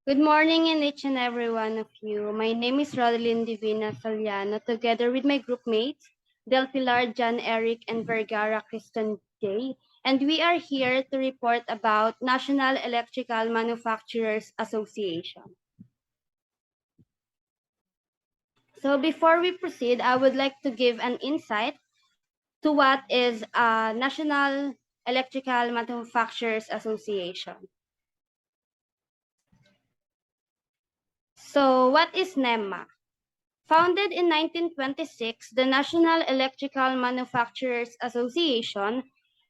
Good morning in each and every one of you. My name is Rodelyn Sollano, together with my group mates, Pilar, John, Erick, and Vergara, Kristen Jay, and we are here to report about National Electrical Manufacturers Association. So before we proceed, I would like to give an insight to what is a National Electrical Manufacturers Association. So what is NEMA? Founded in 1926, the National Electrical Manufacturers Association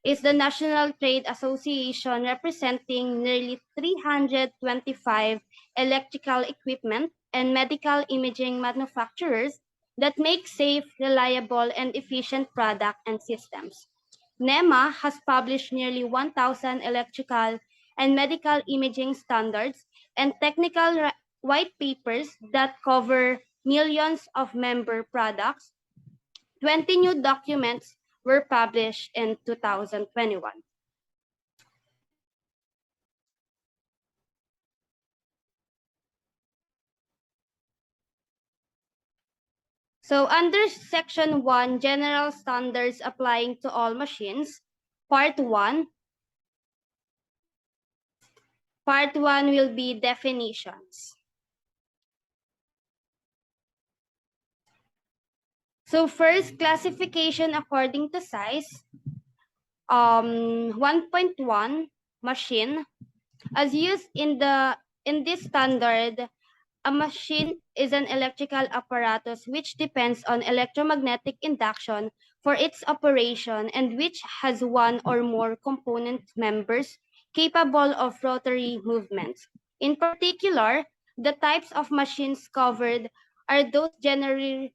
is the national trade association representing nearly 325 electrical equipment and medical imaging manufacturers that make safe, reliable, and efficient products and systems. NEMA has published nearly 1,000 electrical and medical imaging standards and technical white papers that cover millions of member products. 20 new documents were published in 2021. So under Section 1, General Standards Applying to All Machines, Part 1 will be definitions. So first, classification according to size. 1.1 machine, as used in this standard, a machine is an electrical apparatus which depends on electromagnetic induction for its operation and which has one or more component members capable of rotary movements. In particular, the types of machines covered are those generally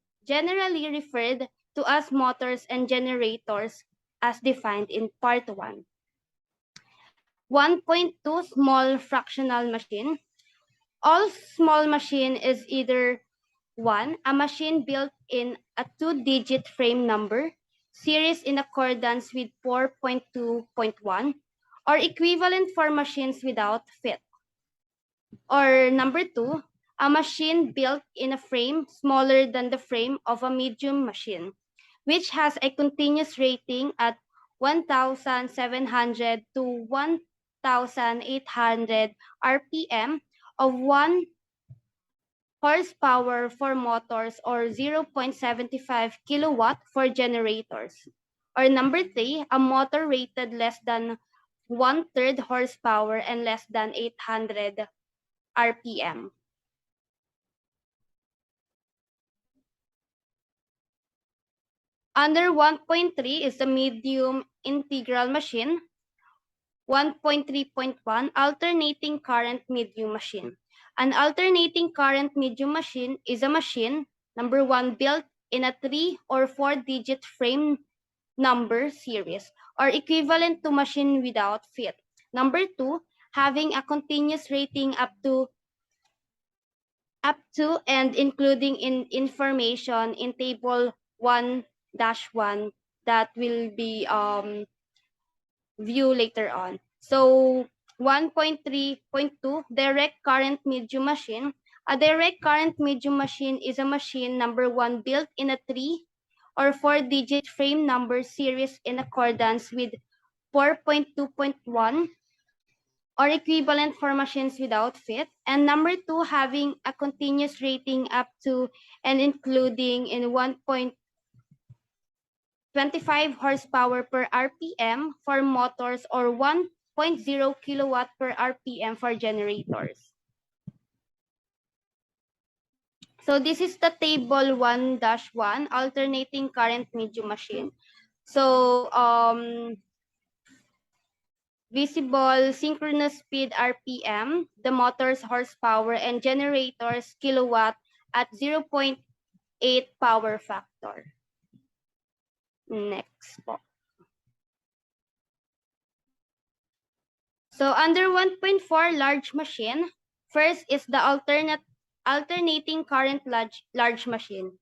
referred to as motors and generators as defined in Part 1. 1.2 small fractional machine. All small machine is either 1. A machine built in a 2-digit frame number, series in accordance with 4.2.1, or equivalent for machines without fit. Or number 2, a machine built in a frame smaller than the frame of a medium machine, which has a continuous rating at 1,700 to 1,800 RPM of 1 horsepower for motors or 0.75 kilowatt for generators. Or number 3, a motor rated less than 1/3 horsepower and less than 800 RPM. Under 1.3 is the medium integral machine. 1.3.1 alternating current medium machine. An alternating current medium machine is a machine, number 1, built in a 3 or 4-digit frame number series or equivalent to machine without fit. Number 2, having a continuous rating up to and including in information in table 1-1 that will be view later on. So 1.3.2, direct current medium machine. A direct current medium machine is a machine, number 1, built in a 3 or 4-digit frame number series in accordance with 4.2.1 or equivalent for machines without fit. And number 2, having a continuous rating up to and including in 1.25 horsepower per RPM for motors or 1.0 kilowatt per RPM for generators. So this is the table 1-1, alternating current medium machine. So visible synchronous speed RPM, the motor's horsepower, and generators kilowatt at 0.8 power factor. Next po. So under 1.4 large machine, first is the alternating current large machine.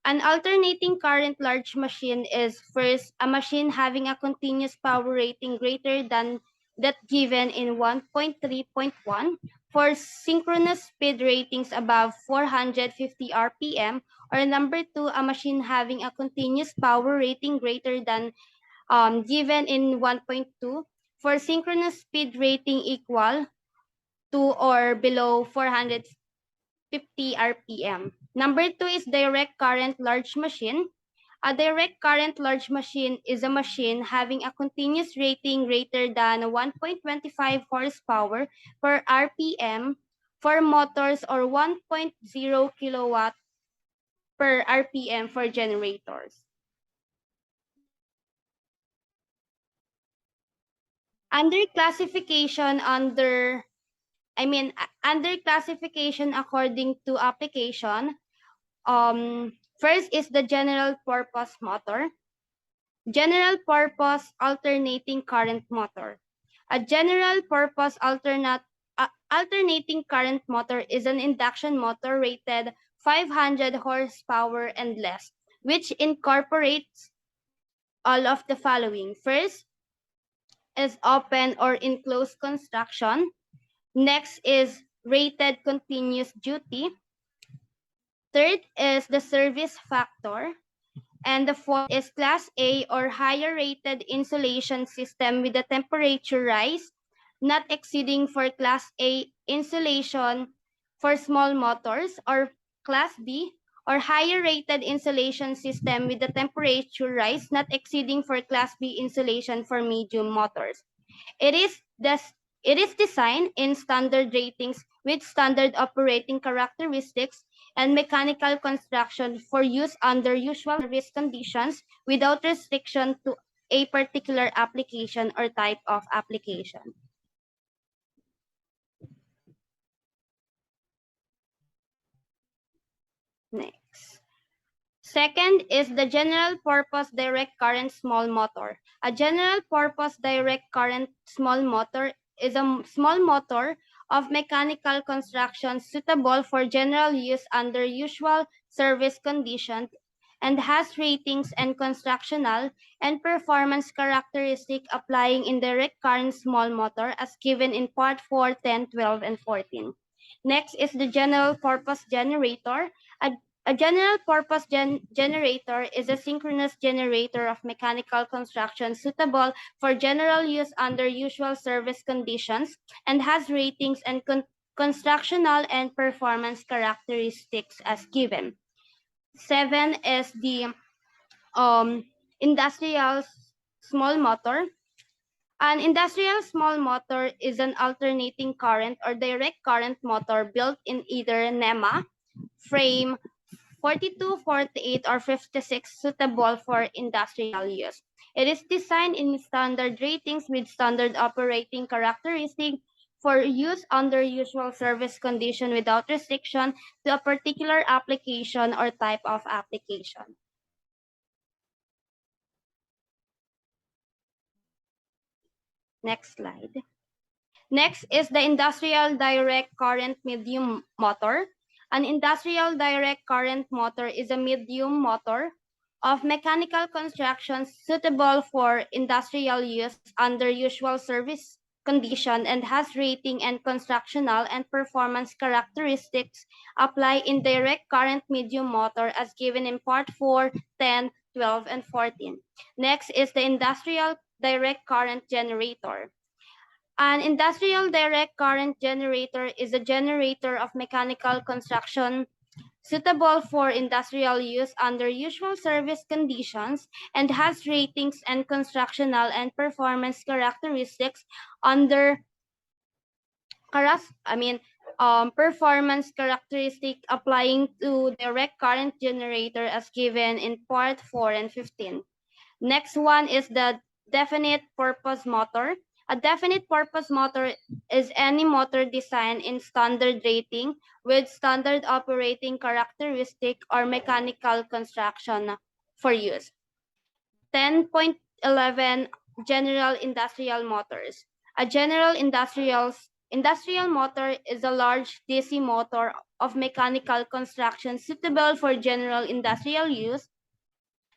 An alternating current large machine is first a machine having a continuous power rating greater than that given in 1.3.1 for synchronous speed ratings above 450 RPM, or number 2, a machine having a continuous power rating greater than given in 1.2 for synchronous speed rating equal to or below 450 RPM. Number 2 is direct current large machine. A direct current large machine is a machine having a continuous rating greater than 1.25 horsepower per RPM for motors or 1.0 kilowatt per RPM for generators. Under classification under classification according to application, first is the general purpose motor. General purpose alternating current motor. A general purpose alternating current motor is an induction motor rated 500 horsepower and less, which incorporates all of the following. First is open or enclosed construction. Next is rated continuous duty. Third is the service factor. And the fourth is Class A or higher rated insulation system with a temperature rise not exceeding for Class A insulation for small motors, or Class B or higher rated insulation system with a temperature rise not exceeding for Class B insulation for medium motors. It is designed in standard ratings with standard operating characteristics and mechanical construction for use under usual service conditions without restriction to a particular application or type of application. Next. Second is the general purpose direct current small motor. A general purpose direct current small motor is a small motor of mechanical construction suitable for general use under usual service conditions and has ratings and constructional and performance characteristic applying in direct current small motor as given in Part 4, 10, 12, and 14. Next is the general purpose generator. A general purpose generator is a synchronous generator of mechanical construction suitable for general use under usual service conditions and has ratings and constructional and performance characteristics as given. 7 is the industrial small motor. An industrial small motor is an alternating current or direct current motor built in either NEMA, frame, 42, 48, or 56 suitable for industrial use. It is designed in standard ratings with standard operating characteristics for use under usual service condition without restriction to a particular application or type of application. Next slide. Next is the industrial direct current medium motor. An industrial direct current motor is a medium motor of mechanical construction suitable for industrial use under usual service condition and has rating and constructional and performance characteristics apply in direct current medium motor as given in Part 4, 10, 12, and 14. Next is the industrial direct current generator. An industrial direct current generator is a generator of mechanical construction suitable for industrial use under usual service conditions and has ratings and constructional and performance characteristics under performance characteristic applying to direct current generator as given in Part 4 and 15. Next one is the definite purpose motor. A definite purpose motor is any motor designed in standard rating with standard operating characteristic or mechanical construction for use. 10.11 General Industrial Motors. A general industrial motor is a large DC motor of mechanical construction suitable for general industrial use,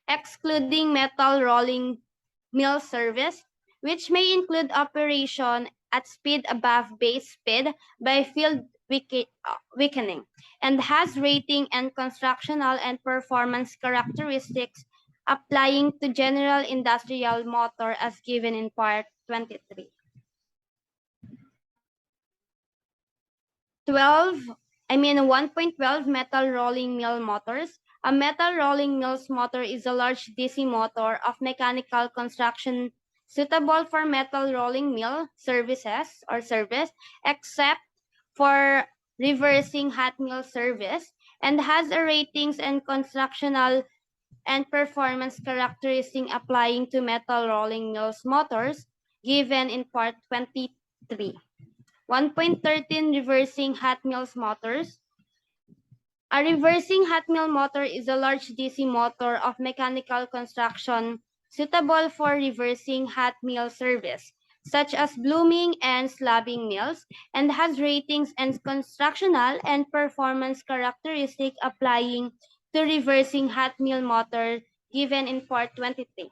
excluding metal rolling mill service, which may include operation at speed above base speed by field weakening, and has rating and constructional and performance characteristics applying to general industrial motor as given in part 23. 1.12 metal rolling mill motors. A metal rolling mill's motor is a large DC motor of mechanical construction suitable for metal rolling mill services or service, except for reversing hot mill service, and has a ratings and constructional and performance characteristic applying to metal rolling mills motors given in part 23. 1.13 reversing hot mills motors. A reversing hot mill motor is a large DC motor of mechanical construction suitable for reversing hot mill service, such as blooming and slabbing mills, and has ratings and constructional and performance characteristics applying to reversing hot mill motor given in part 23.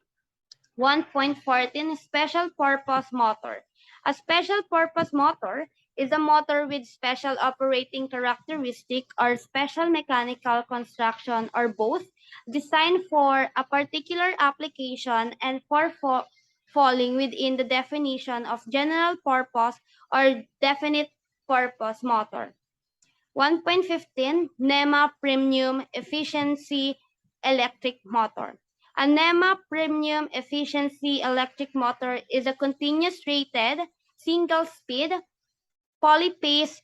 1.14 Special Purpose Motor. A special purpose motor is a motor with special operating characteristic or special mechanical construction or both, designed for a particular application and for falling within the definition of general purpose or definite purpose motor. 1.15 NEMA Premium Efficiency Electric Motor. A NEMA Premium Efficiency Electric Motor is a continuous rated, single-speed, polyphase,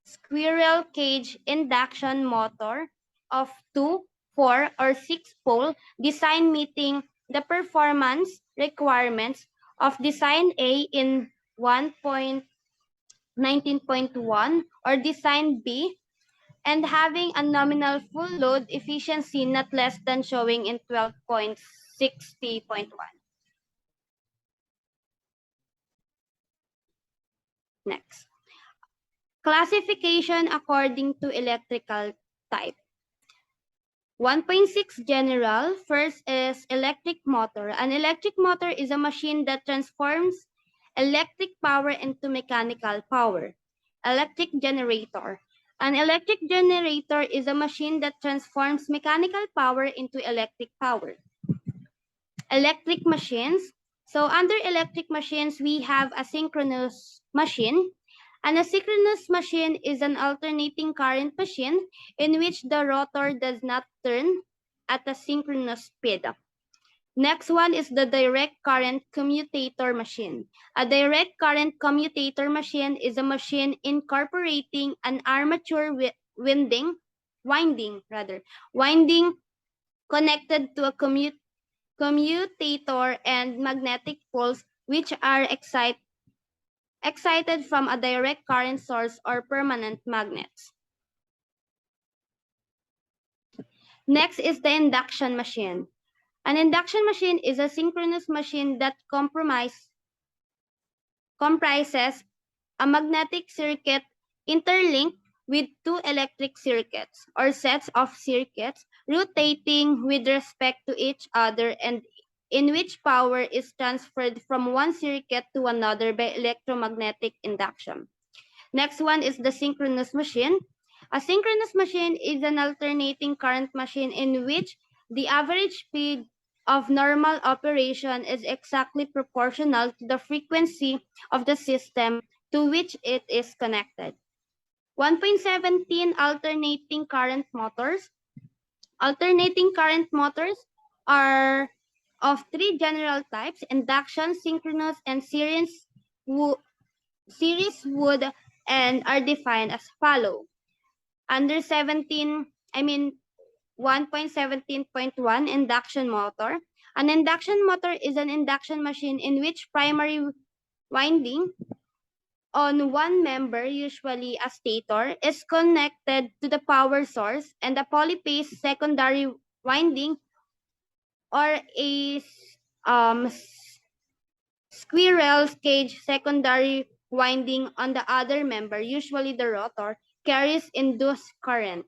squirrel cage induction motor of 2, 4, or 6 pole design meeting the performance requirements of Design A in 1.19.1 or Design B, and having a nominal full load efficiency not less than showing in 12.60.1. Next. Classification according to electrical type. 1.6 general. First is electric motor. An electric motor is a machine that transforms electric power into mechanical power. Electric generator. An electric generator is a machine that transforms mechanical power into electric power. Electric machines. So under electric machines, we have a synchronous machine. An asynchronous machine is an alternating current machine in which the rotor does not turn at a synchronous speed. Next one is the direct current commutator machine. A direct current commutator machine is a machine incorporating an armature winding connected to a commutator and magnetic poles which are excited from a direct current source or permanent magnets. Next is the induction machine. An induction machine is a synchronous machine that comprises a magnetic circuit interlinked with two electric circuits or sets of circuits rotating with respect to each other and in which power is transferred from one circuit to another by electromagnetic induction. Next one is the synchronous machine. A synchronous machine is an alternating current machine in which the average speed of normal operation is exactly proportional to the frequency of the system to which it is connected. 1.17 Alternating current motors. Alternating current motors are of three general types: induction, synchronous, and series would, and are defined as follow. Under 1.17.1 induction motor. An induction motor is an induction machine in which primary winding on one member, usually a stator, is connected to the power source, and the polyphase secondary winding or a squirrel cage secondary winding on the other member, usually the rotor, carries induced current.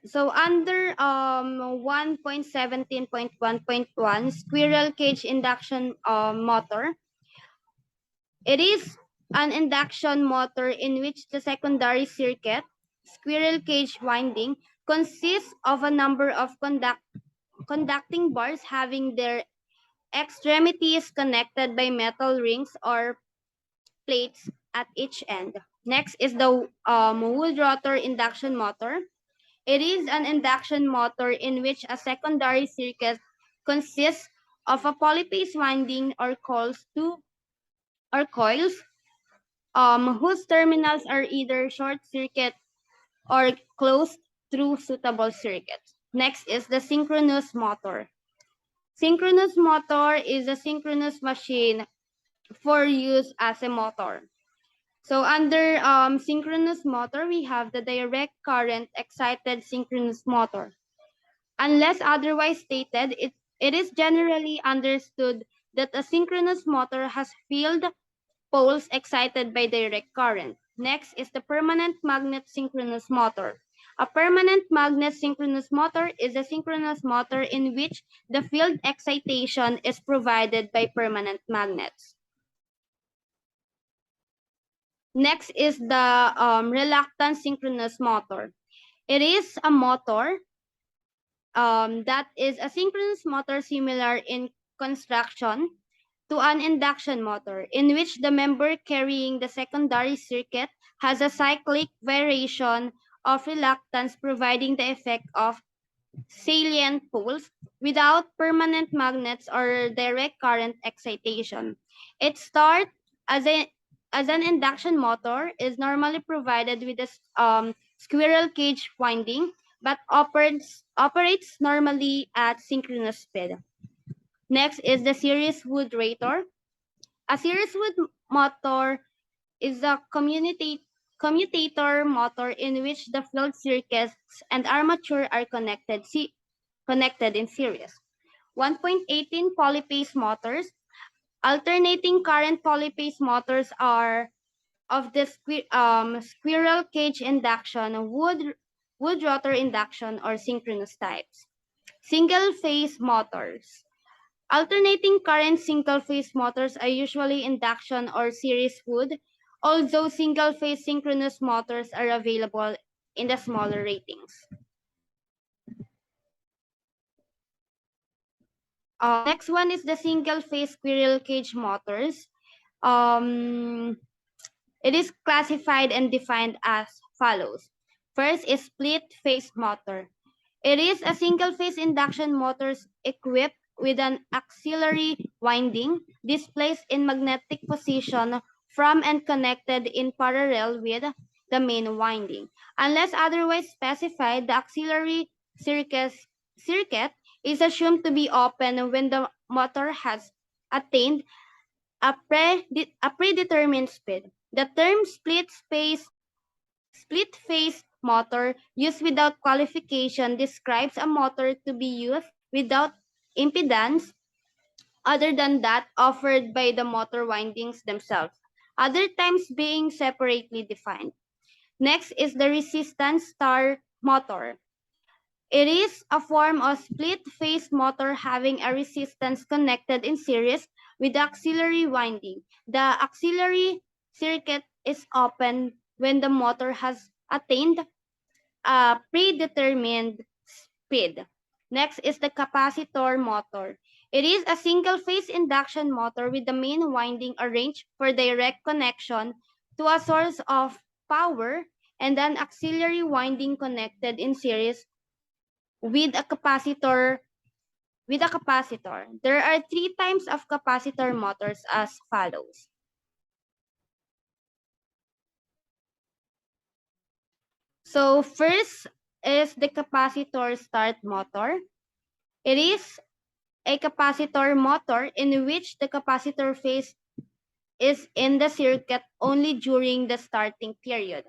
So under 1.17.1.1 squirrel cage induction motor, it is an induction motor in which the secondary circuit, squirrel cage winding, consists of a number of conducting bars having their extremities connected by metal rings or plates at each end. Next is the wood rotor induction motor. It is an induction motor in which a secondary circuit consists of a polyphase winding or coils whose terminals are either short circuit or closed through suitable circuits. Next is the synchronous motor. Synchronous motor is a synchronous machine for use as a motor. So under synchronous motor, we have the direct current excited synchronous motor. Unless otherwise stated, it is generally understood that a synchronous motor has field poles excited by direct current. Next is the permanent magnet synchronous motor. A permanent magnet synchronous motor is a synchronous motor in which the field excitation is provided by permanent magnets. Next is the reluctant synchronous motor. It is a motor that is a synchronous motor similar in construction to an induction motor, in which the member carrying the secondary circuit has a cyclic variation of reluctance, providing the effect of salient poles without permanent magnets or direct current excitation. It starts as an induction motor, is normally provided with a squirrel cage winding, but operates normally at synchronous speed. Next is the series wood rotor. A series wood motor is a commutator motor in which the field circuits and armature are connected in series. 1.18 polyphase motors. Alternating current polyphase motors are of the squirrel cage induction, wood rotor induction, or synchronous types. Single phase motors. Alternating current single phase motors are usually induction or series wood, although single phase synchronous motors are available in the smaller ratings. Next one is the single phase squirrel cage motors. Um, it is classified and defined as follows. First is split phase motor. It is a single phase induction motor equipped with an auxiliary winding displaced in magnetic position from and connected in parallel with the main winding. Unless otherwise specified, the auxiliary circuit is assumed to be open when the motor has attained a predetermined speed. The term split phase motor used without qualification describes a motor to be used without impedance other than that offered by the motor windings themselves, other times being separately defined. Next is the resistance star motor. It is a form of split-phase motor having a resistance connected in series with the auxiliary winding. The auxiliary circuit is open when the motor has attained a predetermined speed. Next is the capacitor motor. It is a single-phase induction motor with the main winding arranged for direct connection to a source of power and an auxiliary winding connected in series with a capacitor. There are three types of capacitor motors as follows. So first is the capacitor start motor. It is a capacitor motor in which the capacitor phase is in the circuit only during the starting period.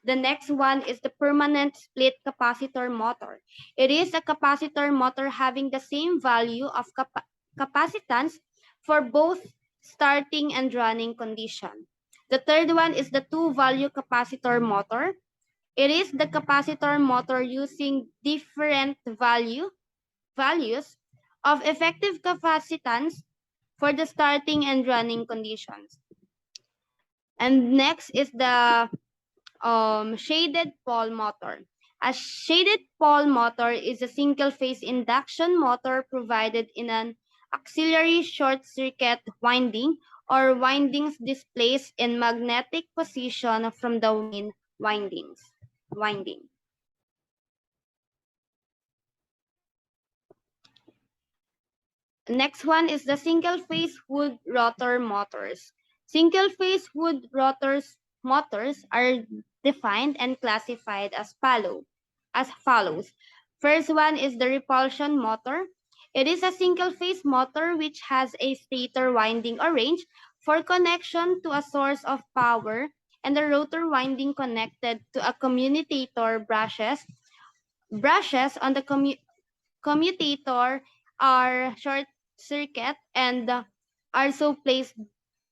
The next one is the permanent split capacitor motor. It is a capacitor motor having the same value of capacitance for both starting and running condition. The third one is the two-value capacitor motor. It is the capacitor motor using different values of effective capacitance for the starting and running conditions. And next is the shaded pole motor. A shaded pole motor is a single-phase induction motor provided in an auxiliary short-circuit winding or windings displaced in magnetic position from the main winding. Next one is the single-phase wood rotor motors. Single-phase wood motors are defined and classified as follows. First one is the repulsion motor. It is a single-phase motor which has a stator winding arranged for connection to a source of power and the rotor winding connected to a commutator brushes. Brushes on the commutator are short circuit and are so placed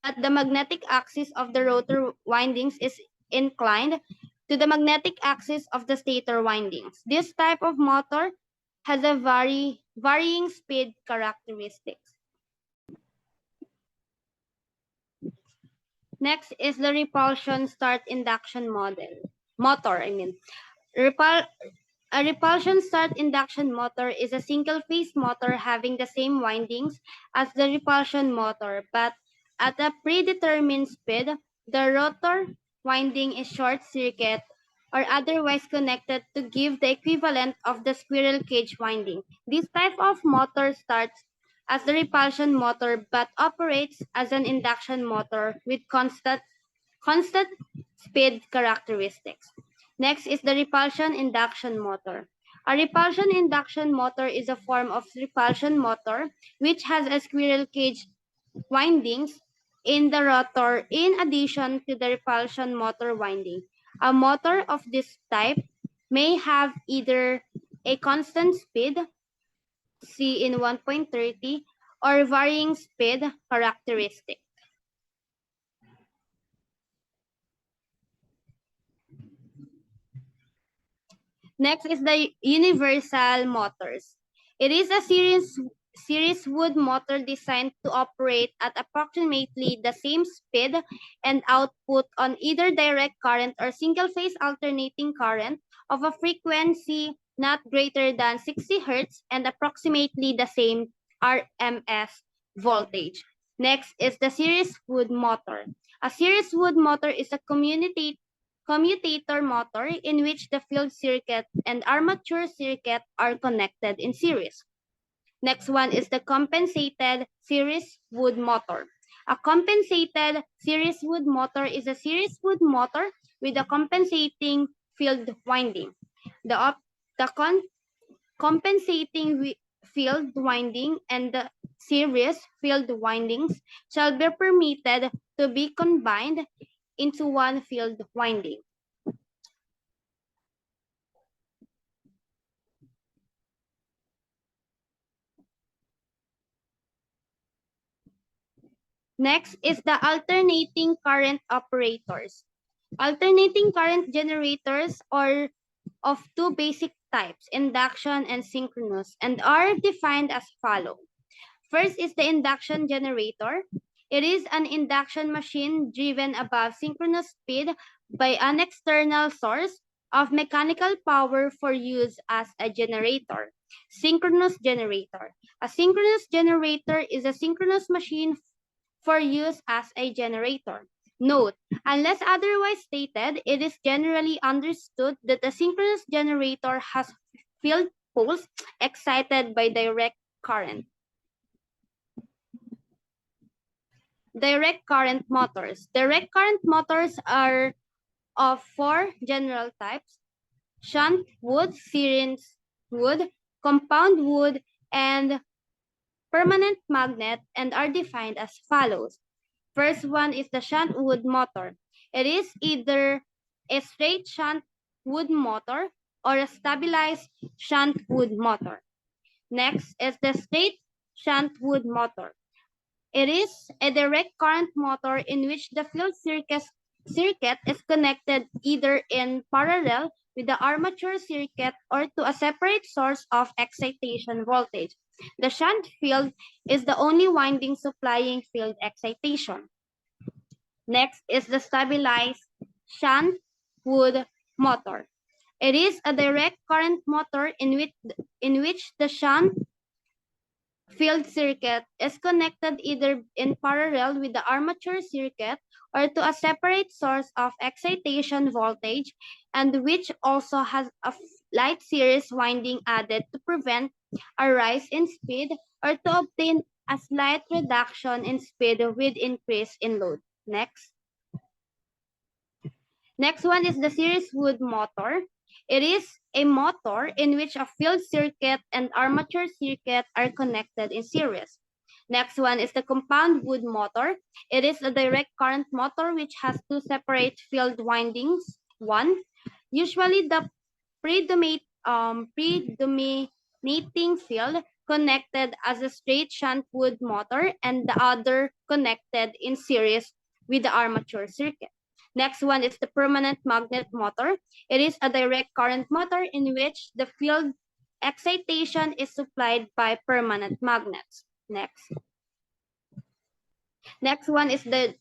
that the magnetic axis of the rotor windings is inclined to the magnetic axis of the stator windings. This type of motor has a varying speed characteristics. Next is the repulsion start induction motor. A repulsion start induction motor is a single-phase motor having the same windings as the repulsion motor, but at a predetermined speed. The rotor winding is short-circuit or otherwise connected to give the equivalent of the squirrel cage winding. This type of motor starts as the repulsion motor but operates as an induction motor with constant speed characteristics. Next is the repulsion induction motor. A repulsion induction motor is a form of repulsion motor which has a squirrel cage windings in the rotor in addition to the repulsion motor winding. A motor of this type may have either a constant speed, C in 1.30, or varying speed characteristic. Next is the universal motors. It is a series wood motor designed to operate at approximately the same speed and output on either direct current or single-phase alternating current of a frequency not greater than 60 Hz and approximately the same RMS voltage. Next is the series wood motor. A series wood motor is a commutator motor in which the field circuit and armature circuit are connected in series. Next one is the compensated series wood motor. A compensated series wood motor is a series wood motor with a compensating field winding. The compensating field winding and the series field windings shall be permitted to be combined into one field winding. Next is the alternating current operators. Alternating current generators are of two basic types, induction and synchronous, and are defined as follows. First is the induction generator. It is an induction machine driven above synchronous speed by an external source of mechanical power for use as a generator. Synchronous generator. A synchronous generator is a synchronous machine for use as a generator. Note, unless otherwise stated, it is generally understood that a synchronous generator has field poles excited by direct current. Direct current motors. Direct current motors are of four general types: shunt wood, series wood, compound wood, and permanent magnet, and are defined as follows. First one is the shunt wood motor. It is either a straight shunt wood motor or a stabilized shunt wood motor. Next is the straight shunt wood motor. It is a direct current motor in which the field circuit is connected either in parallel with the armature circuit or to a separate source of excitation voltage. The shunt field is the only winding supplying field excitation. Next is the stabilized shunt wood motor. It is a direct current motor in which the shunt field circuit is connected either in parallel with the armature circuit or to a separate source of excitation voltage, and which also has a light series winding added to prevent a rise in speed or to obtain a slight reduction in speed with increase in load. Next one is the series wood motor. It is a motor in which a field circuit and armature circuit are connected in series. Next one is the compound wood motor. It is a direct current motor which has two separate field windings. One, usually the predominating field connected as a straight shunt wood motor, and the other connected in series with the armature circuit. Next one is the permanent magnet motor. It is a direct current motor in which the field excitation is supplied by permanent magnets. Next one is the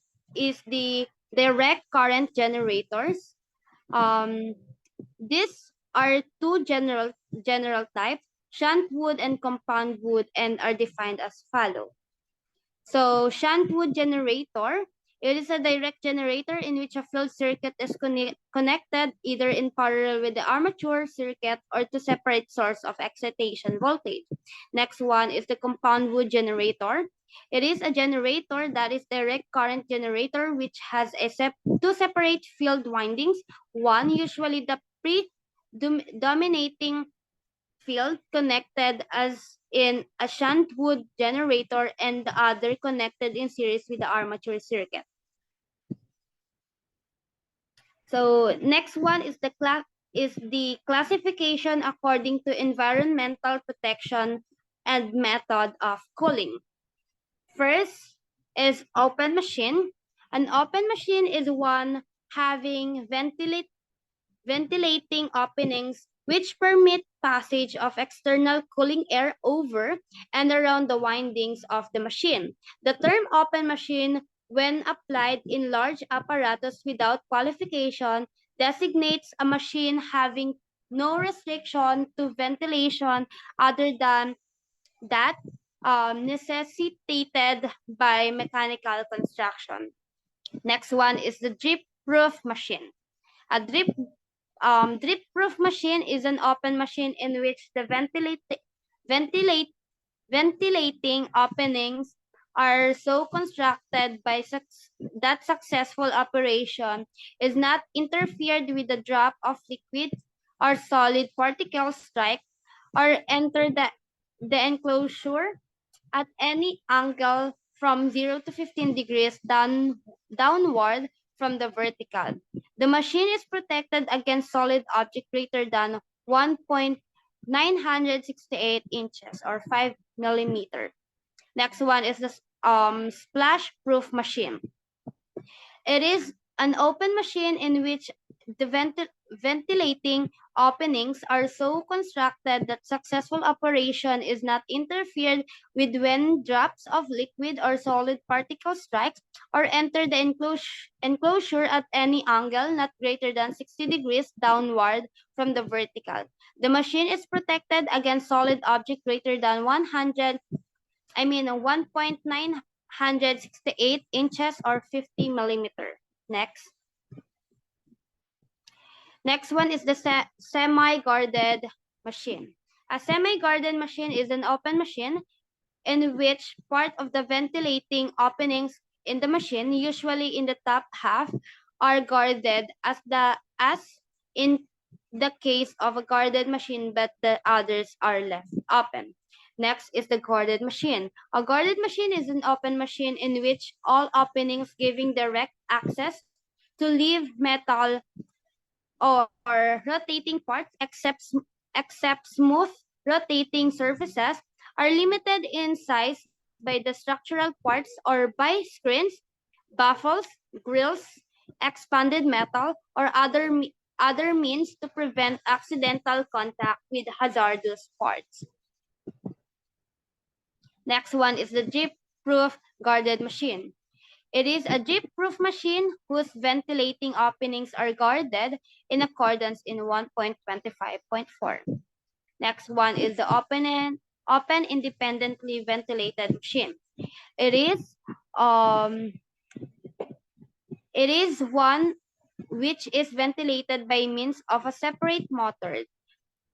direct current generators. These are two general types, shunt wood and compound wood, and are defined as follow. So shunt wood generator, it is a direct generator in which a field circuit is connected either in parallel with the armature circuit or to separate source of excitation voltage. Next one is the compound wood generator. It is a generator that is direct current generator which has two separate field windings. One, usually the predominating field connected as in a shunt wood generator, and the other connected in series with the armature circuit. So next one is the classification according to environmental protection and method of cooling. First is open machine. An open machine is one having ventilating openings which permit passage of external cooling air over and around the windings of the machine. The term open machine, when applied in large apparatus without qualification, designates a machine having no restriction to ventilation other than that necessitated by mechanical construction. Next one is the drip-proof machine. A drip-proof machine is an open machine in which the ventilating openings are so constructed that successful operation is not interfered with the drop of liquid or solid particles strike or enter the enclosure at any angle from 0 to 15 degrees downward from the vertical. The machine is protected against solid object greater than 1.968 inches or 5 millimeter. Next one is the splash-proof machine. It is an open machine in which the ventilating openings are so constructed that successful operation is not interfered with when drops of liquid or solid particles strikes or enter the enclosure at any angle not greater than 60 degrees downward from the vertical. The machine is protected against solid object greater than 1.968 inches or 50 millimeter. Next one is the semi-guarded machine. A semi-guarded machine is an open machine in which part of the ventilating openings in the machine, usually in the top half, are guarded as in the case of a guarded machine, but the others are left open. Next is the guarded machine. A guarded machine is an open machine in which all openings giving direct access to leave metal or rotating parts except smooth rotating surfaces are limited in size by the structural parts or by screens, baffles, grills, expanded metal, or other means to prevent accidental contact with hazardous parts. Next one is the drip-proof guarded machine. It is a drip-proof machine whose ventilating openings are guarded in accordance in 1.25.4. Next one is the open independently ventilated machine. It is one which is ventilated by means of a separate motor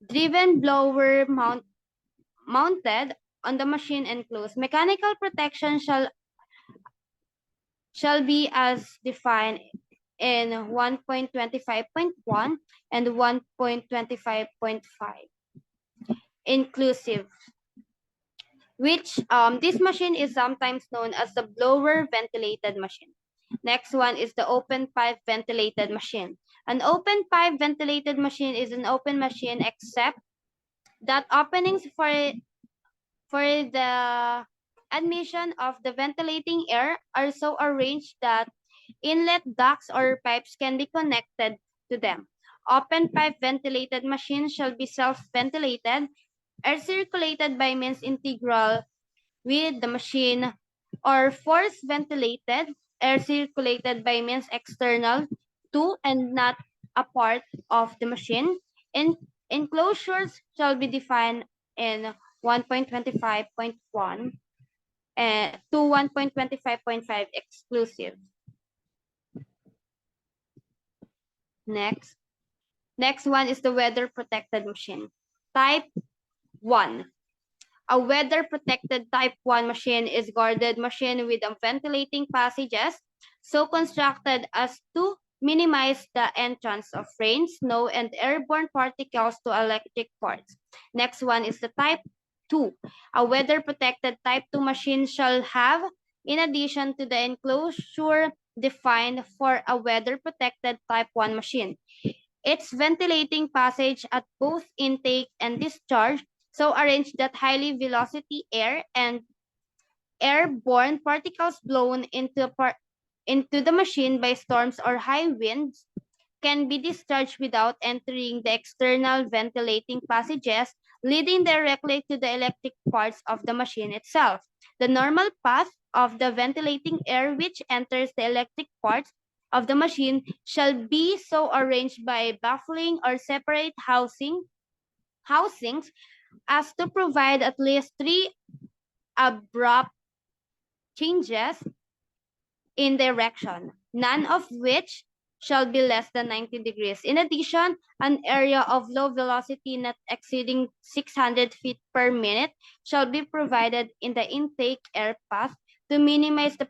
driven blower mounted on the machine enclosed. Mechanical protection shall be as defined in 1.25.1 and 1.25.5 inclusive, which this machine is sometimes known as the blower ventilated machine. Next one is the open pipe ventilated machine. An open pipe ventilated machine is an open machine except that openings for the admission of the ventilating air are so arranged that inlet ducts or pipes can be connected to them. Open pipe ventilated machines shall be self-ventilated, air circulated by means integral with the machine, or force ventilated, air circulated by means external to and not a part of the machine. Enclosures shall be defined in 1.25.1 to 1.25.5 exclusive. Next one is the weather protected machine. Type 1. A weather protected type 1 machine is guarded machine with ventilating passages so constructed as to minimize the entrance of rain, snow, and airborne particles to electric parts. Next one is the type 2. A weather protected type 2 machine shall have, in addition to the enclosure defined for a weather protected type 1 machine, its ventilating passage at both intake and discharge so arranged that highly velocity air and airborne particles blown into the machine by storms or high winds can be discharged without entering the external ventilating passages, leading directly to the electric parts of the machine itself. The normal path of the ventilating air which enters the electric parts of the machine shall be so arranged by baffling or separate housings as to provide at least 3 abrupt changes in direction, none of which shall be less than 90 degrees. In addition, an area of low velocity not exceeding 600 feet per minute shall be provided in the intake air path to minimize the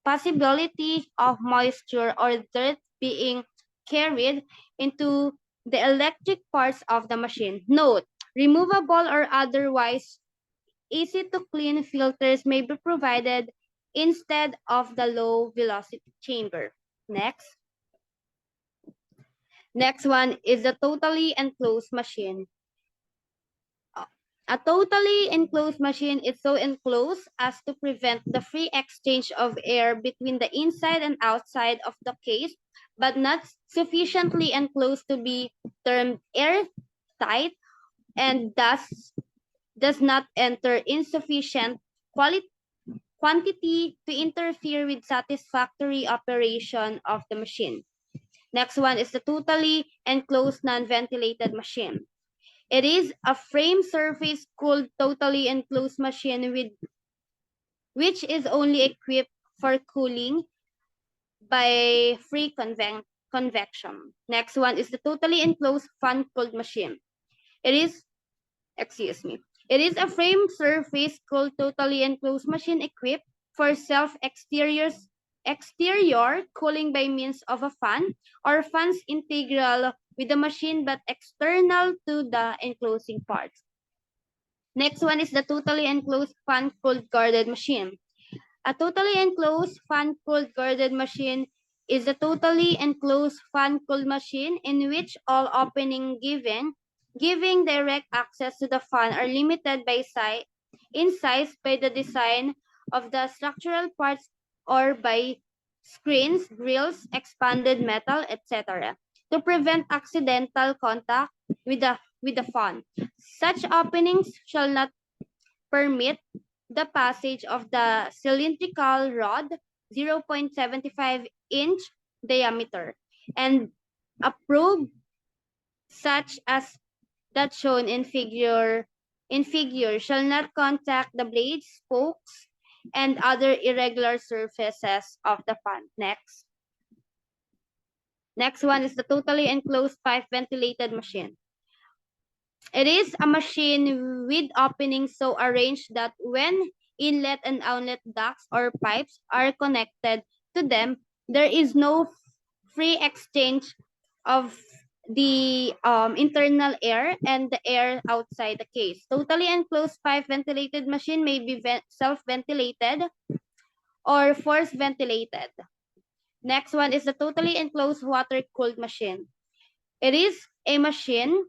possibility of moisture or dirt being carried into the electric parts of the machine. Note, removable or otherwise easy to clean filters may be provided instead of the low velocity chamber. Next one is the totally enclosed machine. A totally enclosed machine is so enclosed as to prevent the free exchange of air between the inside and outside of the case, but not sufficiently enclosed to be termed airtight, and thus does not enter insufficient quantity to interfere with satisfactory operation of the machine. Next one is the totally enclosed non-ventilated machine. It is a frame surface cooled totally enclosed machine which is only equipped for cooling by free convection. Next one is the totally enclosed fan-cooled machine. It is a frame surface cooled totally enclosed machine equipped for exterior cooling by means of a fan or fans integral with the machine but external to the enclosing parts. Next one is the totally enclosed fan-cooled guarded machine. A totally enclosed fan-cooled guarded machine is a totally enclosed fan-cooled machine in which all opening giving direct access to the fan are limited in size by the design of the structural parts or by screens, grills, expanded metal, etc., to prevent accidental contact with the fan. Such openings shall not permit the passage of the cylindrical rod 0.75-inch diameter and a probe such as that shown in figure shall not contact the blades, spokes, and other irregular surfaces of the fan. Next one is the totally enclosed pipe ventilated machine. It is a machine with openings so arranged that when inlet and outlet ducts or pipes are connected to them, there is no free exchange of the internal air and the air outside the case. Totally enclosed pipe ventilated machine may be self-ventilated or force-ventilated. Next one is the totally enclosed water-cooled machine. It is a machine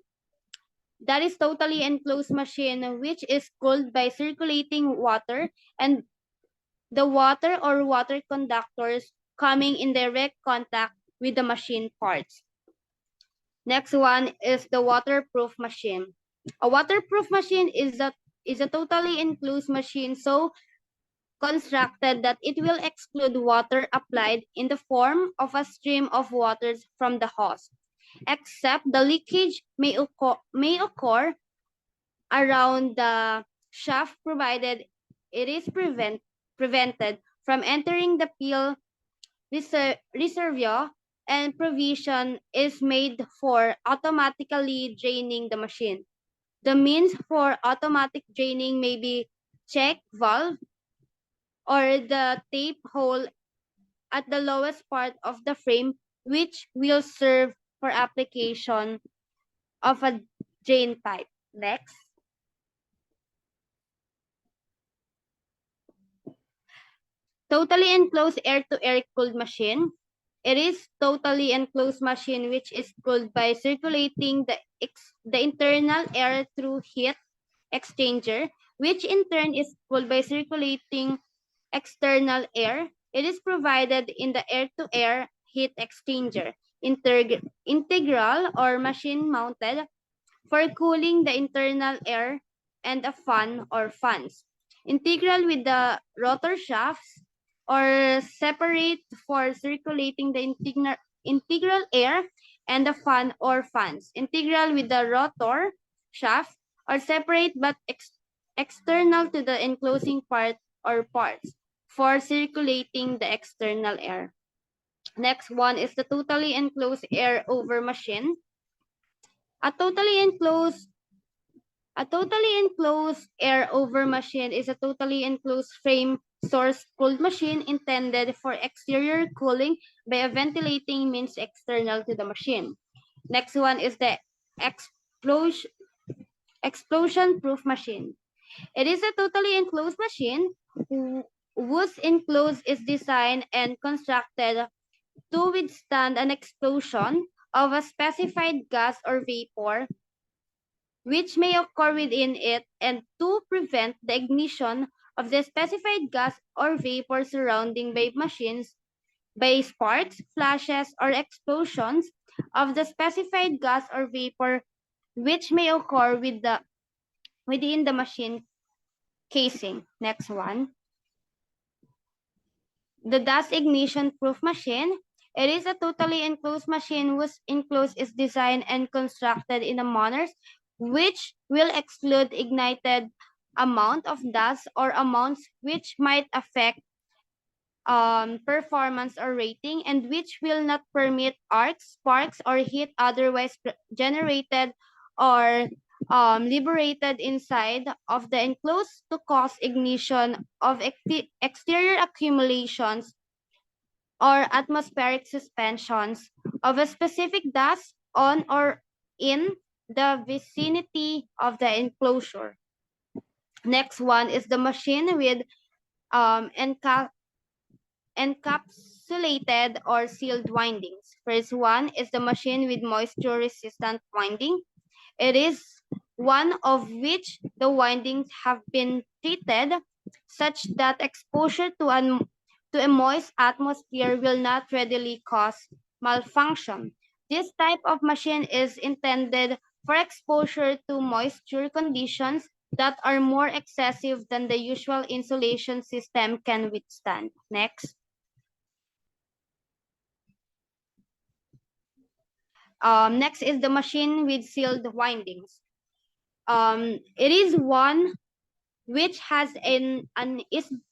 that is totally enclosed machine which is cooled by circulating water and the water or water conductors coming in direct contact with the machine parts. Next one is the waterproof machine. A waterproof machine is a totally enclosed machine so constructed that it will exclude water applied in the form of a stream of waters from the hose, except the leakage may occur around the shaft provided it is prevented from entering the peel reservoir and provision is made for automatically draining the machine. The means for automatic draining may be check valve or the tape hole at the lowest part of the frame which will serve for application of a drain pipe. Next. Totally enclosed air-to-air cooled machine. It is totally enclosed machine which is cooled by circulating the internal air through heat exchanger, which in turn is cooled by circulating external air. It is provided in the air-to-air heat exchanger, integral or machine mounted for cooling the internal air and a fan or fans. Integral with the rotor shafts or separate for circulating the integral air and the fan or fans. Integral with the rotor shaft or separate but external to the enclosing part or parts for circulating the external air. Next one is the totally enclosed air over machine. A totally enclosed air over machine is a totally enclosed frame source cooled machine intended for exterior cooling by a ventilating means external to the machine. Next one is the explosion proof machine. It is a totally enclosed machine whose enclosed is designed and constructed to withstand an explosion of a specified gas or vapor which may occur within it and to prevent the ignition of the specified gas or vapor surrounding by machines by sparks, flashes, or explosions of the specified gas or vapor which may occur within the machine casing. Next one. The dust ignition proof machine. It is a totally enclosed machine whose enclosed is designed and constructed in a manner which will exclude ignited amount of dust or amounts which might affect performance or rating and which will not permit arcs, sparks, or heat otherwise generated or liberated inside of the enclosed to cause ignition of exterior accumulations or atmospheric suspensions of a specific dust on or in the vicinity of the enclosure. Next one is the machine with encapsulated or sealed windings. First one is the machine with moisture resistant winding. It is one of which the windings have been treated such that exposure to to a moist atmosphere will not readily cause malfunction. This type of machine is intended for exposure to moisture conditions that are more excessive than the usual insulation system can withstand. Next. Next is the machine with sealed windings. It is one which has an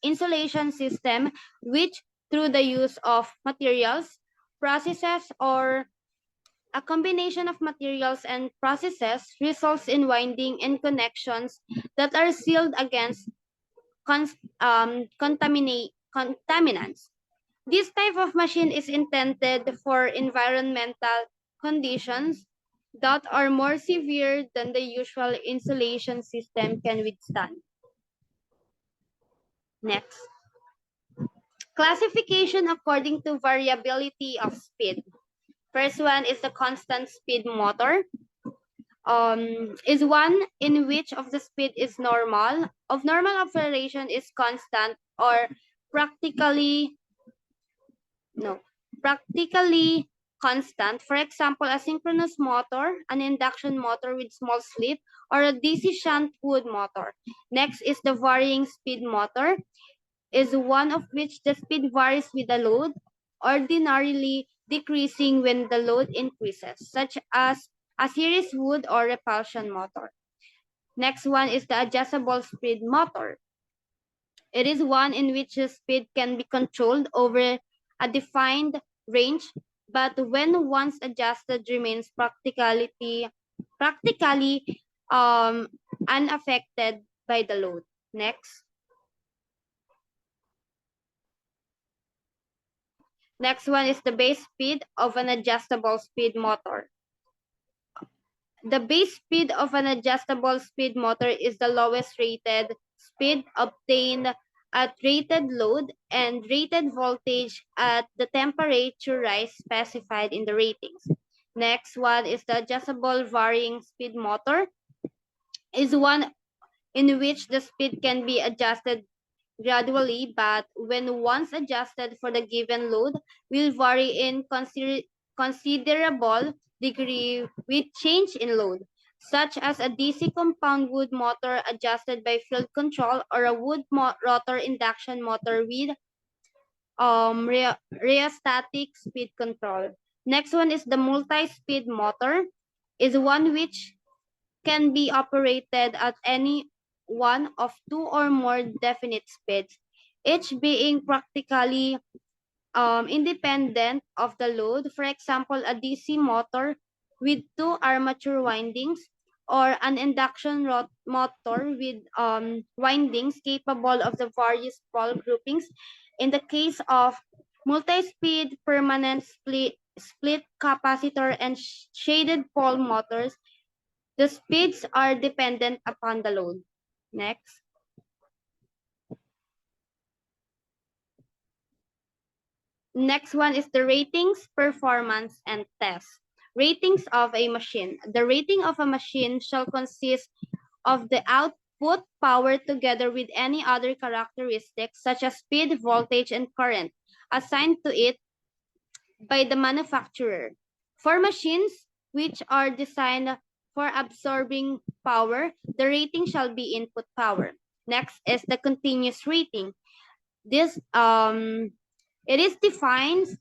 insulation system which, through the use of materials, processes, or a combination of materials and processes, results in winding and connections that are sealed against contaminants. This type of machine is intended for environmental conditions that are more severe than the usual insulation system can withstand. Next. Classification according to variability of speed. First one is the constant speed motor. Is one in which of the speed is normal, of normal operation is constant or practically no, practically constant. For example, a synchronous motor, an induction motor with small slip, or a DC shunt wood motor. Next is the varying speed motor, is one of which the speed varies with the load, ordinarily decreasing when the load increases, such as a series wood or repulsion motor. Next one is the adjustable speed motor. It is one in which the speed can be controlled over a defined range, but when once adjusted remains practically unaffected by the load. Next. Next one is the base speed of an adjustable speed motor. The base speed of an adjustable speed motor is the lowest rated speed obtained at rated load and rated voltage at the temperature rise specified in the ratings. Next one is the adjustable varying speed motor, is one in which the speed can be adjusted gradually, but when once adjusted for the given load, will vary in considerable degree with change in load, such as a DC compound wood motor adjusted by field control or a wood rotor induction motor with rheostatic speed control. Next one is the multi-speed motor, is one which can be operated at any one of two or more definite speeds, each being practically independent of the load. For example, a DC motor with two armature windings or an induction motor with windings capable of the various pole groupings. In the case of multi-speed permanent split capacitor and shaded pole motors, the speeds are dependent upon the load. Next. Next one is the ratings, performance, and test. Ratings of a machine. The rating of a machine shall consist of the output power together with any other characteristics such as speed, voltage, and current assigned to it by the manufacturer. For machines which are designed for absorbing power, the rating shall be input power. Next is the continuous rating. This it is defines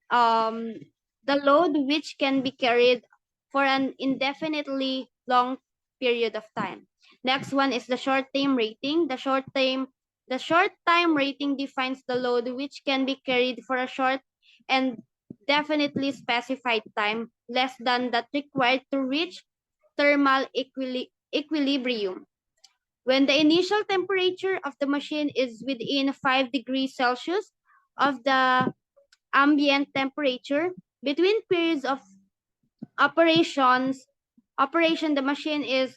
the load which can be carried for an indefinitely long period of time. Next one is the short time rating. The short time rating defines the load which can be carried for a short and definitely specified time, less than that required to reach thermal equilibrium. When the initial temperature of the machine is within 5 degrees Celsius of the ambient temperature, between periods of operation, the machine is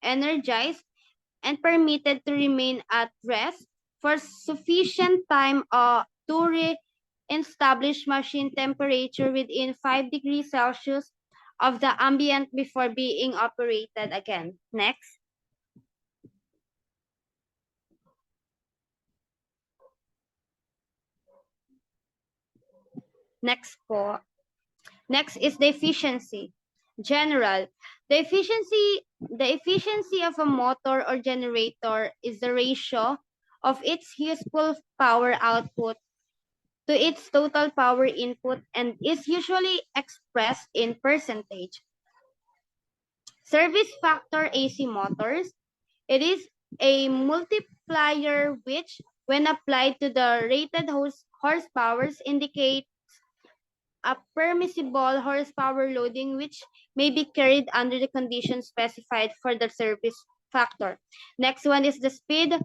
energized and permitted to remain at rest for sufficient time to re-establish machine temperature within 5 degrees Celsius of the ambient before being operated again. Next. Next po. Next is the efficiency. General. The efficiency of a motor or generator is the ratio of its useful power output to its total power input and is usually expressed in percentage. Service factor AC motors. It is a multiplier which, when applied to the rated horsepowers, indicate a permissible horsepower loading which may be carried under the conditions specified for the service factor. Next one is the speed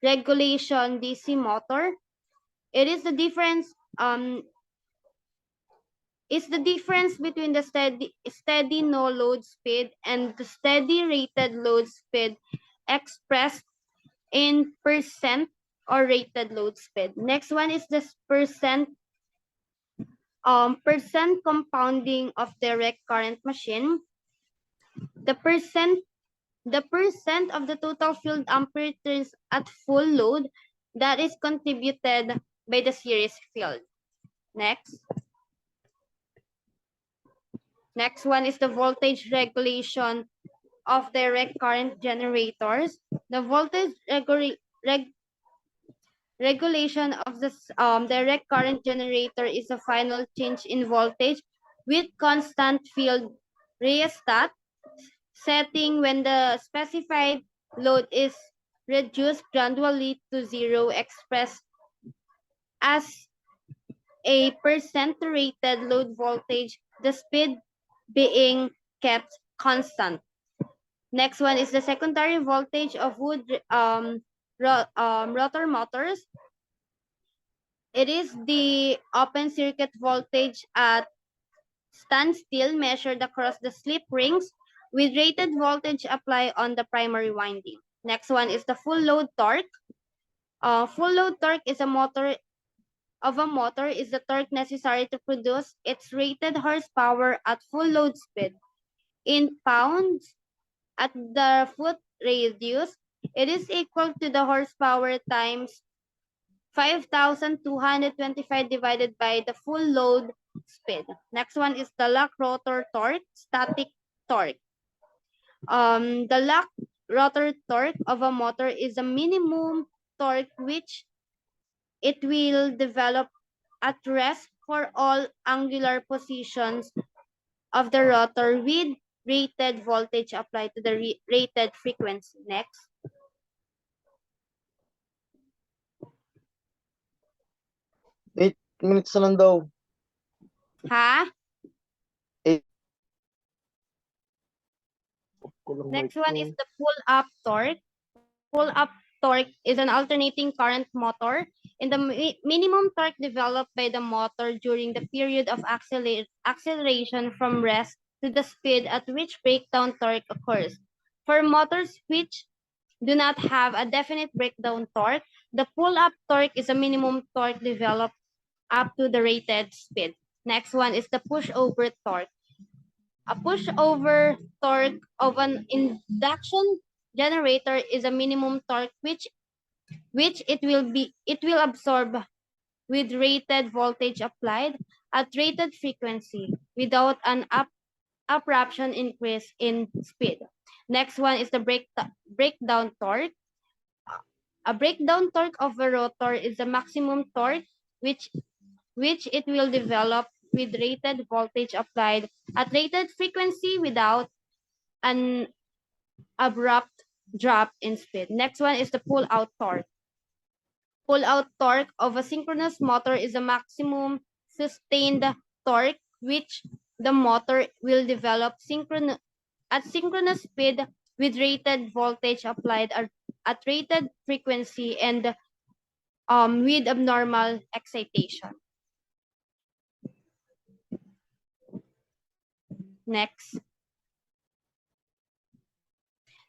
regulation DC motor. It is the difference between the steady no load speed and the steady rated load speed expressed in percent or rated load speed. Next one is the percent compounding of direct current machine. The percent of the total field amperes at full load that is contributed by the series field. Next. Next one is the voltage regulation of direct current generators. The voltage regulation of the direct current generator is a final change in voltage with constant field rheostat setting when the specified load is reduced gradually to zero, expressed as a percent rated load voltage, the speed being kept constant. Next one is the secondary voltage of wood rotor motors. It is the open circuit voltage at standstill measured across the slip rings with rated voltage applied on the primary winding. Next one is the full load torque. Full load torque is a motor is the torque necessary to produce its rated horsepower at full load speed. In pounds at the foot radius, it is equal to the horsepower times 5,225 divided by the full load speed. Next one is the lock rotor torque, static torque. The lock rotor torque of a motor is a minimum torque which it will develop at rest for all angular positions of the rotor with rated voltage applied to the rated frequency. Next. 8 minutes na lang daw. Ha? 8. Next one is the pull-up torque. Pull-up torque is an alternating current motor in the minimum torque developed by the motor during the period of acceleration from rest to the speed at which breakdown torque occurs. For motors which do not have a definite breakdown torque, the pull-up torque is a minimum torque developed up to the rated speed. Next one is the pushover torque. A pushover torque of an induction generator is a minimum torque which it will absorb with rated voltage applied at rated frequency without an abruption increase in speed. Next one is the breakdown torque. A breakdown torque of a rotor is the maximum torque which it will develop with rated voltage applied at rated frequency without an abrupt drop in speed. Next one is the pull-out torque. Pull-out torque of a synchronous motor is a maximum sustained torque which the motor will develop at synchronous speed with rated voltage applied at rated frequency and with abnormal excitation. Next.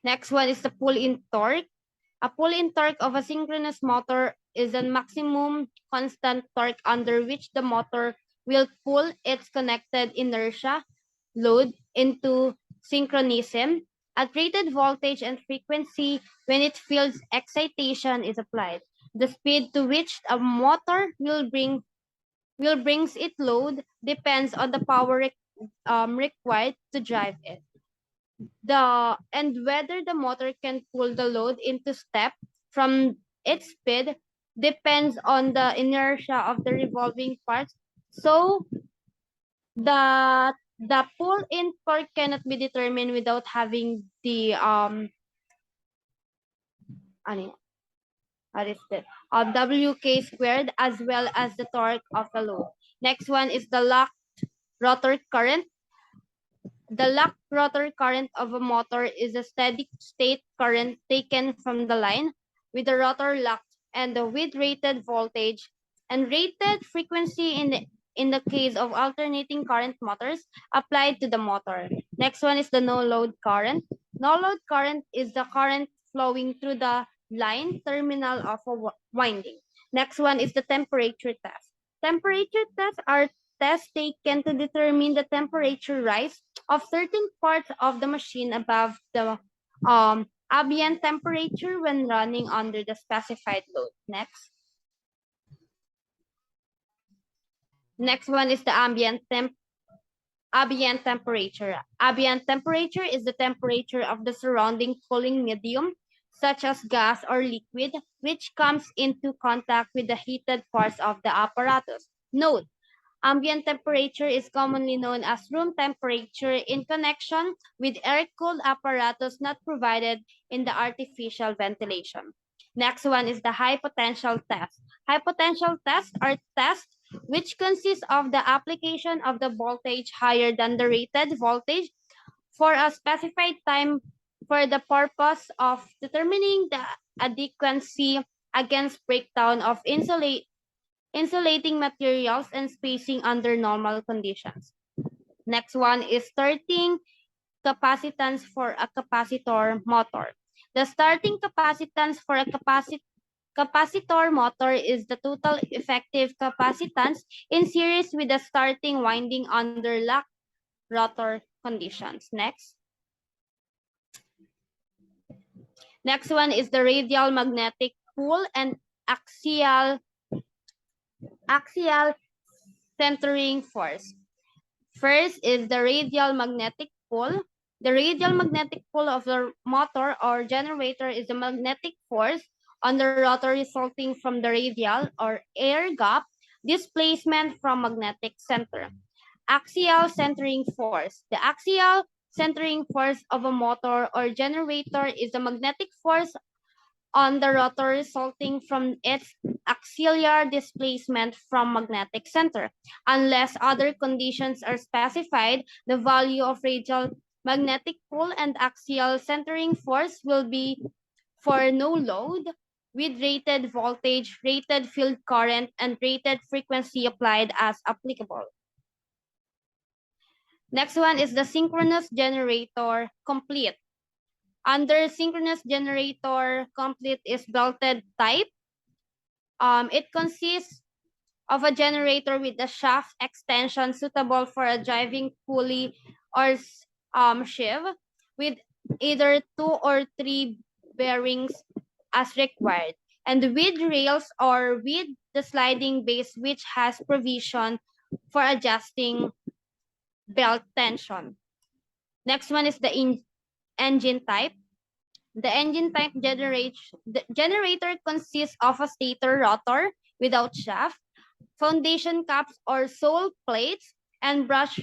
Next one is the pull-in torque. A pull-in torque of a synchronous motor is a maximum constant torque under which the motor will pull its connected inertia load into synchronism at rated voltage and frequency when it feels excitation is applied. The speed to which a motor will bring will brings it load depends on the power required to drive it. And whether the motor can pull the load into step from its speed depends on the inertia of the revolving parts. So the pull in torque cannot be determined without having the ano yun? What is that? WK squared as well as the torque of the load. Next one is the locked rotor current. The locked rotor current of a motor is a steady state current taken from the line with the rotor locked and with rated voltage and rated frequency in the case of alternating current motors applied to the motor. Next one is the no load current. No load current is the current flowing through the line terminal of a winding. Next one is the temperature test. Temperature tests are tests taken to determine the temperature rise of certain parts of the machine above the ambient temperature when running under the specified load. Next one is the ambient temperature. Ambient temperature is the temperature of the surrounding cooling medium, such as gas or liquid, which comes into contact with the heated parts of the apparatus. Note, ambient temperature is commonly known as room temperature in connection with air-cooled apparatus not provided in the artificial ventilation. Next one is the high potential test. High potential tests are tests which consist of the application of the voltage higher than the rated voltage for a specified time for the purpose of determining the adequacy against breakdown of insulating materials and spacing under normal conditions. Next one is starting capacitance for a capacitor motor. The starting capacitance for a capacitor motor is the total effective capacitance in series with the starting winding under locked rotor conditions. Next one is the radial magnetic pull and axial centering force. First is the radial magnetic pull. The radial magnetic pull of the motor or generator is the magnetic force on the rotor resulting from the radial or air gap displacement from magnetic center. Axial centering force. The axial centering force of a motor or generator is the magnetic force on the rotor resulting from its axial displacement from magnetic center. Unless other conditions are specified, the value of radial magnetic pull and axial centering force will be for no load with rated voltage, rated field current, and rated frequency applied as applicable. Next one is the synchronous generator complete. Under synchronous generator complete is belted type. It consists of a generator with a shaft extension suitable for a driving pulley or sheave with either 2 or 3 bearings as required, and with rails or with the sliding base which has provision for adjusting belt tension. Next one is the engine type. The engine type generator consists of a stator rotor without shaft, foundation caps or sole plates, and brush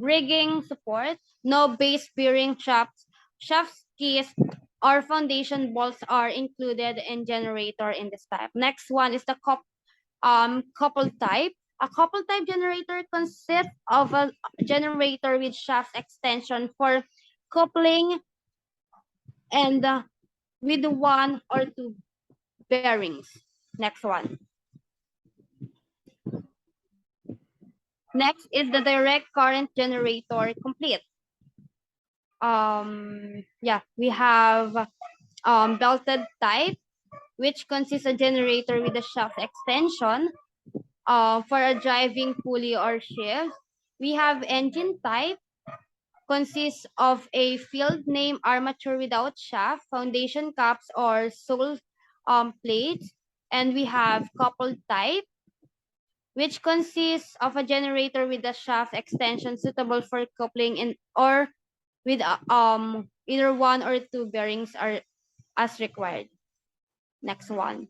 rigging support. No base bearing shafts, shaft keys, or foundation bolts are included in generator in this type. Next one is the couple type. A couple type generator consists of a generator with shaft extension for coupling and with 1 or 2 bearings. Next one. Next is the direct current generator complete. We have belted type, which consists a generator with a shaft extension for a driving pulley or sheave. We have engine type, consists of a field name armature without shaft, foundation caps or sole plates. And we have coupled type, which consists of a generator with a shaft extension suitable for coupling in or with either one or two bearings are as required. Next one.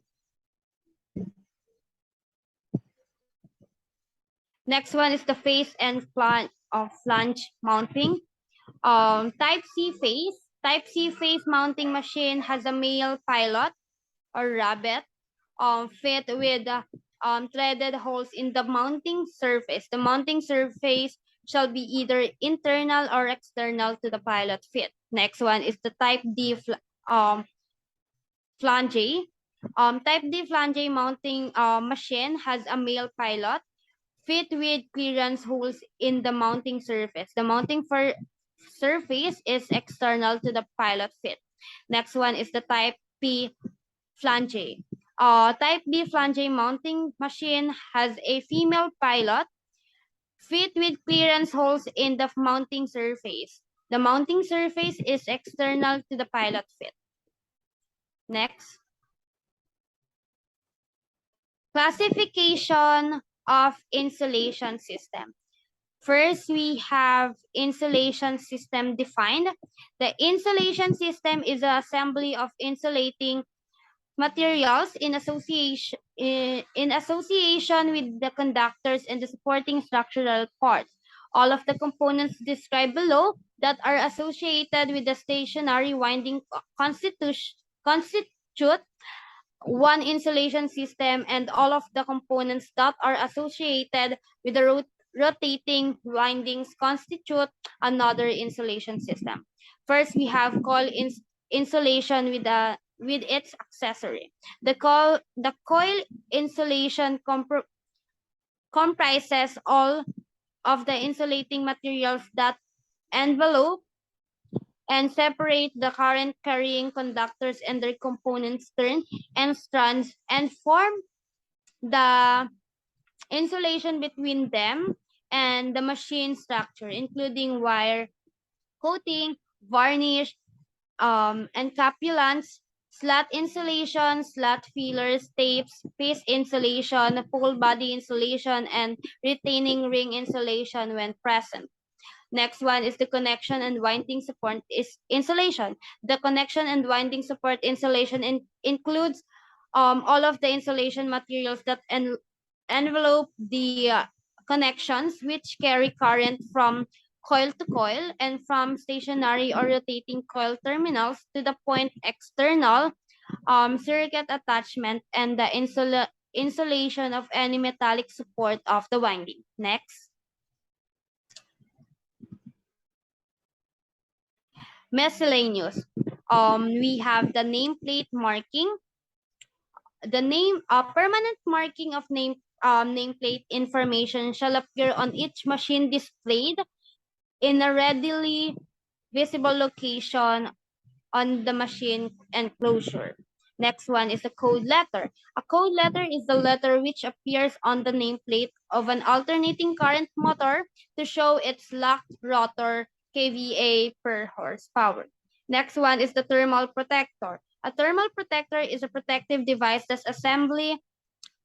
Next one is the face and flange mounting. Type C face. Type C face mounting machine has a male pilot or rabbet fit with threaded holes in the mounting surface. The mounting surface shall be either internal or external to the pilot fit. Next one is the type D flange. Type D flange mounting machine has a male pilot fit with clearance holes in the mounting surface. The mounting surface is external to the pilot fit. Next one is the type P flange. Type B flange mounting machine has a female pilot fit with clearance holes in the mounting surface. The mounting surface is external to the pilot fit. Next. Classification of insulation system. First, we have insulation system defined. The insulation system is an assembly of insulating materials in association with the conductors and the supporting structural parts. All of the components described below that are associated with the stationary winding constitute one insulation system, and all of the components that are associated with the rotating windings constitute another insulation system. First, we have coil insulation with its accessory. The coil insulation comprises all of the insulating materials that envelope and separate the current carrying conductors and their components turn and strands and form the insulation between them and the machine structure, including wire, coating, varnish, and capulants, slat insulation, slat fillers, tapes, face insulation, full body insulation, and retaining ring insulation when present. Next one is the connection and winding support insulation. The connection and winding support insulation includes all of the insulation materials that envelope the connections which carry current from coil to coil and from stationary or rotating coil terminals to the point external circuit attachment and the insulation of any metallic support of the winding. Next. Miscellaneous. We have the nameplate marking. The permanent marking of nameplate information shall appear on each machine displayed in a readily visible location on the machine enclosure. Next one is a code letter. A code letter is the letter which appears on the nameplate of an alternating current motor to show its locked rotor kVA per horsepower. Next one is the thermal protector. A thermal protector is a protective device that's assembly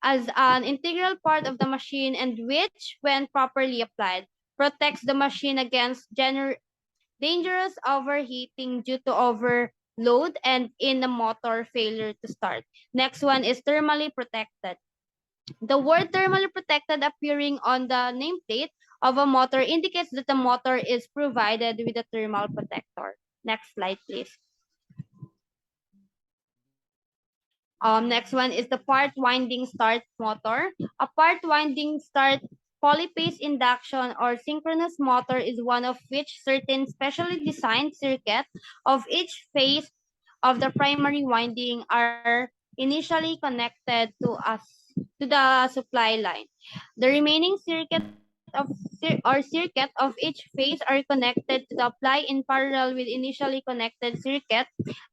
as an integral part of the machine and which, when properly applied, protects the machine against dangerous overheating due to overload and in the motor failure to start. Next one is thermally protected. The word thermally protected appearing on the nameplate of a motor indicates that the motor is provided with a thermal protector. Next slide, please. Next one is the part winding start motor. A part winding start polyphase induction or synchronous motor is one of which certain specially designed circuit of each phase of the primary winding are initially connected to the supply line. The remaining circuit of each phase are connected to the apply in parallel with initially connected circuit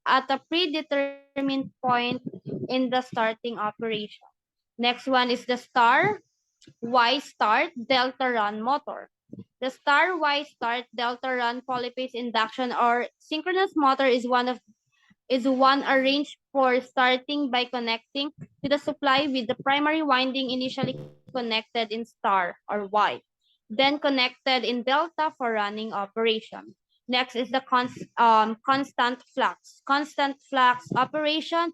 at a predetermined point in the starting operation. Next one is the star Y start delta run motor. The star Y start delta run polyphase induction or synchronous motor is one arranged for starting by connecting to the supply with the primary winding initially connected in star or Y, then connected in delta for running operation. Next is the constant flux. Constant flux operation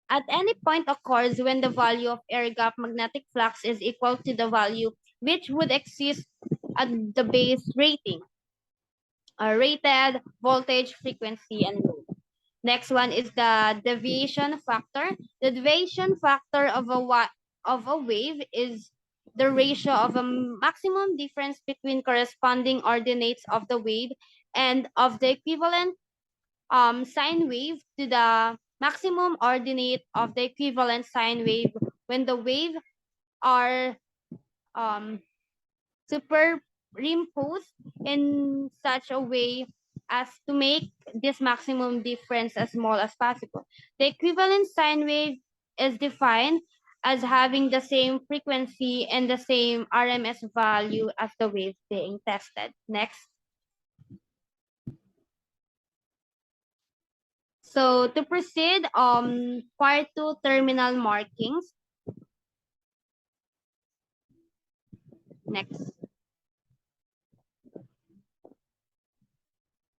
at any point occurs when the value of air gap magnetic flux is equal to the value which would exist at the base rating, rated voltage, frequency, and load. Next one is the deviation factor. The deviation factor of a wave is the ratio of a maximum difference between corresponding ordinates of the wave and of the equivalent sine wave to the maximum ordinate of the equivalent sine wave when the wave are um, superimposed in such a way as to make this maximum difference as small as possible. The equivalent sine wave is defined as having the same frequency and the same RMS value as the wave being tested. Next. So to proceed, part 2 terminal markings. Next.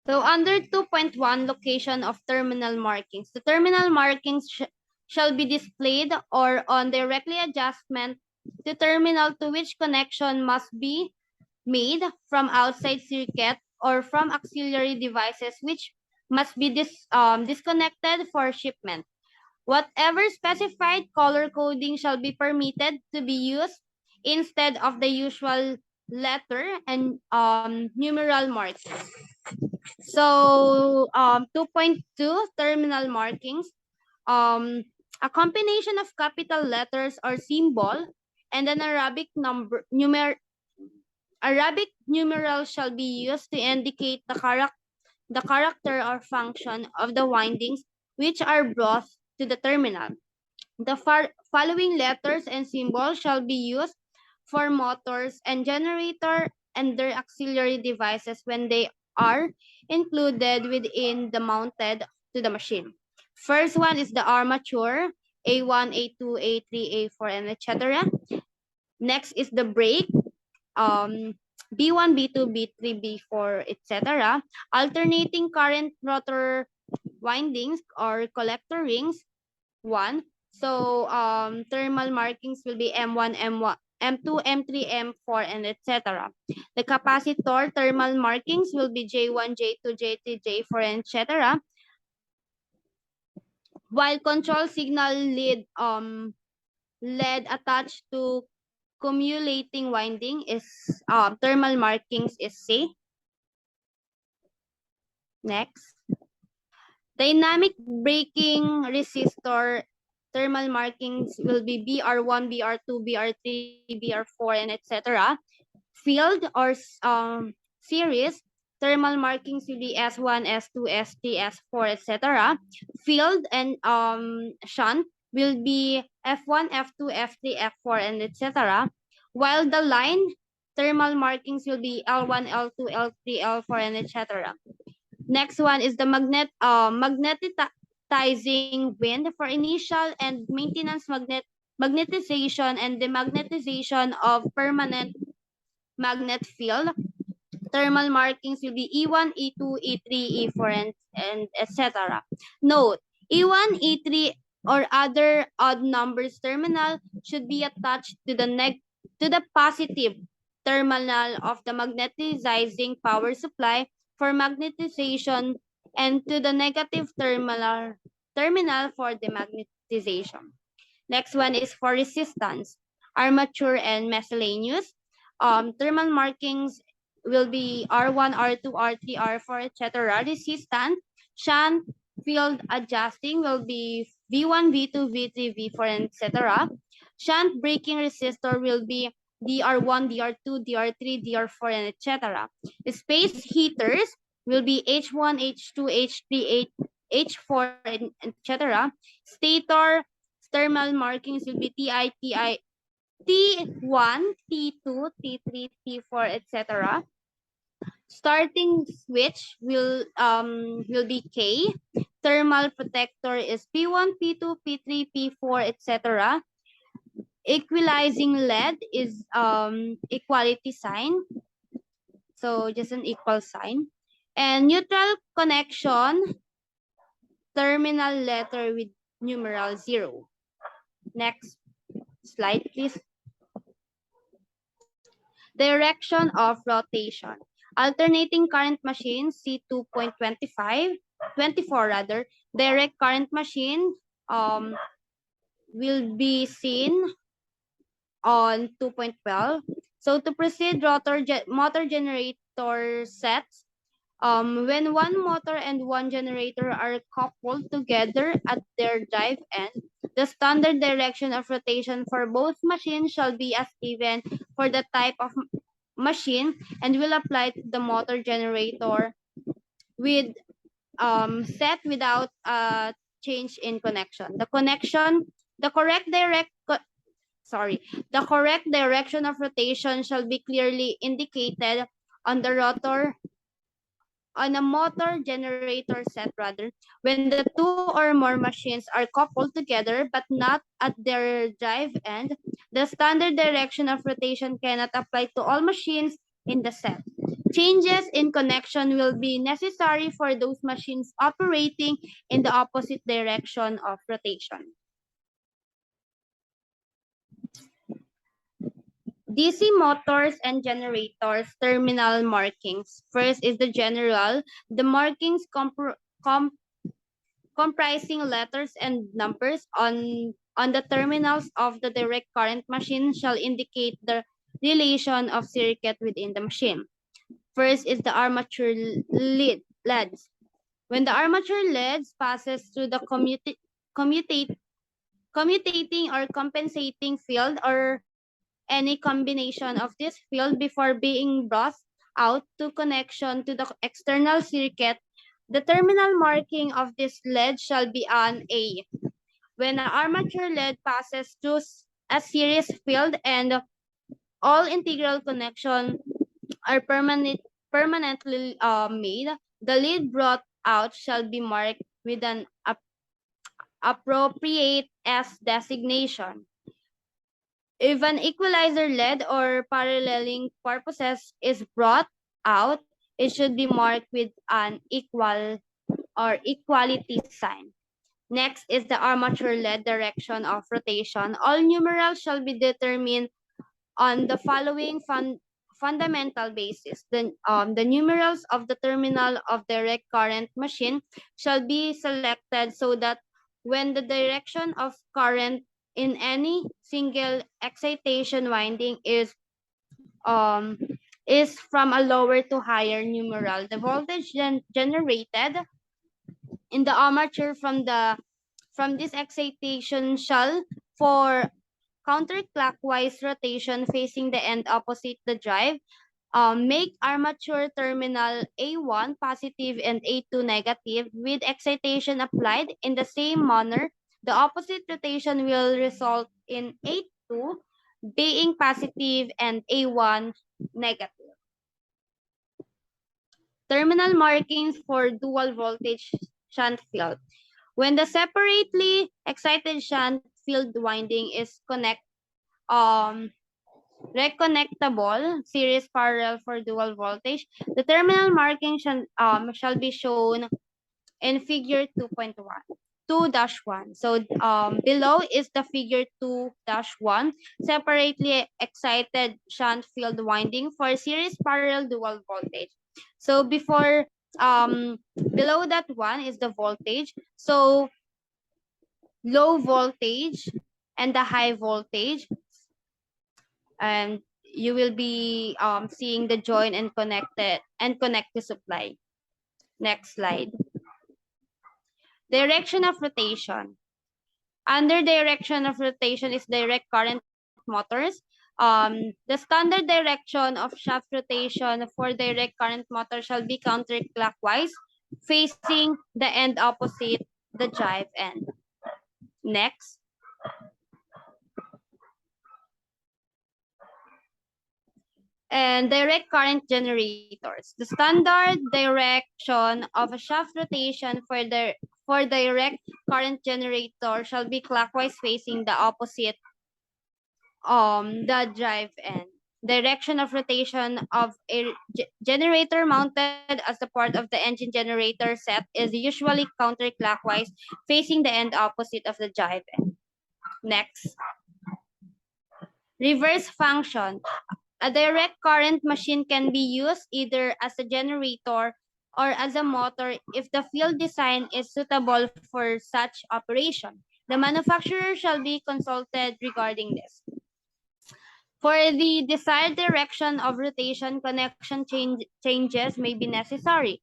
So under 2.1 location of terminal markings, the terminal markings shall be displayed or on directly adjustment to terminal to which connection must be made from outside circuit or from auxiliary devices which must be disconnected for shipment. Whatever specified color coding shall be permitted to be used instead of the usual letter and numeral markings. So 2.2 terminal markings, a combination of capital letters or symbol and an Arabic numeral shall be used to indicate the character or function of the windings which are brought to the terminal. The following letters and symbols shall be used for motors and generator and their auxiliary devices when they are included within the mounted to the machine. First one is the armature, A1, A2, A3, A4, and etc. Next is the brake, B1, B2, B3, B4, etc. Alternating current rotor windings or collector rings, 1. So thermal markings will be M1, M1, M2, M3, M4, and etc. The capacitor thermal markings will be J1, J2, J3, J4, and etc. While control signal lead attached to cumulating winding is thermal markings is C. Next. Dynamic braking resistor thermal markings will be BR1, BR2, BR3, BR4, and etc. Field or series thermal markings will be S1, S2, S3, S4, etc. Field and shunt will be F1, F2, F3, F4, and etc. While the line thermal markings will be L1, L2, L3, L4, and etc. Next one is the magnetizing wind for initial and maintenance magnetization and demagnetization of permanent magnet field. Thermal markings will be E1, E2, E3, E4, and etc. Note, E1, E3, or other odd numbers terminal should be attached to the positive terminal of the magnetizing power supply for magnetization and to the negative terminal for demagnetization. Next one is for resistance, armature, and miscellaneous. Thermal markings will be R1, R2, R3, R4, etc. Resistance, shunt, field adjusting will be V1, V2, V3, V4, and etc. Shunt braking resistor will be DR1, DR2, DR3, DR4, and etc. Space heaters will be H1, H2, H3, H4, and etc. Stator thermal markings will be TI, TI, T1, T2, T3, T4, etc. Starting switch will be K. Thermal protector is P1, P2, P3, P4, etc. equalizing lead is equality sign. So just an equal sign. And neutral connection, terminal letter with numeral 0. Next slide, please. Direction of rotation. Alternating current machine, C2.24 rather. Direct current machine will be seen on 2.12. So to proceed, motor generator sets. When one motor and one generator are coupled together at their drive end, the standard direction of rotation for both machines shall be as given for the type of machine and will apply to the motor generator with set without change in connection. The correct direction of rotation shall be clearly indicated on the rotor on a motor generator set rather when the two or more machines are coupled together but not at their drive end. The standard direction of rotation cannot apply to all machines in the set. Changes in connection will be necessary for those machines operating in the opposite direction of rotation. DC motors and generators terminal markings. First is the general. The markings comprising letters and numbers on the terminals of the direct current machine shall indicate the relation of circuit within the machine. First is the armature leads. When the armature leads passes through the commutating or compensating field or any combination of this field before being brought out to connection to the external circuit, the terminal marking of this lead shall be an A. When an armature lead passes through a series field and all integral connections are permanently made, the lead brought out shall be marked with an appropriate S designation. If an equalizer lead or paralleling purposes is brought out, it should be marked with an equal or equality sign. Next is the armature lead direction of rotation. All numerals shall be determined on the following fundamental basis. The numerals of the terminal of direct current machine shall be selected so that when the direction of current in any single excitation winding is from a lower to higher numeral, the voltage generated in the armature from this excitation shall, for counterclockwise rotation facing the end opposite the drive, make armature terminal A1 positive and A2 negative with excitation applied in the same manner. The opposite rotation will result in A2 being positive and A1 negative. Terminal markings for dual voltage shunt field. When the separately excited shunt field winding is reconnectable series parallel for dual voltage, the terminal marking shall be shown in figure 2.1. So below is the figure 2-1, separately excited shunt field winding for series parallel dual voltage. So below that one is the voltage. So low voltage and the high voltage, and you will be seeing the join and connect to supply. Next slide. Direction of rotation. Under direction of rotation is direct current motors. The standard direction of shaft rotation for direct current motor shall be counterclockwise, facing the end opposite the drive end. Next. And direct current generators. The standard direction of a shaft rotation for direct current generator shall be clockwise facing the opposite the drive end. Direction of rotation of a generator mounted as a part of the engine generator set is usually counterclockwise, facing the end opposite of the drive end. Next, reverse function. A direct current machine can be used either as a generator or as a motor if the field design is suitable for such operation. The manufacturer shall be consulted regarding this. For the desired direction of rotation, connection changes may be necessary.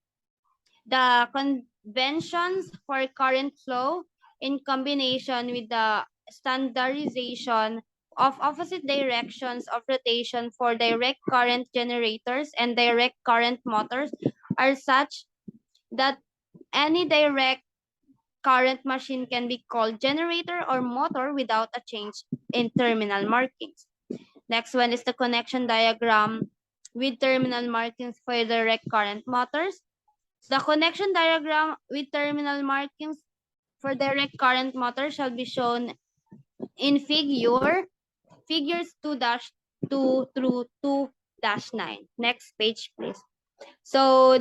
The conventions for current flow in combination with the standardization of opposite directions of rotation for direct current generators and direct current motors are such that any direct current machine can be called generator or motor without a change in terminal markings. Next one is the connection diagram with terminal markings for direct current motors. The connection diagram with terminal markings for direct current motor shall be shown in figures 2-2 through 2-9. Next page, please. So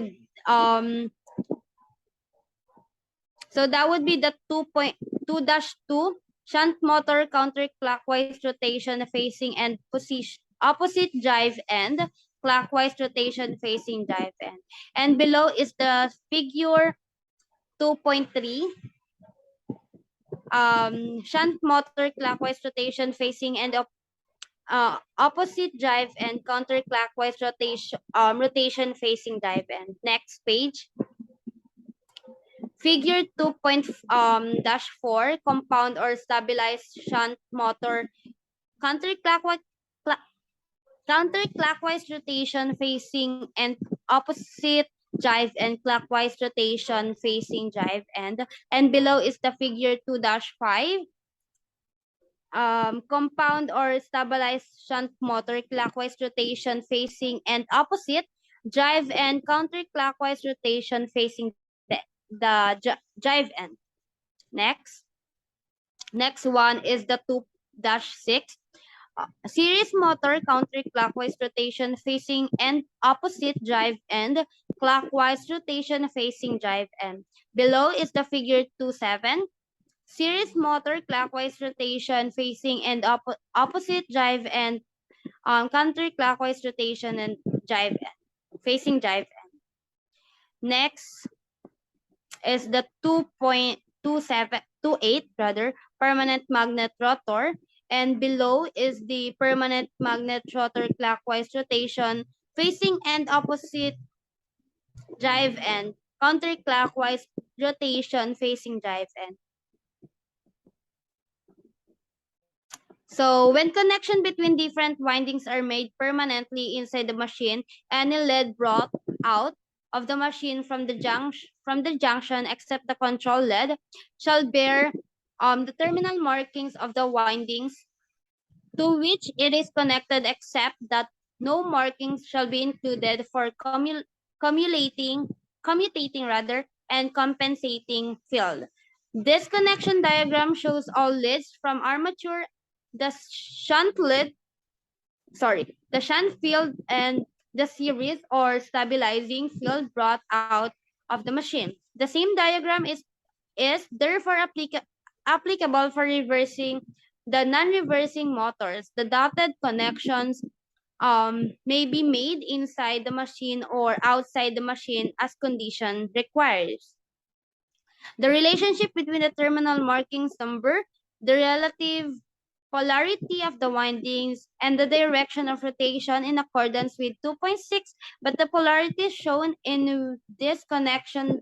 that would be the 2.2-2 shunt motor counterclockwise rotation facing and position opposite drive end, clockwise rotation facing drive end. And below is the figure 2.3 shunt motor clockwise rotation facing and opposite drive and counterclockwise rotation facing drive end. Next page. Figure 2.4 compound or stabilized shunt motor counterclockwise rotation facing and opposite drive and clockwise rotation facing drive end. And below is the figure 2-5 compound or stabilized shunt motor clockwise rotation facing and opposite drive and counterclockwise rotation facing the drive end. Next one is the 2-6 series motor counterclockwise rotation facing and opposite drive end, clockwise rotation facing drive end. Below is the figure 2-7 series motor clockwise rotation facing and opposite drive end, counterclockwise rotation and drive end, facing drive end. Next is the 2.28 permanent magnet rotor, and below is the permanent magnet rotor clockwise rotation facing and opposite drive end, counterclockwise rotation facing drive end. So when connection between different windings are made permanently inside the machine, any lead brought out of the machine from the junction except the control lead shall bear the terminal markings of the windings to which it is connected, except that no markings shall be included for commutating and compensating field. This connection diagram shows all leads from armature, the shunt field, and the series or stabilizing field brought out of the machine. The same diagram is therefore applicable for reversing the non-reversing motors. The dotted connections may be made inside the machine or outside the machine as condition requires. The relationship between the terminal markings number, the relative polarity of the windings, and the direction of rotation in accordance with 2.6, but the polarities shown in this connection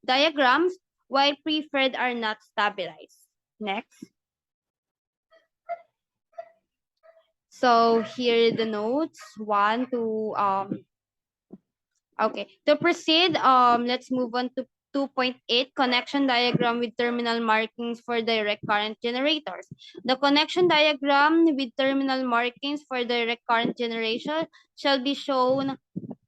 diagrams, while preferred, are not stabilized. Next. So here are the notes, 1 to okay. To proceed, let's move on to 2.8 connection diagram with terminal markings for direct current generators. The connection diagram with terminal markings for direct current generation shall be shown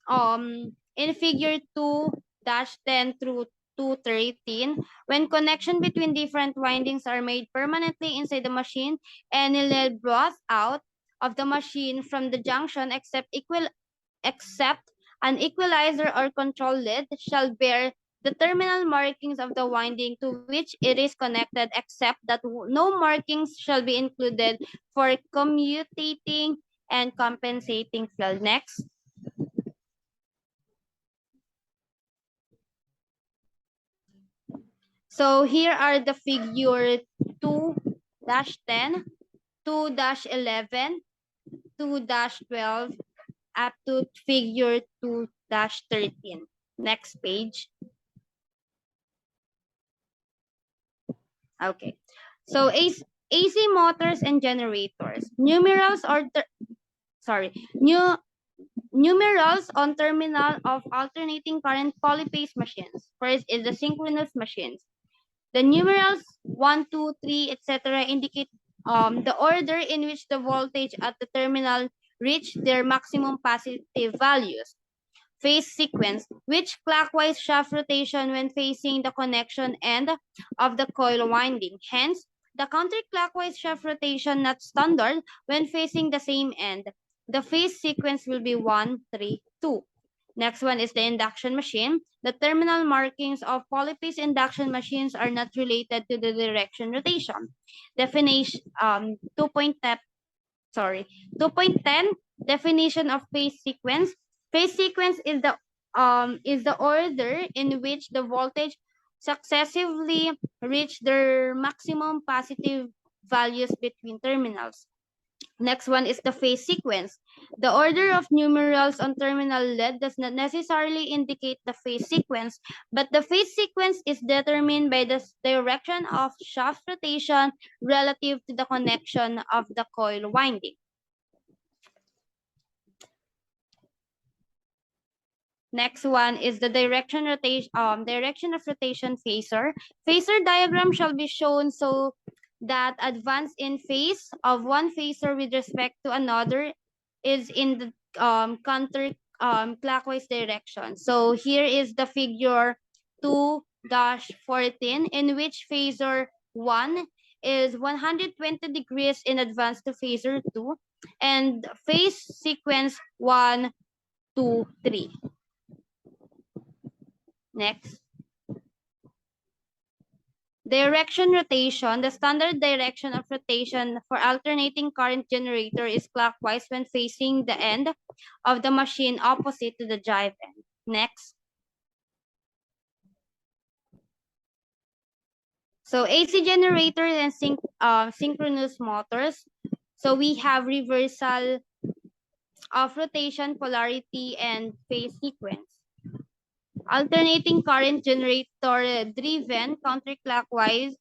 in figure 2-10 through 213, when connection between different windings are made permanently inside the machine, any lead brought out of the machine from the junction except an equalizer or control lead shall bear the terminal markings of the winding to which it is connected, except that no markings shall be included for commutating and compensating field. Next. So here are the figure 2-10, 2-11, 2-12, up to figure 2-13. Next page. Okay. So AC motors and generators. Numerals on terminal of alternating current polyphase machines. First is the synchronous machines. The numerals 1, 2, 3, etc. indicate the order in which the voltage at the terminal reach their maximum positive values. Phase sequence, which clockwise shaft rotation when facing the connection end of the coil winding. Hence, the counterclockwise shaft rotation not standard when facing the same end. The phase sequence will be 1, 3, 2. Next one is the induction machine. The terminal markings of polyphase induction machines are not related to the direction rotation. Definition 2.10 definition of phase sequence. Phase sequence is the order in which the voltage successively reach their maximum positive values between terminals. Next one is the phase sequence. The order of numerals on terminal lead does not necessarily indicate the phase sequence, but the phase sequence is determined by the direction of shaft rotation relative to the connection of the coil winding. Next one is the direction of rotation phasor. Phasor diagram shall be shown so that advance in phase of one phasor with respect to another is in the counter clockwise direction. So here is the figure 2-14 in which phasor 1 is 120 degrees in advance to phasor 2 and phase sequence 1, 2, 3. Next. Direction rotation. The standard direction of rotation for alternating current generator is clockwise when facing the end of the machine opposite to the drive end. Next. So AC generators and synchronous motors. So we have reversal of rotation, polarity, and phase sequence. Alternating current generator driven counterclockwise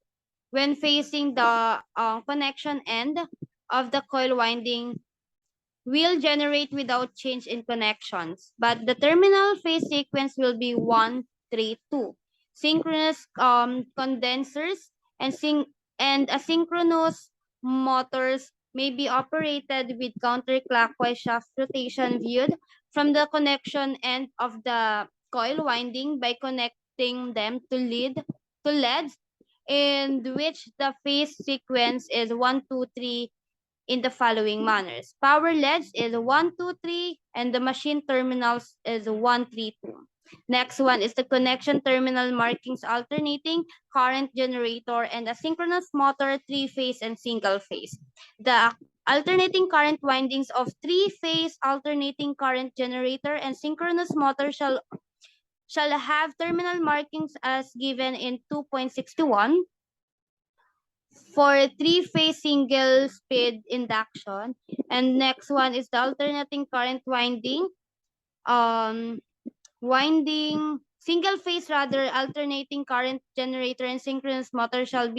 when facing the connection end of the coil winding will generate without change in connections, but the terminal phase sequence will be 1, 3, 2. Synchronous condensers and asynchronous motors may be operated with counterclockwise shaft rotation viewed from the connection end of the coil winding by connecting them to LEDs in which the phase sequence is 1, 2, 3 in the following manners. Power LEDs is 1, 2, 3, and the machine terminals is 1, 3, 2. Next one is the connection terminal markings alternating current generator and asynchronous motor 3-phase and single phase. The alternating current windings of 3-phase alternating current generator and synchronous motor shall have terminal markings as given in 2.61. For 3-phase single speed induction. And next one is the alternating current winding. Single phase rather alternating current generator and synchronous motor shall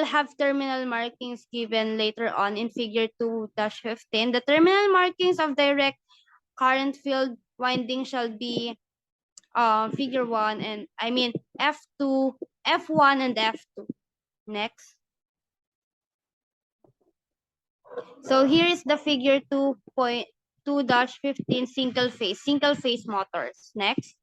have terminal markings given later on in figure 2-15. The terminal markings of direct current field winding shall be figure 1 and F2, F1 and F2. Next. So here is the figure 2.2-15 single phase motors. Next.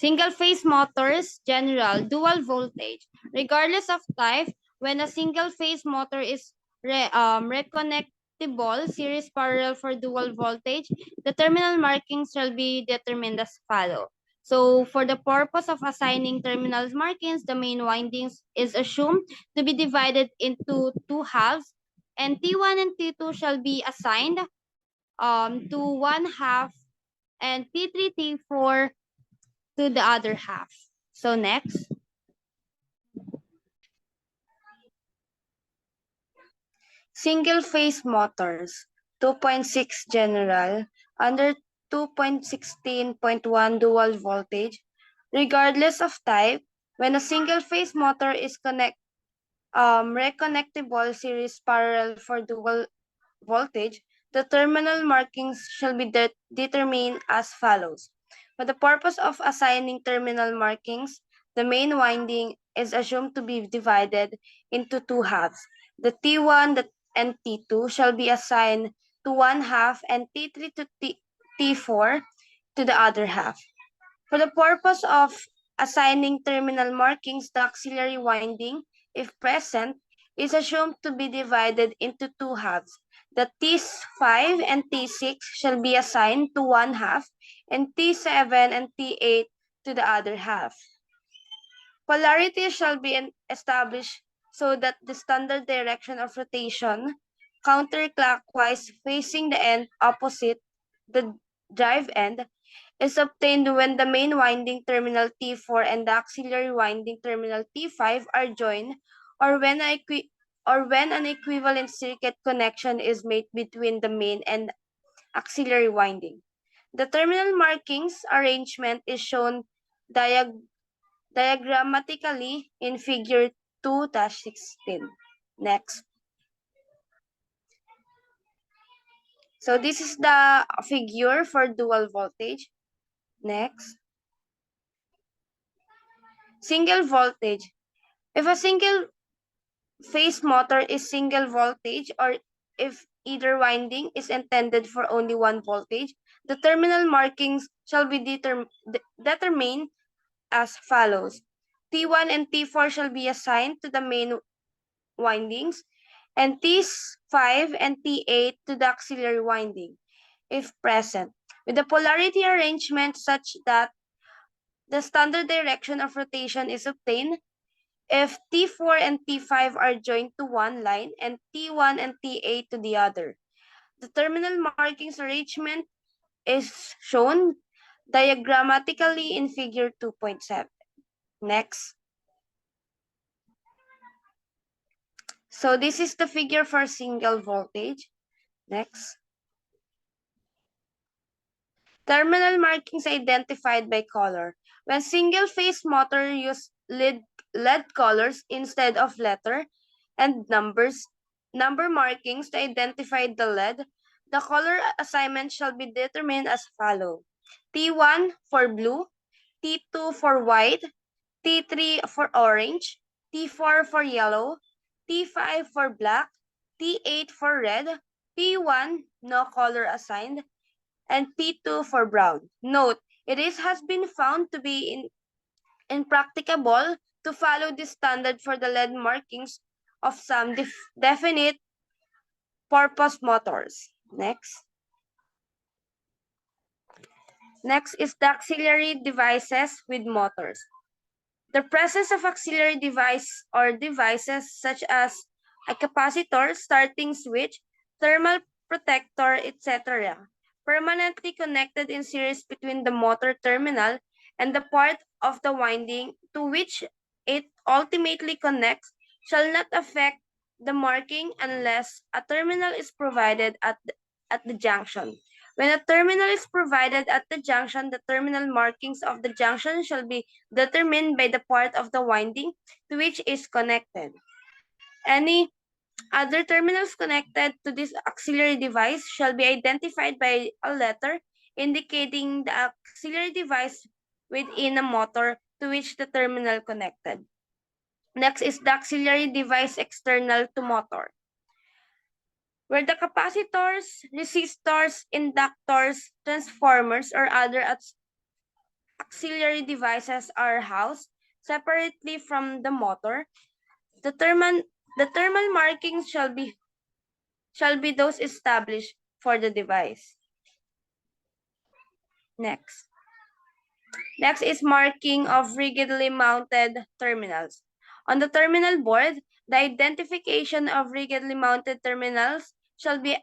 Single-phase motors, general, dual voltage. Regardless of type, when a single-phase motor is reconnectable, series parallel for dual voltage, the terminal markings shall be determined as follow. So for the purpose of assigning terminal markings, the main windings is assumed to be divided into two halves, and T1 and T2 shall be assigned to one half, and T3, T4 to the other half. So next, single phase motors, 2.6 general, under 2.16.1 dual voltage, regardless of type, when a single phase motor is reconnectable series parallel for dual voltage, the terminal markings shall be determined as follows. For the purpose of assigning terminal markings, the main winding is assumed to be divided into two halves. The T1 and T2 shall be assigned to one half, and T3 to T4 to the other half. For the purpose of assigning terminal markings, the auxiliary winding, if present, is assumed to be divided into two halves. The T5 and T6 shall be assigned to one half, and T7 and T8 to the other half. Polarity shall be established so that the standard direction of rotation, counterclockwise facing the end opposite the drive end, is obtained when the main winding terminal T4 and the auxiliary winding terminal T5 are joined, or when an equivalent circuit connection is made between the main and auxiliary winding. The terminal markings arrangement is shown diagrammatically in figure 2-16. Next. So this is the figure for dual voltage. Next. Single voltage. If a single phase motor is single voltage, or if either winding is intended for only one voltage, the terminal markings shall be determined as follows. T1 and T4 shall be assigned to the main windings, and T5 and T8 to the auxiliary winding, if present, with the polarity arrangement such that the standard direction of rotation is obtained if T4 and T5 are joined to one line and T1 and T8 to the other. The terminal markings arrangement is shown diagrammatically in figure 2.7. Next. So this is the figure for single voltage. Next. Terminal markings identified by color. When single-phase motor use LED colors instead of letter and number markings to identify the LED, the color assignment shall be determined as follows. T1 for blue, T2 for white, T3 for orange, T4 for yellow, T5 for black, T8 for red, P1 no color assigned, and P2 for brown. Note, has been found to be impracticable to follow this standard for the LED markings of some definite purpose motors. Next. Next is the auxiliary devices with motors. The presence of auxiliary device or devices such as a capacitor, starting switch, thermal protector, etc., permanently connected in series between the motor terminal and the part of the winding to which it ultimately connects shall not affect the marking unless a terminal is provided at the junction. When a terminal is provided at the junction, the terminal markings of the junction shall be determined by the part of the winding to which is connected. Any other terminals connected to this auxiliary device shall be identified by a letter indicating the auxiliary device within a motor to which the terminal connected. Next is the auxiliary device external to motor, where the capacitors, resistors, inductors, transformers, or other auxiliary devices are housed separately from the motor, the thermal markings shall be those established for the device. Next. Next is marking of rigidly mounted terminals. On the terminal board, the identification of rigidly mounted terminals shall be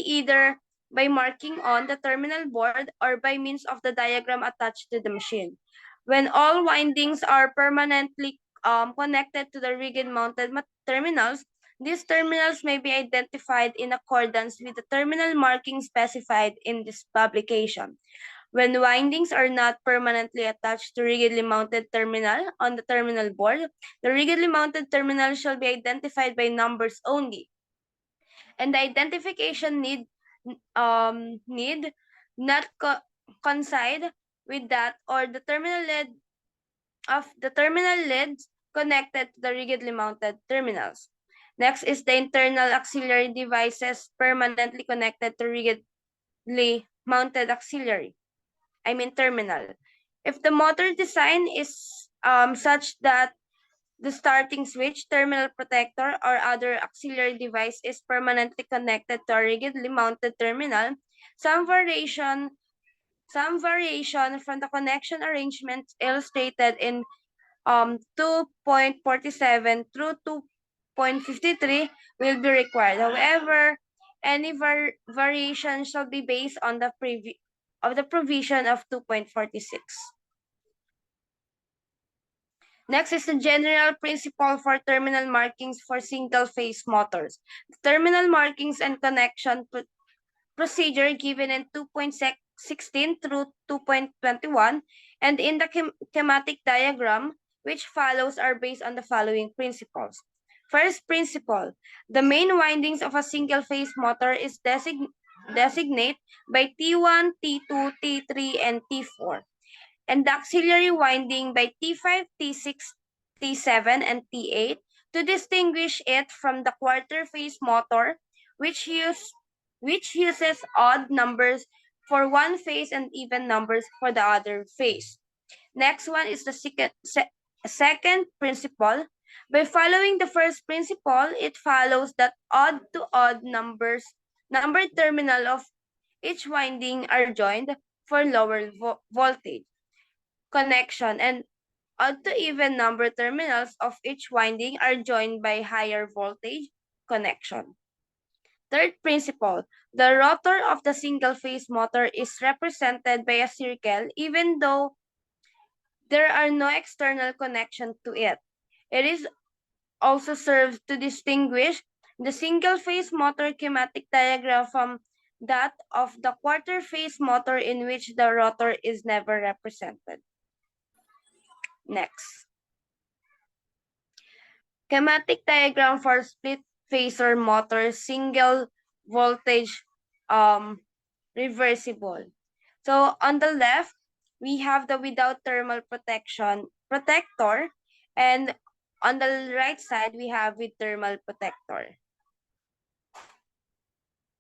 either by marking on the terminal board or by means of the diagram attached to the machine. When all windings are permanently connected to the rigid mounted terminals, these terminals may be identified in accordance with the terminal marking specified in this publication. When windings are not permanently attached to rigidly mounted terminal on the terminal board, the rigidly mounted terminal shall be identified by numbers only. And the identification need not coincide with that or the terminal lead of the terminal leads connected to the rigidly mounted terminals. Next is the internal auxiliary devices permanently connected to rigidly mounted terminal. If the motor design is such that the starting switch, terminal protector, or other auxiliary device is permanently connected to a rigidly mounted terminal, some variation from the connection arrangements illustrated in 2.47 through 2.53 will be required. However, any variation shall be based on the provision of 2.46. Next is the general principle for terminal markings for single-phase motors. The terminal markings and connection procedure given in 2.16 through 2.21 and in the schematic diagram which follows are based on the following principles. First principle, the main windings of a single-phase motor is designate by T1, T2, T3, and T4. And the auxiliary winding by T5, T6, T7, and T8 to distinguish it from the quarter phase motor, which uses odd numbers for one phase and even numbers for the other phase. Next one is the second principle. By following the first principle, it follows that odd to odd numbered terminal of each winding are joined for lower voltage connection, and odd to even number terminals of each winding are joined by higher voltage connection. Third principle, the rotor of the single-phase motor is represented by a circle even though there are no external connection to it. It is also serves to distinguish the single-phase motor schematic diagram from that of the quarter-phase motor in which the rotor is never represented. Next. Schematic diagram for split phaser motor, single voltage reversible. So on the left, we have the without thermal protector, and on the right side, we have with thermal protector.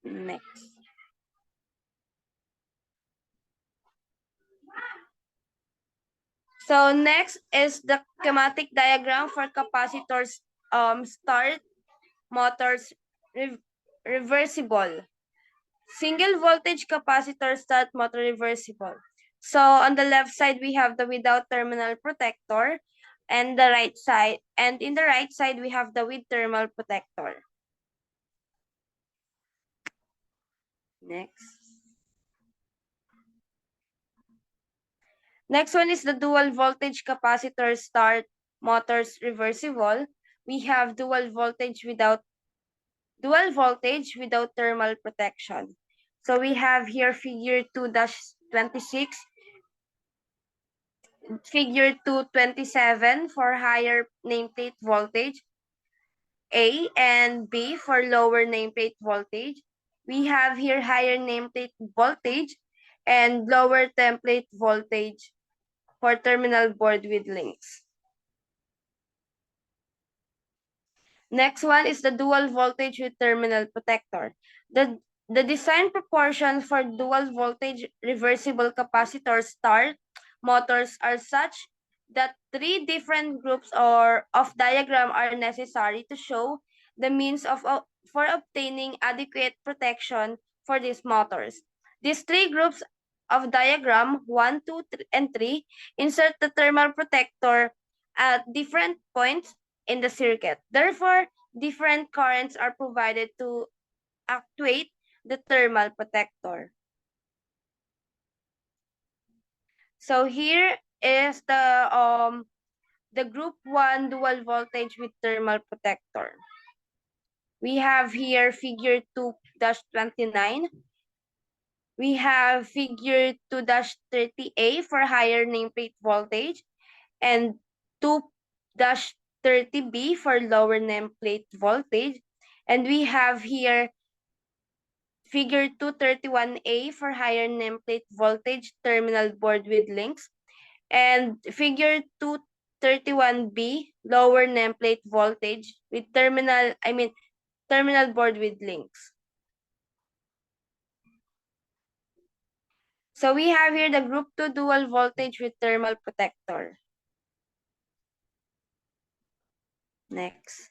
Next. So next is the schematic diagram for capacitors start motors reversible. Single voltage capacitor start motor reversible. So on the left side, we have the without terminal protector, and the right side, and in the right side, we have the with thermal protector. Next. Next one is the dual voltage capacitor start motors reversible. We have dual voltage without thermal protection. So we have here figure 2-26, figure 227 for higher nameplate voltage, A, and B for lower nameplate voltage. We have here higher nameplate voltage and lower template voltage for terminal board with links. Next one is the dual voltage with terminal protector. The design proportion for dual voltage reversible capacitor start motors are such that three different groups of diagram are necessary to show the means for obtaining adequate protection for these motors. These three groups of diagram 1, 2, and 3 insert the thermal protector at different points in the circuit. Therefore, different currents are provided to actuate the thermal protector. So here is the group 1 dual voltage with thermal protector. We have here figure 2-29. We have figure 2-30A for higher nameplate voltage and 2-30B for lower nameplate voltage. And we have here figure 231A for higher nameplate voltage terminal board with links, and figure 231B lower nameplate voltage with terminal board with links. So we have here the group 2 dual voltage with thermal protector. Next.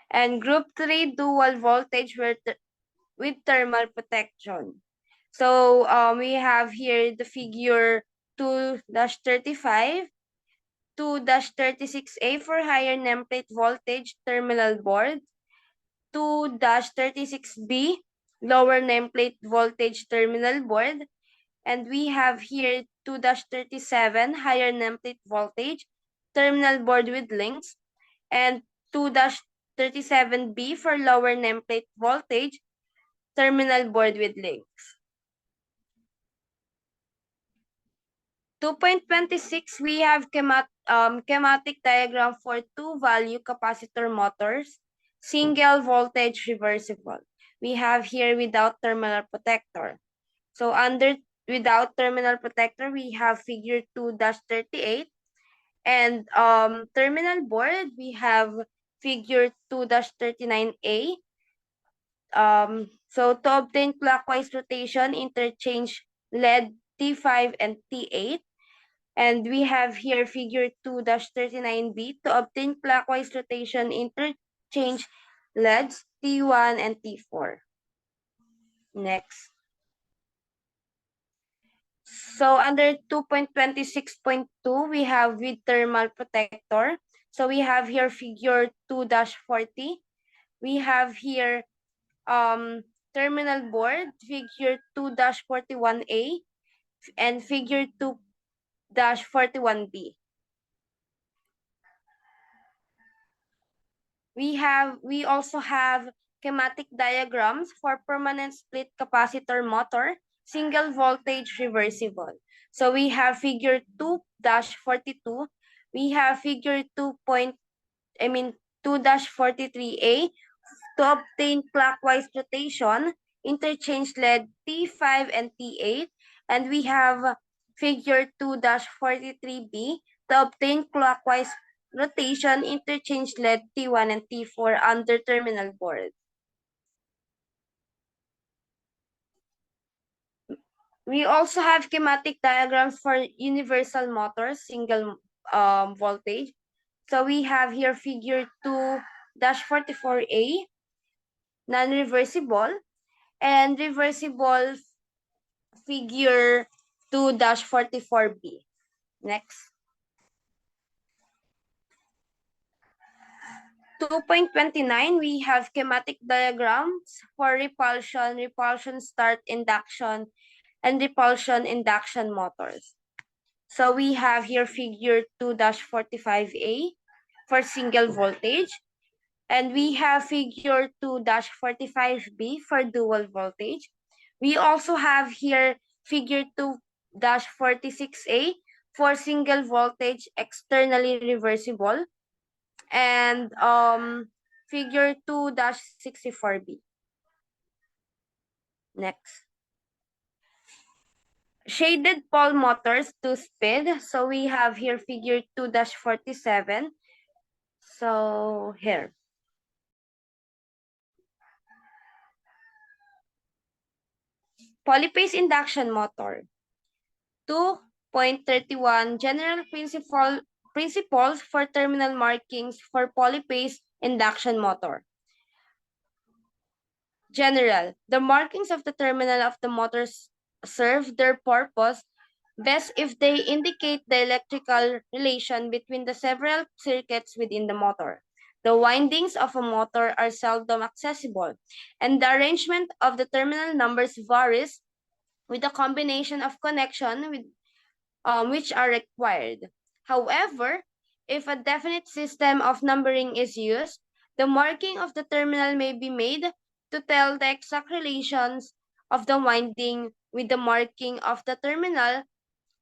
And group 3 dual voltage with thermal protection. So we have here the figure 2-35, 2-36A for higher nameplate voltage terminal board, 2-36B lower nameplate voltage terminal board, and we have here 2-37 higher nameplate voltage terminal board with links, and 2-37B for lower nameplate voltage terminal board with links. 2.26, we have schematic diagram for two-value capacitor motors, single voltage reversible. We have here without terminal protector. So without terminal protector, we have figure 2-38. And terminal board, we have figure 2-39A. So to obtain clockwise rotation, interchange LED T5 and T8. And we have here figure 2-39B. To obtain clockwise rotation, interchange LEDs T1 and T4. Next. So under 2.26.2, we have with thermal protector. So we have here figure 2-40. We have here terminal board, figure 2-41A, and figure 2-41B. We also have schematic diagrams for permanent split capacitor motor, single voltage reversible. So we have figure 2-42. We have figure 2-43A to obtain clockwise rotation, interchange LED T5 and T8, and we have figure 2-43B to obtain clockwise rotation, interchange LED T1 and T4 under terminal board. We also have schematic diagrams for universal motors, single voltage. So we have here figure 2-44A, non-reversible, and reversible figure 2-44B. Next. 2.29, we have schematic diagrams for repulsion start induction, and repulsion induction motors. So we have here figure 2-45A for single voltage, and we have figure 2-45B for dual voltage. We also have here figure 2-46A for single voltage externally reversible, and figure 2-64B. Next. Shaded pole motors 2-speed. So we have here figure 2-47. So here. Polyphase induction motor. 2.31 General principles for terminal markings for polyphase induction motor. General, the markings of the terminal of the motors serve their purpose best if they indicate the electrical relation between the several circuits within the motor. The windings of a motor are seldom accessible, and the arrangement of the terminal numbers varies with the combination of connection with which are required. However, if a definite system of numbering is used, the marking of the terminal may be made to tell the exact relations of the winding with the marking of the terminal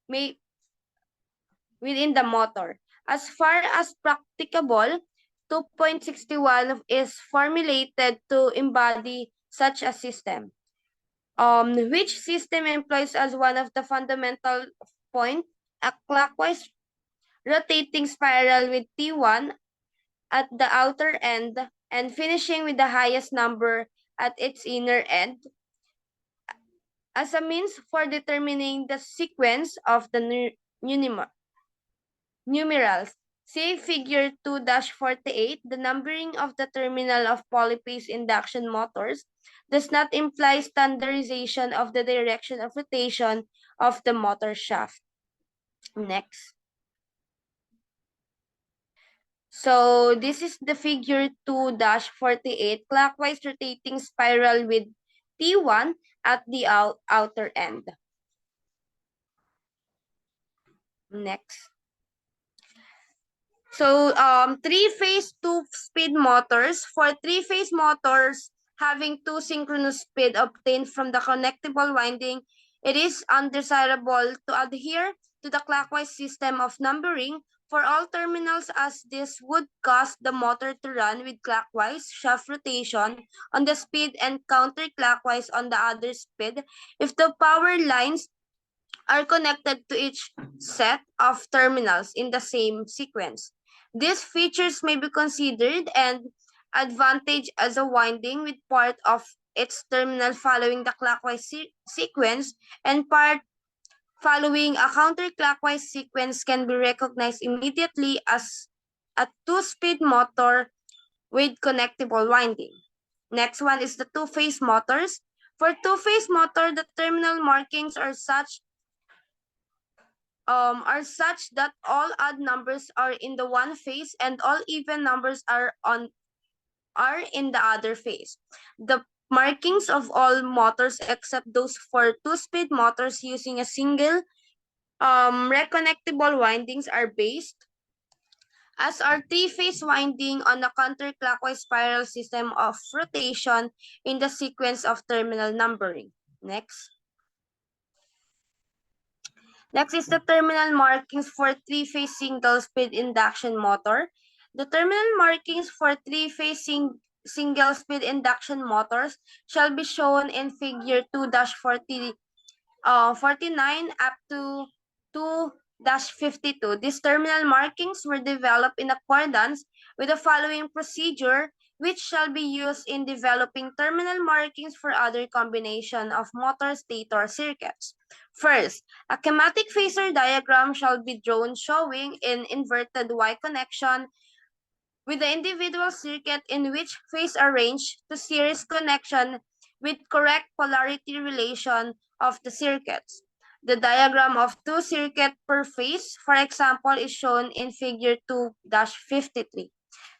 may within the motor. As far as practicable, 2.61 is formulated to embody such a system. Which system employs as one of the fundamental point a clockwise rotating spiral with T1 at the outer end and finishing with the highest number at its inner end as a means for determining the sequence of the numerals. See figure 2-48, the numbering of the terminal of polyphase induction motors does not imply standardization of the direction of rotation of the motor shaft. Next. So this is the figure 2-48, clockwise rotating spiral with T1 at the outer end. Next. So three-phase two-speed motors. For three-phase motors having two synchronous speed obtained from the connectable winding, it is undesirable to adhere to the clockwise system of numbering for all terminals, as this would cause the motor to run with clockwise shaft rotation on the speed and counterclockwise on the other speed if the power lines are connected to each set of terminals in the same sequence. These features may be considered an advantage as a winding with part of its terminal following the clockwise sequence and part following a counterclockwise sequence can be recognized immediately as a two-speed motor with connectable winding. Next one is the two-phase motors. For two-phase motor, the terminal markings are such that all odd numbers are in the one phase and all even numbers are in the other phase. The markings of all motors except those for two-speed motors using a single reconnectable windings are based as our three-phase winding on a counterclockwise spiral system of rotation in the sequence of terminal numbering. Next. Next is the terminal markings for three-phase single-speed induction motor. The terminal markings for three-phase single-speed induction motors shall be shown in figure 2-49 up to 2-52. These terminal markings were developed in accordance with the following procedure, which shall be used in developing terminal markings for other combination of motor stator circuits. First, a schematic phasor diagram shall be drawn showing an inverted Y connection with the individual circuit in which phase arranged to series connection with correct polarity relation of the circuits. The diagram of two circuits per phase, for example, is shown in figure 2-53.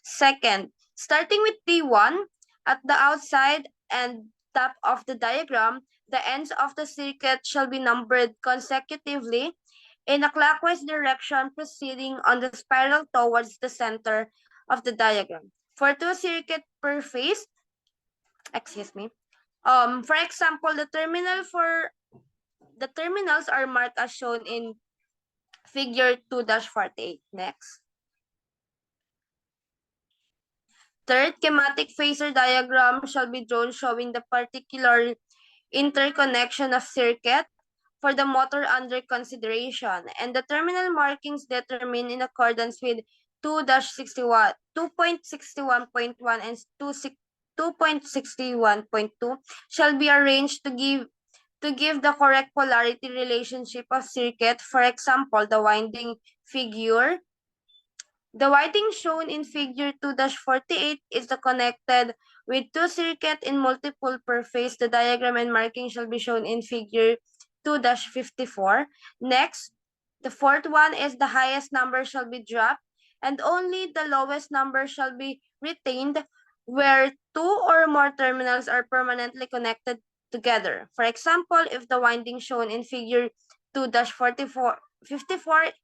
Second, starting with T1, at the outside and top of the diagram, the ends of the circuit shall be numbered consecutively in a clockwise direction proceeding on the spiral towards the center of the diagram. For two circuits per phase, for example, the terminals are marked as shown in figure 2-48. Next. Third, schematic phasor diagram shall be drawn showing the particular interconnection of circuit for the motor under consideration, and the terminal markings determined in accordance with 2.61.1 and 2.61.2 shall be arranged to give to give the correct polarity relationship of circuit. For example, the winding figure. The winding shown in figure 2-48 is the connected with two circuit in multiple per phase. The diagram and marking shall be shown in figure 2-54. Next, the fourth one is the highest number shall be dropped and only the lowest number shall be retained where two or more terminals are permanently connected together. For example, if the winding shown in figure 2-54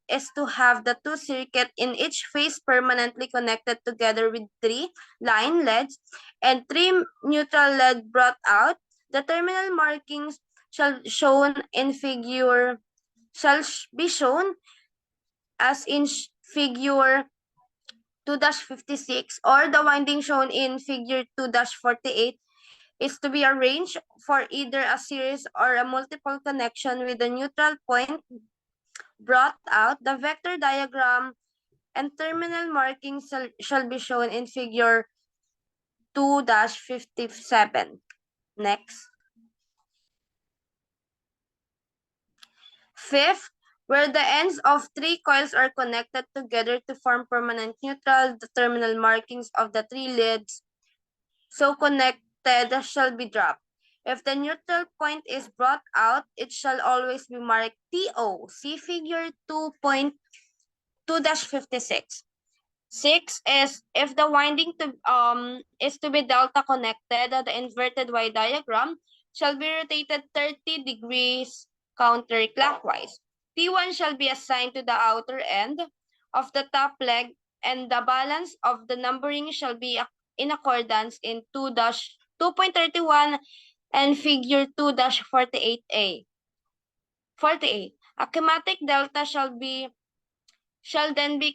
is to have the two circuit in each phase permanently connected together with three line LEDs and three neutral LED brought out. The terminal markings shall be shown as in figure 2-56 or the winding shown in figure 2-48 is to be arranged for either a series or a multiple connection with the neutral point brought out. The vector diagram and terminal markings shall be shown in figure 2-57. Next. Fifth, where the ends of three coils are connected together to form permanent neutral, the terminal markings of the three leads so connected shall be dropped. If the neutral point is brought out, it shall always be marked TO. See figure 2.2-56. 6 is if the winding is to be delta connected, the inverted Y diagram shall be rotated 30 degrees counterclockwise. T1 shall be assigned to the outer end of the top leg and the balance of the numbering shall be in accordance in 2-2.31 and figure 2-48A. 48. A schematic delta shall then be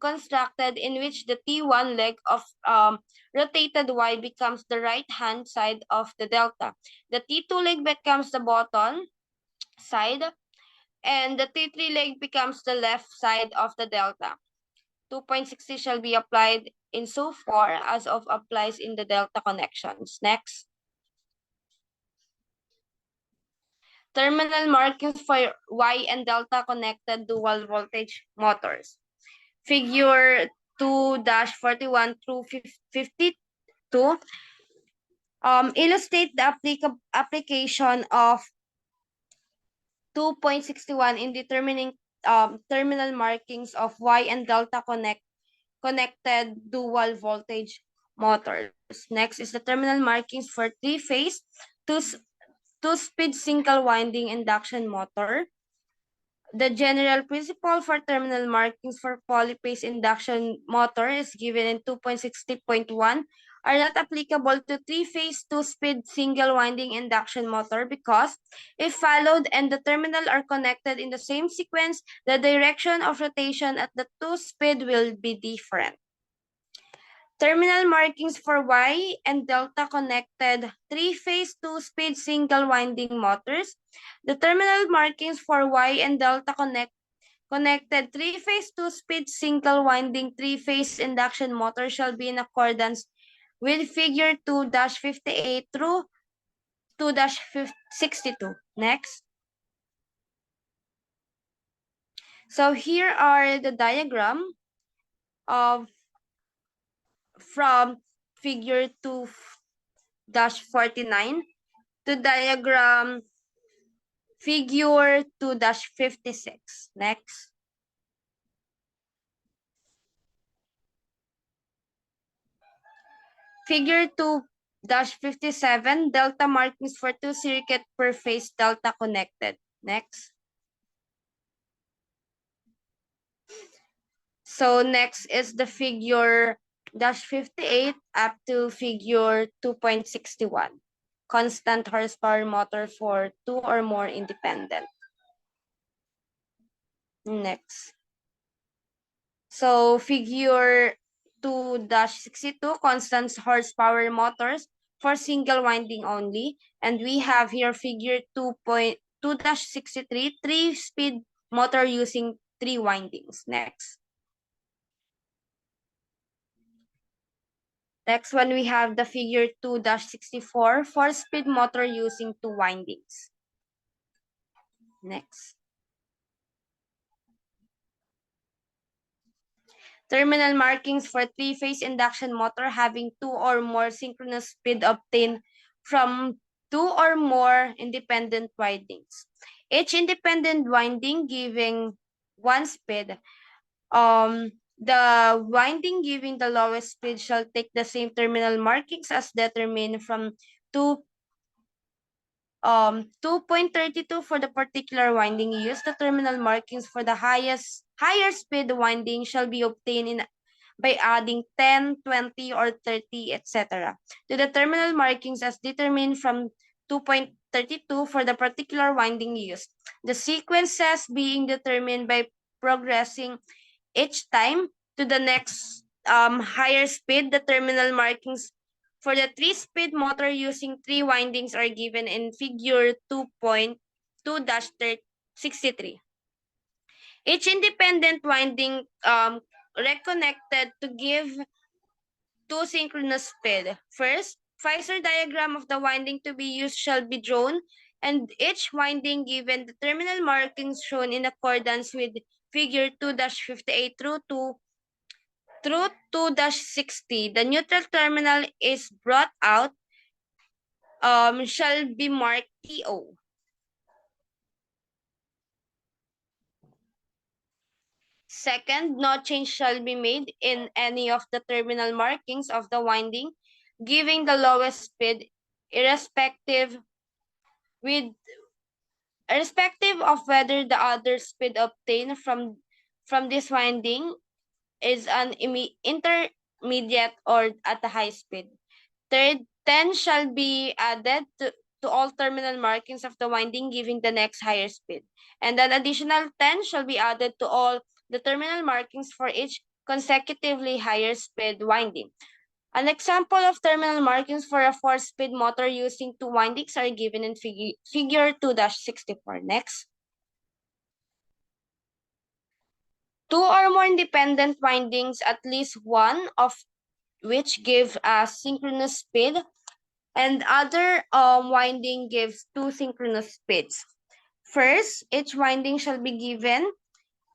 constructed in which the T1 leg of rotated Y becomes the right-hand side of the delta. The T2 leg becomes the bottom side, and the T3 leg becomes the left side of the delta. 2.60 shall be applied insofar as of applies in the delta connections. Next. Terminal markings for Y and delta connected dual voltage motors. Figure 2-41 through 52 illustrate the application of 2.61 in determining terminal markings of Y and delta connected dual voltage motors. Next is the terminal markings for three-phase, two-speed single winding induction motor. The general principle for terminal markings for polyphase induction motor is given in 2.60.1 are not applicable to three-phase, two-speed single winding induction motor because if followed and the terminal are connected in the same sequence, the direction of rotation at the two-speed will be different. Terminal markings for Y and delta connected three-phase, two-speed single winding motors. The terminal markings for Y and delta connected three-phase, two-speed single winding three-phase induction motor shall be in accordance with figure 2-58 through 2-62. Next. So here are the diagram of from figure 2-49 to diagram figure 2-56. Next. Figure 2-57, delta markings for two circuit per phase delta connected. Next. So next is the figure -58 up to figure 2.61. Constant horsepower motor for two or more independent. Next. So figure 2-62, constant horsepower motors for single winding only. And we have here figure 2.2-63, three-speed motor using three windings. Next. Next one, we have the figure 2-64, 4-speed motor using 2 windings. Next. Terminal markings for 3-phase induction motor having 2 or more synchronous speed obtained from 2 or more independent windings. Each independent winding giving 1 speed. The winding giving the lowest speed shall take the same terminal markings as determined from 2.32 for the particular winding used. The terminal markings for the higher speed winding shall be obtained by adding 10, 20, or 30, etc. to the terminal markings as determined from 2.32 for the particular winding used. The sequences being determined by progressing each time to the next higher speed. The terminal markings for the 3-speed motor using 3 windings are given in figure 2.2-63. Each independent winding reconnected to give 2 synchronous speed. First, Pfizer diagram of the winding to be used shall be drawn, and each winding given the terminal markings shown in accordance with figure 2-58 through 2-60. The neutral terminal is brought out, shall be marked TO. Second, no change shall be made in any of the terminal markings of the winding, giving the lowest speed, irrespective of whether the other speed obtained from this winding is an intermediate or at a high speed. Third, 10 shall be added to all terminal markings of the winding, giving the next higher speed. And an additional 10 shall be added to all the terminal markings for each consecutively higher speed winding. An example of terminal markings for a 4-speed motor using 2 windings are given in figure 2-64. Next. 2 or more independent windings, at least one of which give a synchronous speed, and other winding gives 2 synchronous speeds. First, each winding shall be given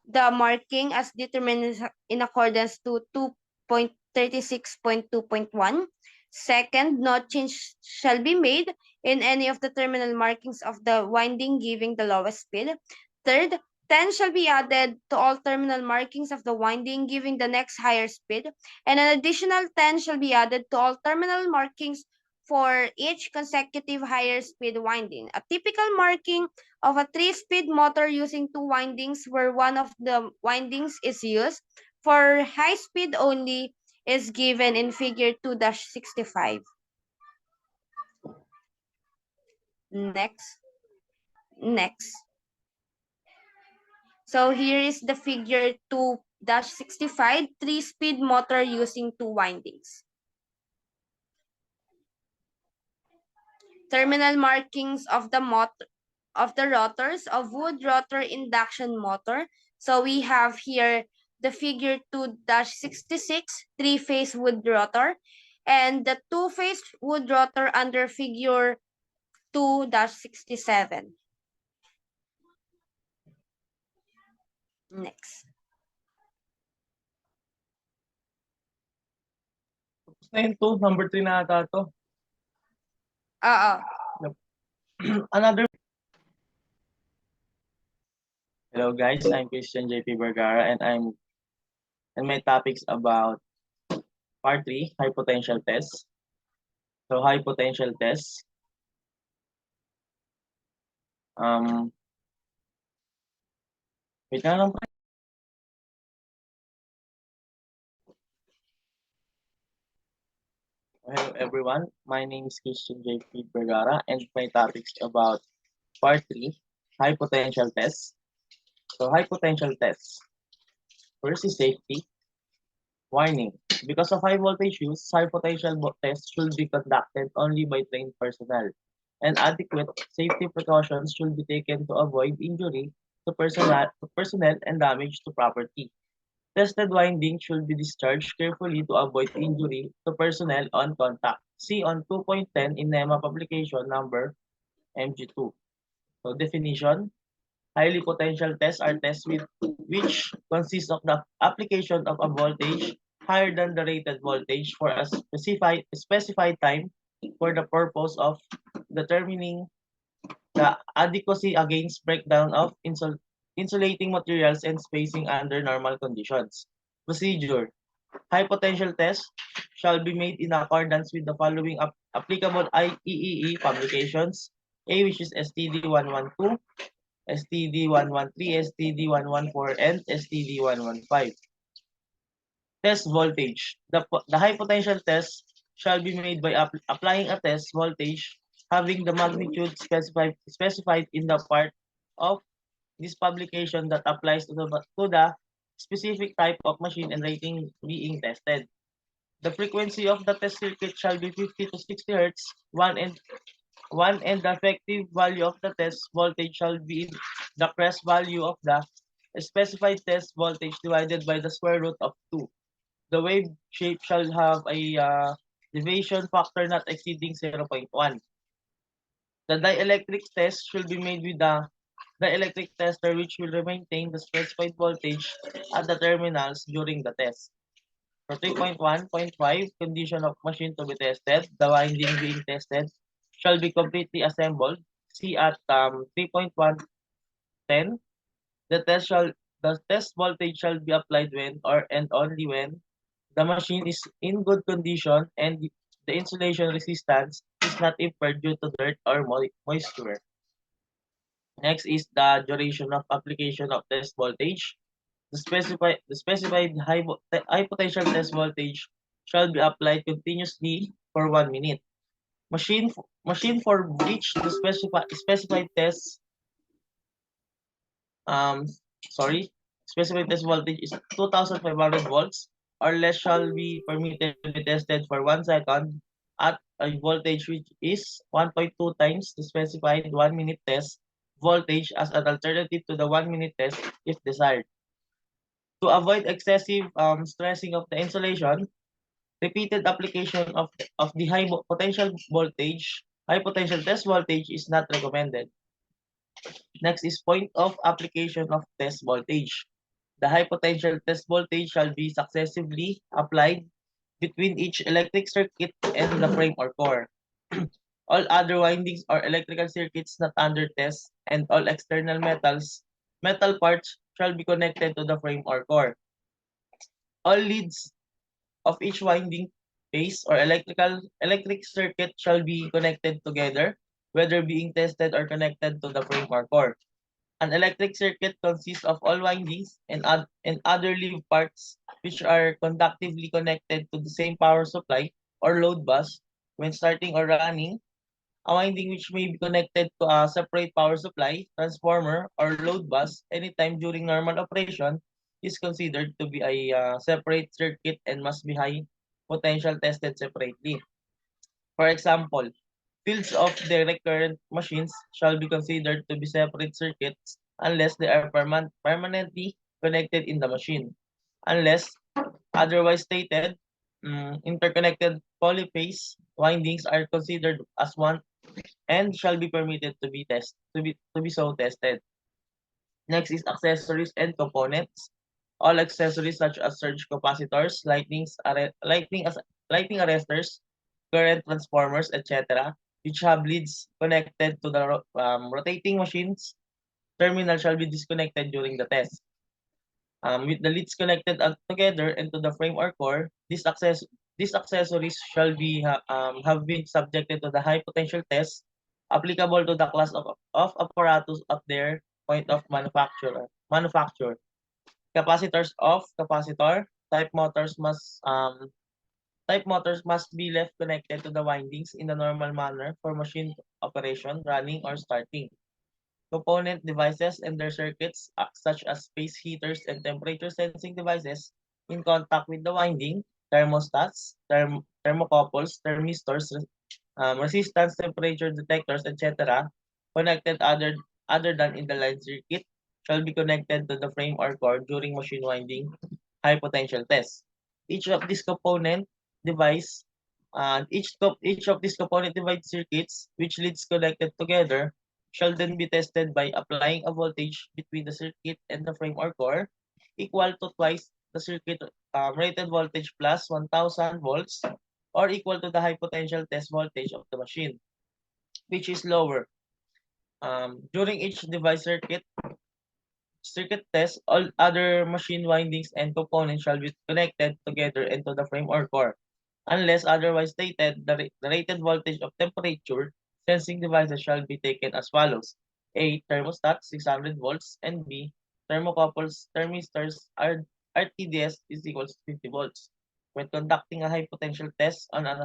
the marking as determined in accordance to 2.36.2.1. Second, no change shall be made in any of the terminal markings of the winding giving the lowest speed. Third, 10 shall be added to all terminal markings of the winding giving the next higher speed, and an additional 10 shall be added to all terminal markings for each consecutive higher speed winding. A typical marking of a 3-speed motor using 2 windings where one of the windings is used for high speed only is given in figure 2-65. Next. So here is the figure 2-65, 3-speed motor using 2 windings. Terminal markings of the rotors of wood rotor induction motor. So we have here the figure 2-66, 3-phase wood rotor, and the 2-phase wood rotor under figure 2-67. Next. Tapos na yun to. Number 3 na ata to. Another. Hello guys, I'm Christian Jay Vergara and my topic's about part 3, high potential test. So high potential test. Wait lang. Hello everyone, my name is Christian J. Vergara and my topic's about part 3, high potential test. So high potential tests. First is safety. Warning. Because of high voltage use, high potential tests should be conducted only by trained personnel, and adequate safety precautions should be taken to avoid injury to personnel and damage to property. Tested winding should be discharged carefully to avoid injury to personnel on contact. See on 2.10 in NEMA publication number MG2. So definition, highly potential tests are tests which consist of the application of a voltage higher than the rated voltage for a specified time for the purpose of determining the adequacy against breakdown of insulating materials and spacing under normal conditions. Procedure. High potential tests shall be made in accordance with the following applicable IEEE publications. A, which is STD112, STD113, STD114, and STD115. Test voltage. The high potential test shall be made by applying a test voltage having the magnitude specified in the part of this publication that applies to the specific type of machine and rating being tested. The frequency of the test circuit shall be 50 to 60 Hz. One and the effective value of the test voltage shall be the crest value of the specified test voltage divided by the square root of 2. The wave shape shall have a deviation factor not exceeding 0.1. The dielectric test should be made with the dielectric tester which will maintain the specified voltage at the terminals during the test. For 3.1.5, condition of machine to be tested, the winding being tested shall be completely assembled. See at 3.110, the test voltage shall be applied when and only when the machine is in good condition and the insulation resistance is not impaired due to dirt or moisture. Next is the duration of application of test voltage. The specified high potential test voltage shall be applied continuously for 1 minute. Machine for which the specified test um specified test voltage is 2,500 volts or less shall be permitted to be tested for 1 second at a voltage which is 1.2 times the specified 1 minute test voltage as an alternative to the 1 minute test if desired. To avoid excessive stressing of the insulation, repeated application of the high potential test voltage is not recommended. Next is point of application of test voltage. The high potential test voltage shall be successively applied between each electric circuit and the frame or core. All other windings or electrical circuits not under test and all external metal parts shall be connected to the frame or core. All leads of each winding phase or electric circuit shall be connected together, whether being tested or connected to the frame or core. An electric circuit consists of all windings and other leaf parts which are conductively connected to the same power supply or load bus when starting or running. A winding which may be connected to a separate power supply, transformer, or load bus anytime during normal operation is considered to be a separate circuit and must be high potential tested separately. For example, fields of direct current machines shall be considered to be separate circuits unless they are permanently connected in the machine. Unless otherwise stated, interconnected polyphase windings are considered as one and shall be permitted to be so tested. Next is accessories and components. All accessories such as surge capacitors, lightning arresters, current transformers, etc., which have leads connected to the rotating machines terminal shall be disconnected during the test. With the leads connected together into the frame or core, these accessories shall be have been subjected to the high potential test applicable to the class of apparatus of their point of manufacture. Capacitors of capacitor type motors must be left connected to the windings in the normal manner for machine operation, running, or starting. Component devices and their circuits, such as space heaters and temperature sensing devices, in contact with the winding, thermostats, thermocouples, thermistors, resistance temperature detectors, etc., connected other than in the line circuit, shall be connected to the frame or core during machine winding high potential test. Each of these component device each of these component device circuits which leads connected together shall then be tested by applying a voltage between the circuit and the frame or core equal to twice the circuit rated voltage plus 1000 volts or equal to the high potential test voltage of the machine, which is lower. During each device circuit test, all other machine windings and components shall be connected together into the frame or core. Unless otherwise stated, the rated voltage of temperature sensing devices shall be taken as follows. A. Thermostat 600 volts and B. Thermocouples thermistors RTDS is equals to 50 volts. When conducting a high potential test on an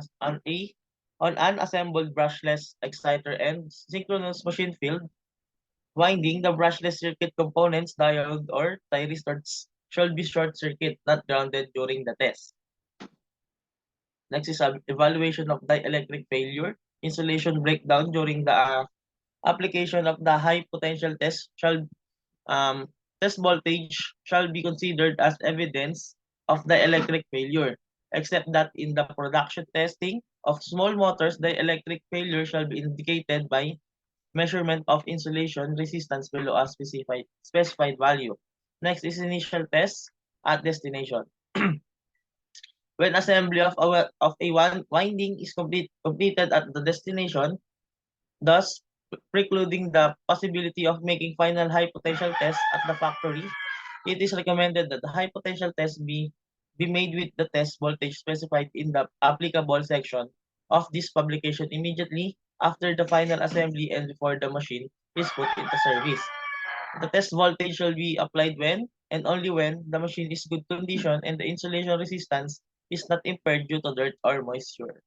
assembled brushless exciter and synchronous machine field, winding the brushless circuit components diode or thyristors should be short circuit, not grounded during the test. Next is evaluation of dielectric failure. Insulation breakdown during the application of the high potential test voltage shall be considered as evidence of dielectric failure, except that in the production testing of small motors, dielectric failure shall be indicated by measurement of insulation resistance below a specified value. Next is initial test at destination. When assembly of a winding is completed at the destination, thus precluding the possibility of making final high potential tests at the factory, it is recommended that the high potential test be made with the test voltage specified in the applicable section of this publication immediately after the final assembly and before the machine is put into service. The test voltage shall be applied when and only when the machine is good condition and the insulation resistance is not impaired due to dirt or moisture.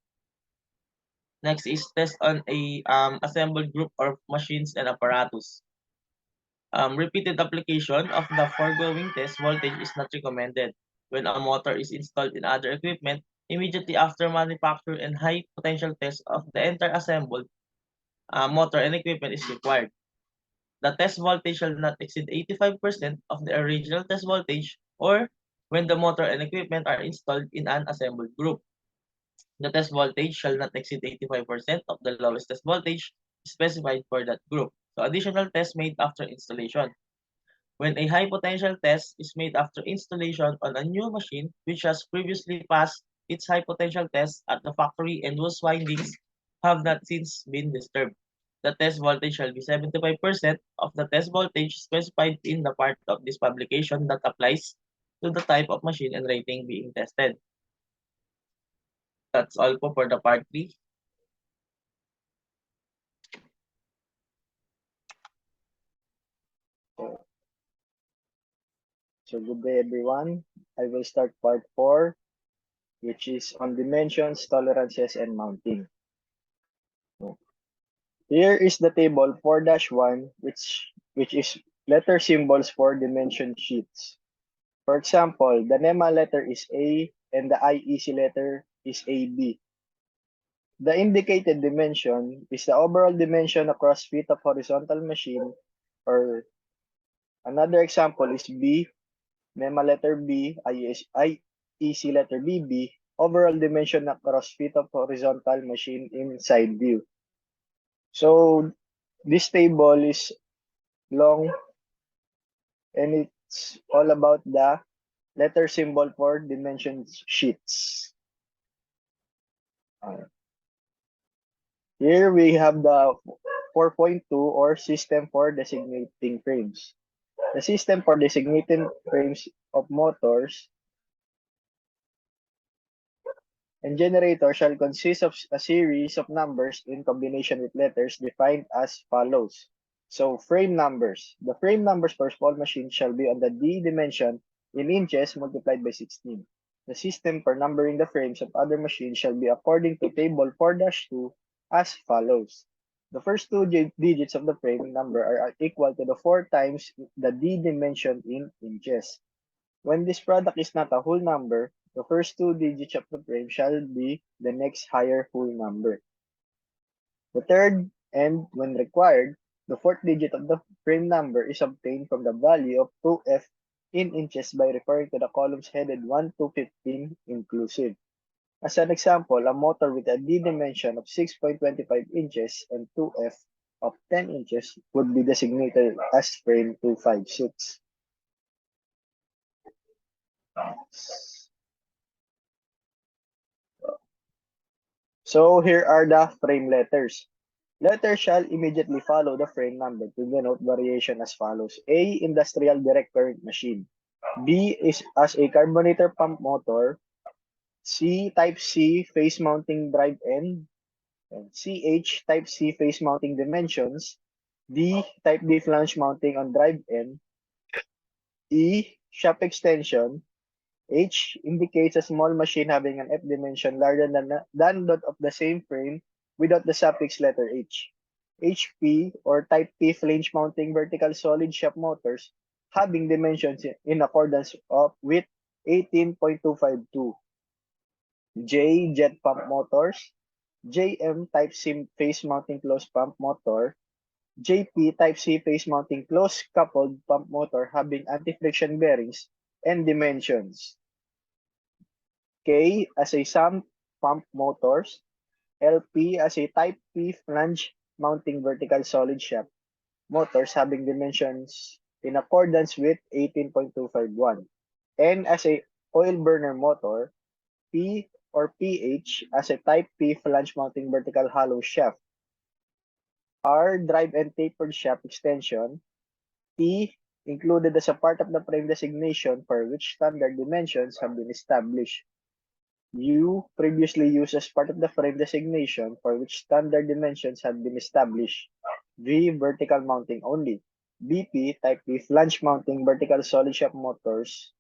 Next is test on a assembled group of machines and apparatus. Repeated application of the foregoing test voltage is not recommended. When a motor is installed in other equipment, immediately after manufacture and high potential test of the entire assembled motor and equipment is required. The test voltage shall not exceed 85% of the original test voltage or when the motor and equipment are installed in an assembled group. The test voltage shall not exceed 85% of the lowest test voltage specified for that group. So additional tests made after installation. When a high potential test is made after installation on a new machine which has previously passed its high potential test at the factory and whose windings have not since been disturbed, the test voltage shall be 75% of the test voltage specified in the part of this publication that applies to the type of machine and rating being tested. That's all po for the part 3. So good day, everyone. I will start part 4, which is on dimensions, tolerances, and mounting. Here is the table 4-1, which is letter symbols for dimension sheets. For example, the NEMA letter is A and the IEC letter is AB. The indicated dimension is the overall dimension across feet of horizontal machine, or another example is B, NEMA letter B, IEC letter BB, overall dimension across feet of horizontal machine in side view. So this table is long and it's all about the letter symbol for dimension sheets. Here we have the 4.2 or system for designating frames. The system for designating frames of motors and generator shall consist of a series of numbers in combination with letters defined as follows. So frame numbers. The frame numbers for small machines shall be on the D dimension in inches multiplied by 16. The system for numbering the frames of other machines shall be according to table 4-2 as follows. The first two digits of the frame number are equal to the 4 times the D dimension in inches. When this product is not a whole number, the first two digits of the frame shall be the next higher whole number. The third, and when required, the fourth digit of the frame number is obtained from the value of 2F in inches by referring to the columns headed 1 to 15 inclusive. As an example, a motor with a D dimension of 6.25 inches and 2F of 10 inches would be designated as frame 256. So here are the frame letters. Letters shall immediately follow the frame number to denote variation as follows. A. Industrial direct current machine. B is as a carburetor pump motor. C. Type C face mounting drive end. And CH Type C face mounting dimensions. D. Type D flange mounting on drive end. E. Shaft extension. H indicates a small machine having an F dimension larger than that of the same frame without the suffix letter H. HP or Type P flange mounting vertical solid shaft motors having dimensions in accordance with 18.252. J jet pump motors. JM Type C face mounting closed pump motor. JP Type C face mounting closed coupled pump motor having anti-friction bearings and dimensions. K as a sump pump motors. LP as a Type P flange mounting vertical solid shaft motors having dimensions in accordance with 18.251. N as a oil burner motor. P or PH as a Type P flange mounting vertical hollow shaft. R drive and tapered shaft extension. T included as a part of the frame designation for which standard dimensions have been established. U previously used as part of the frame designation for which standard dimensions have been established. V vertical mounting only. BP Type B flange mounting vertical solid shaft motors.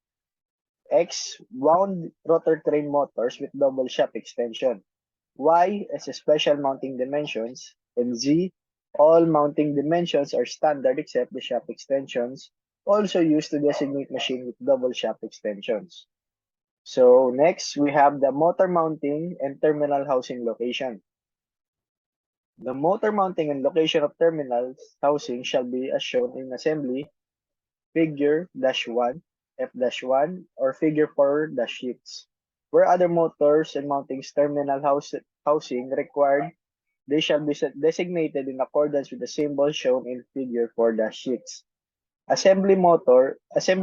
X wound rotor crane motors with double shaft extension. Y as a special mounting dimensions. And Z all mounting dimensions are standard except the shaft extensions, also used to designate machine with double shaft extensions. So next, we have the motor mounting and terminal housing location. The motor mounting and location of terminal housing shall be as shown in assembly figure -1, F-1, or figure 4-6. Where other motors and mountings terminal housing required, they shall be designated in accordance with the symbol shown in figure 4-6. Assembly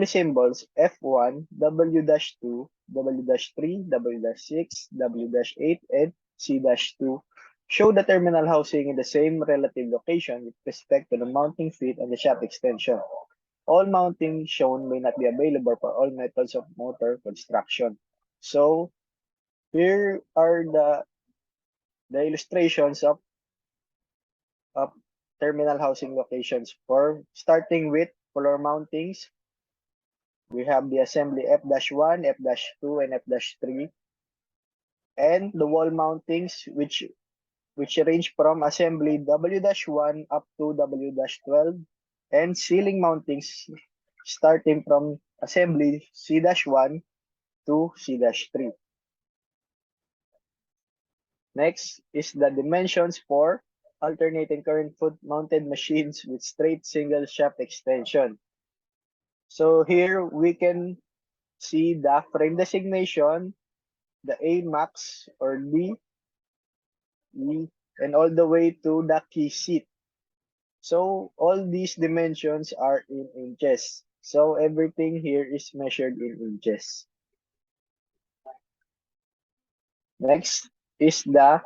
symbols F1, W-2, W-3, W-6, W-8, and C-2 show the terminal housing in the same relative location with respect to the mounting feet and the shaft extension. All mounting shown may not be available for all methods of motor construction. So here are the illustrations of terminal housing locations. For starting with floor mountings, we have the assembly F-1, F-2, and F-3. And the wall mountings, which range from assembly W-1 up to W-12. And ceiling mountings starting from assembly C-1 to C-3. Next is the dimensions for alternating current foot-mounted machines with straight single shaft extension. So here we can see the frame designation, the A max or D, E, and all the way to the key seat. So all these dimensions are in inches. So everything here is measured in inches. Next is the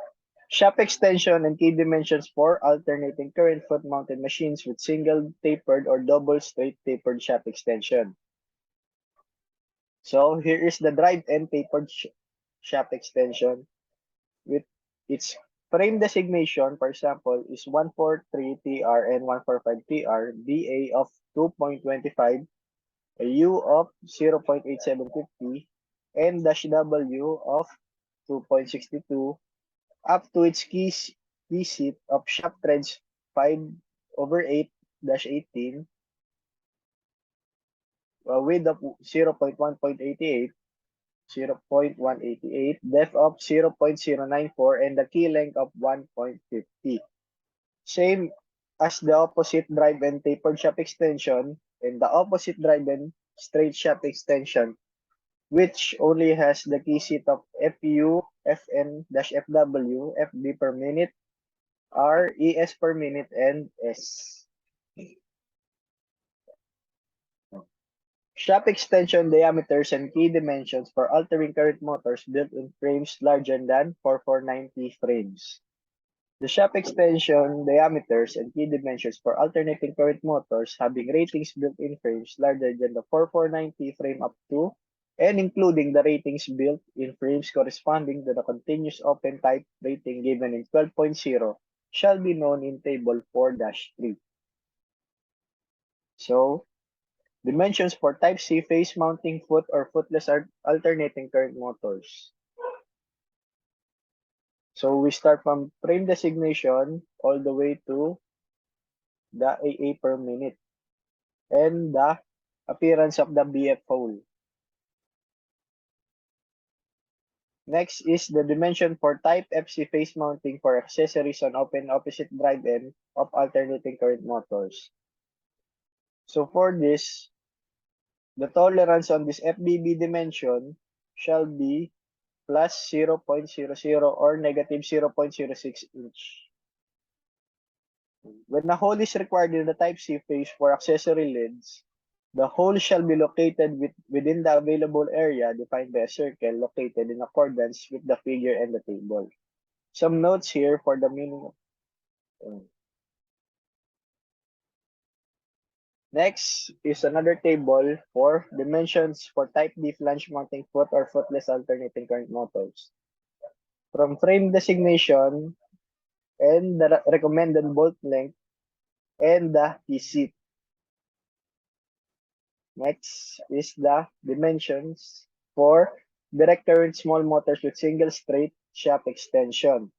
shaft extension and key dimensions for alternating current foot-mounted machines with single tapered or double straight tapered shaft extension. So here is the drive and tapered shaft extension with its frame designation, for example, is 143TR and 145TR, BA of 2.25, a U of 0.8750, and -W of 2.62, up to its key seat of shaft threads 5/8-18, width of 0.188, depth of 0.094, and the key length of 1.50. Same as the opposite drive and tapered shaft extension, and the opposite drive and straight shaft extension, which only has the key seat of FU, FN-FW, FB per minute, R, ES per minute, and S. Shaft extension diameters and key dimensions for altering current motors built in frames larger than 4490 frames. The shaft extension diameters and key dimensions for alternating current motors having ratings built in frames larger than the 4490 frame up to and including the ratings built in frames corresponding to the continuous open type rating given in 12.0 shall be known in Table 4-3. So, dimensions for Type C face mounting foot or footless alternating current motors. So we start from frame designation all the way to the AA per minute and the appearance of the BF hole. Next is the dimension for Type FC face mounting for accessories on open opposite drive end of alternating current motors. So for this, the tolerance on this FBB dimension shall be plus 0.00 or negative 0.06 inch. When a hole is required in the Type C phase for accessory lids, the hole shall be located within the available area defined by a circle located in accordance with the figure and the table. Some notes here for the meaning of. Next is another table for dimensions for Type D flange mounting foot or footless alternating current motors. From frame designation and the recommended bolt length and the key seat. Next is the dimensions for direct current small motors with single straight shaft extension.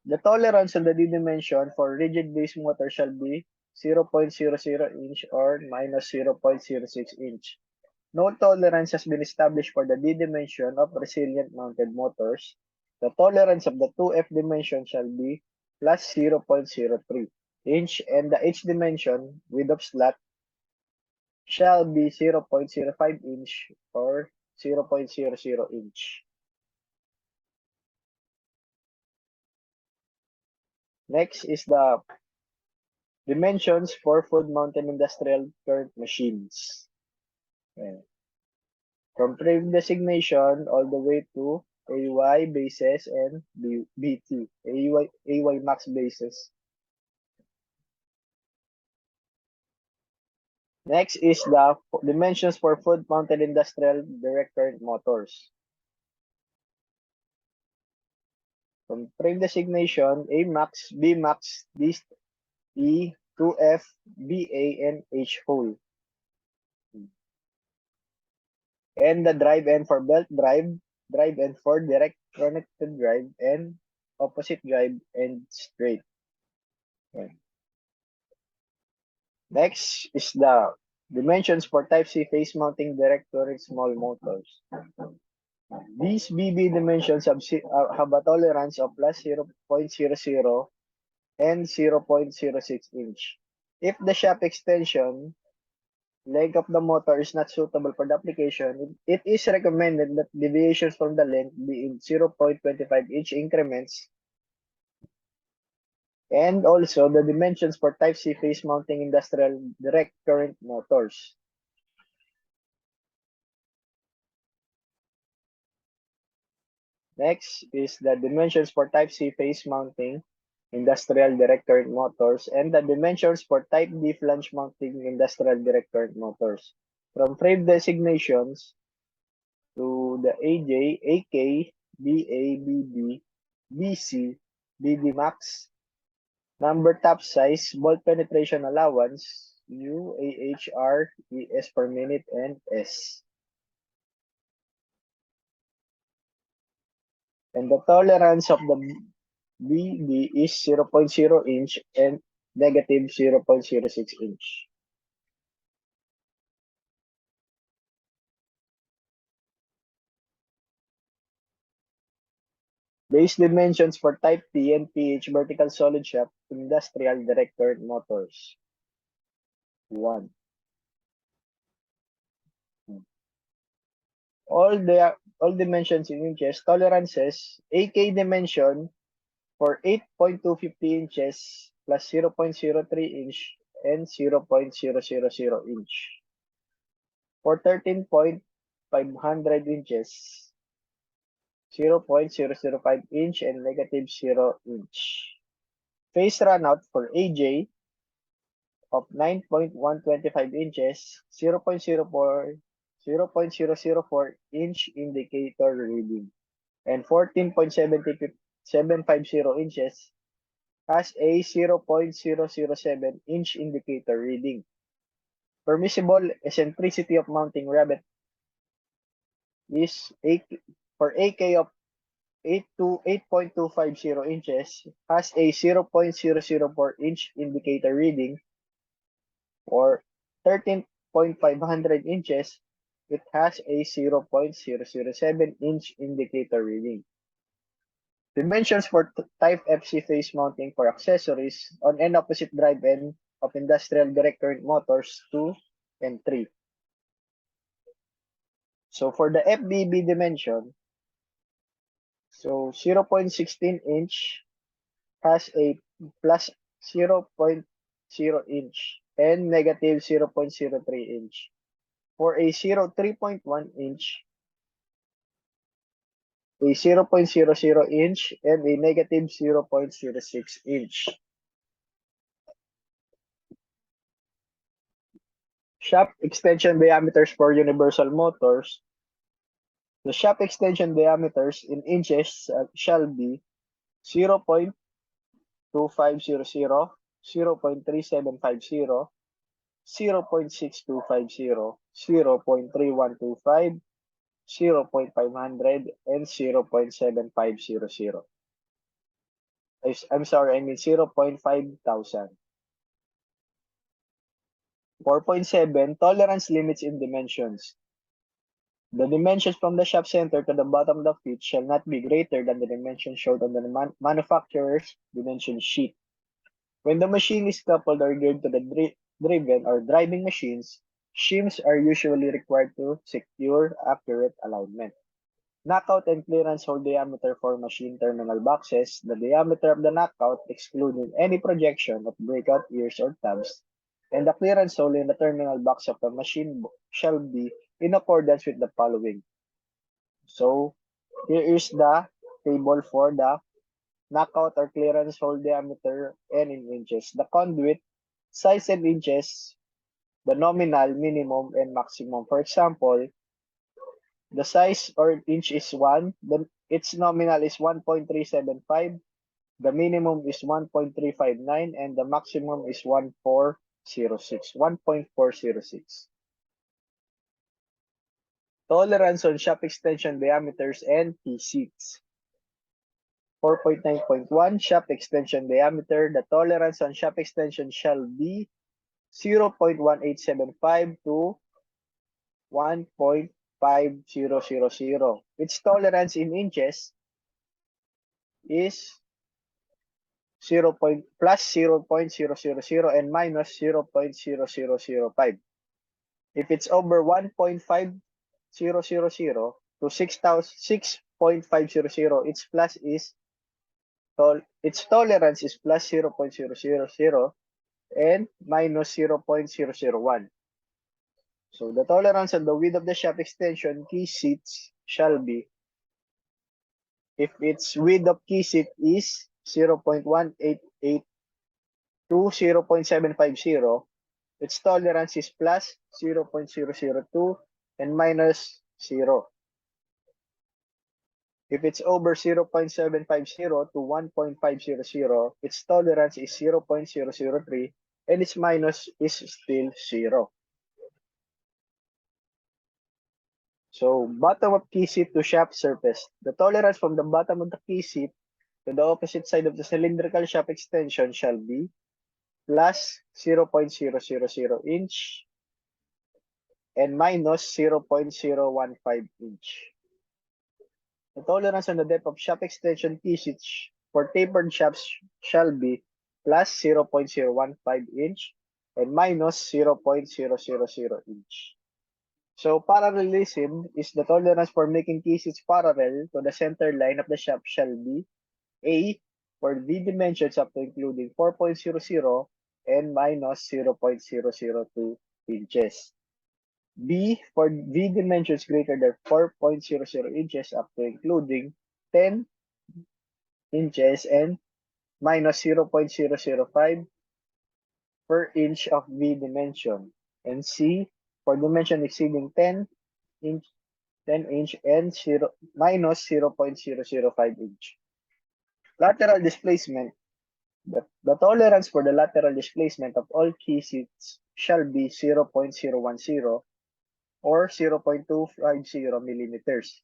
The tolerance of the D dimension for rigid base motor shall be 0.00 inch or minus 0.06 inch. No tolerance has been established for the D dimension of resilient mounted motors. The tolerance of the 2F dimension shall be plus 0.03 inch and the H dimension width of slot shall be 0.05 inch or 0.00 inch. Next is the dimensions for foot-mounted industrial current machines. Okay. From frame designation all the way to AY bases and BT, AY max bases. Next is the dimensions for foot-mounted industrial direct current motors. From frame designation, A max, B max, D, E, 2F, BA, and H hole. And the drive end for belt drive end for direct connected drive, and opposite drive and straight. Okay. Next is the dimensions for Type C face mounting direct current small motors. These BB dimensions have a tolerance of plus 0.00 and 0.06 inch. If the shaft extension leg of the motor is not suitable for the application, it is recommended that deviations from the length be in 0.25 inch increments. And also the dimensions for Type C face mounting industrial direct current motors. Next is the dimensions for Type C face mounting industrial direct current motors and the dimensions for Type D flange mounting industrial direct current motors. From frame designations to the AJ, AK, BA, BB, BC, BD max, number top size, bolt penetration allowance, U, AHR, ES per minute, and S. And the tolerance of the BD is 0.0 inch and negative 0.06 inch. Base dimensions for Type T and PH vertical solid shaft industrial direct current motors. 1. all dimensions in inches, tolerances, AK dimension for 8.250 inches plus 0.03 inch and 0.000 inch. For 13.500 inches, 0.005 inch and negative 0 inch. Phase runout for AJ of 9.125 inches, 0.004 inch indicator reading, and 14.750 inches has a 0.007 inch indicator reading. Permissible eccentricity of mounting rabbet is for AK of 8 to 8.250 inches has a 0.004 inch indicator reading. For 13.500 inches, it has a 0.007 inch indicator reading. Dimensions for type FC phase mounting for accessories on and opposite drive end of industrial direct current motors 2 and 3. So for the FBB dimension, so 0.16 inch has a plus 0.0 inch and negative 0.03 inch. For a 3.1 inch, a 0.00 inch and a negative 0.06 inch. Shaft extension diameters for universal motors. The shaft extension diameters in inches shall be 0.2500, 0.3750, 0.6250, 0.3125, 0.500, and 0.7500. I'm sorry, I mean 0.5000. 4.7 Tolerance limits in dimensions. The dimensions from the shaft center to the bottom of the feet shall not be greater than the dimensions shown on the manufacturer's dimension sheet. When the machine is coupled or geared to the driven or driving machines, shims are usually required to secure accurate alignment. Knockout and clearance hole diameter for machine terminal boxes. The diameter of the knockout, excluding any projection of breakout ears or tabs, and the clearance hole in the terminal box of the machine shall be in accordance with the following. So, here is the table for the knockout or clearance hole diameter and in inches. The conduit, size in inches, the nominal, minimum, and maximum. For example, the size or inch is 1, its nominal is 1.375, the minimum is 1.359, and the maximum is 1.406. Tolerance on shaft extension diameters and key seats. 4.9.1 Shaft extension diameter. The tolerance on shaft extension shall be 0.1875 to 1.5000. Its tolerance in inches is plus 0.000 and minus 0.0005. If it's over 1.5000 to 6.500, its plus is its tolerance is plus 0.000 and minus 0.001. So the tolerance on the width of the shaft extension key seats shall be, if its width of key seat is 0.188 to 0.750, its tolerance is plus 0.002 and minus 0. If it's over 0.750 to 1.500, its tolerance is 0.003 and its minus is still 0. So, bottom of key seat to shaft surface. The tolerance from the bottom of the key seat to the opposite side of the cylindrical shaft extension shall be plus 0.000 inch and minus 0.015 inch. The tolerance on the depth of shaft extension key seats for tapered shafts shall be plus 0.015 inch and minus 0.000 inch. So parallelism is the tolerance for making key seats parallel to the center line of the shaft shall be A for V dimensions up to including 4.00 and minus 0.002 inches. B for V dimensions greater than 4.00 inches up to including 10 inches and minus 0.005 per inch of V dimension. And C for dimension exceeding 10 inch and minus 0.005 inch. Lateral displacement. The tolerance for the lateral displacement of all key seats shall be 0.010 or 0.250 millimeters.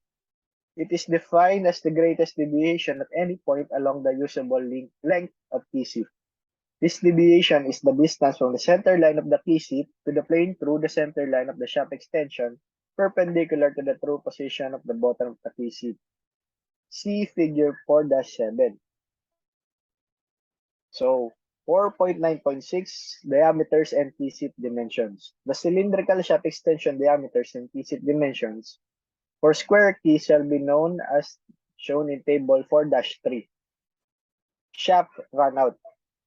It is defined as the greatest deviation at any point along the usable length of key seat. This deviation is the distance from the center line of the key seat to the plane through the center line of the shaft extension perpendicular to the true position of the bottom of the key seat. See figure 4-7. So, 4.9.6 diameters and key seat dimensions. The cylindrical shaft extension diameters and key seat dimensions for square key shall be known as shown in table 4-3. Shaft runout.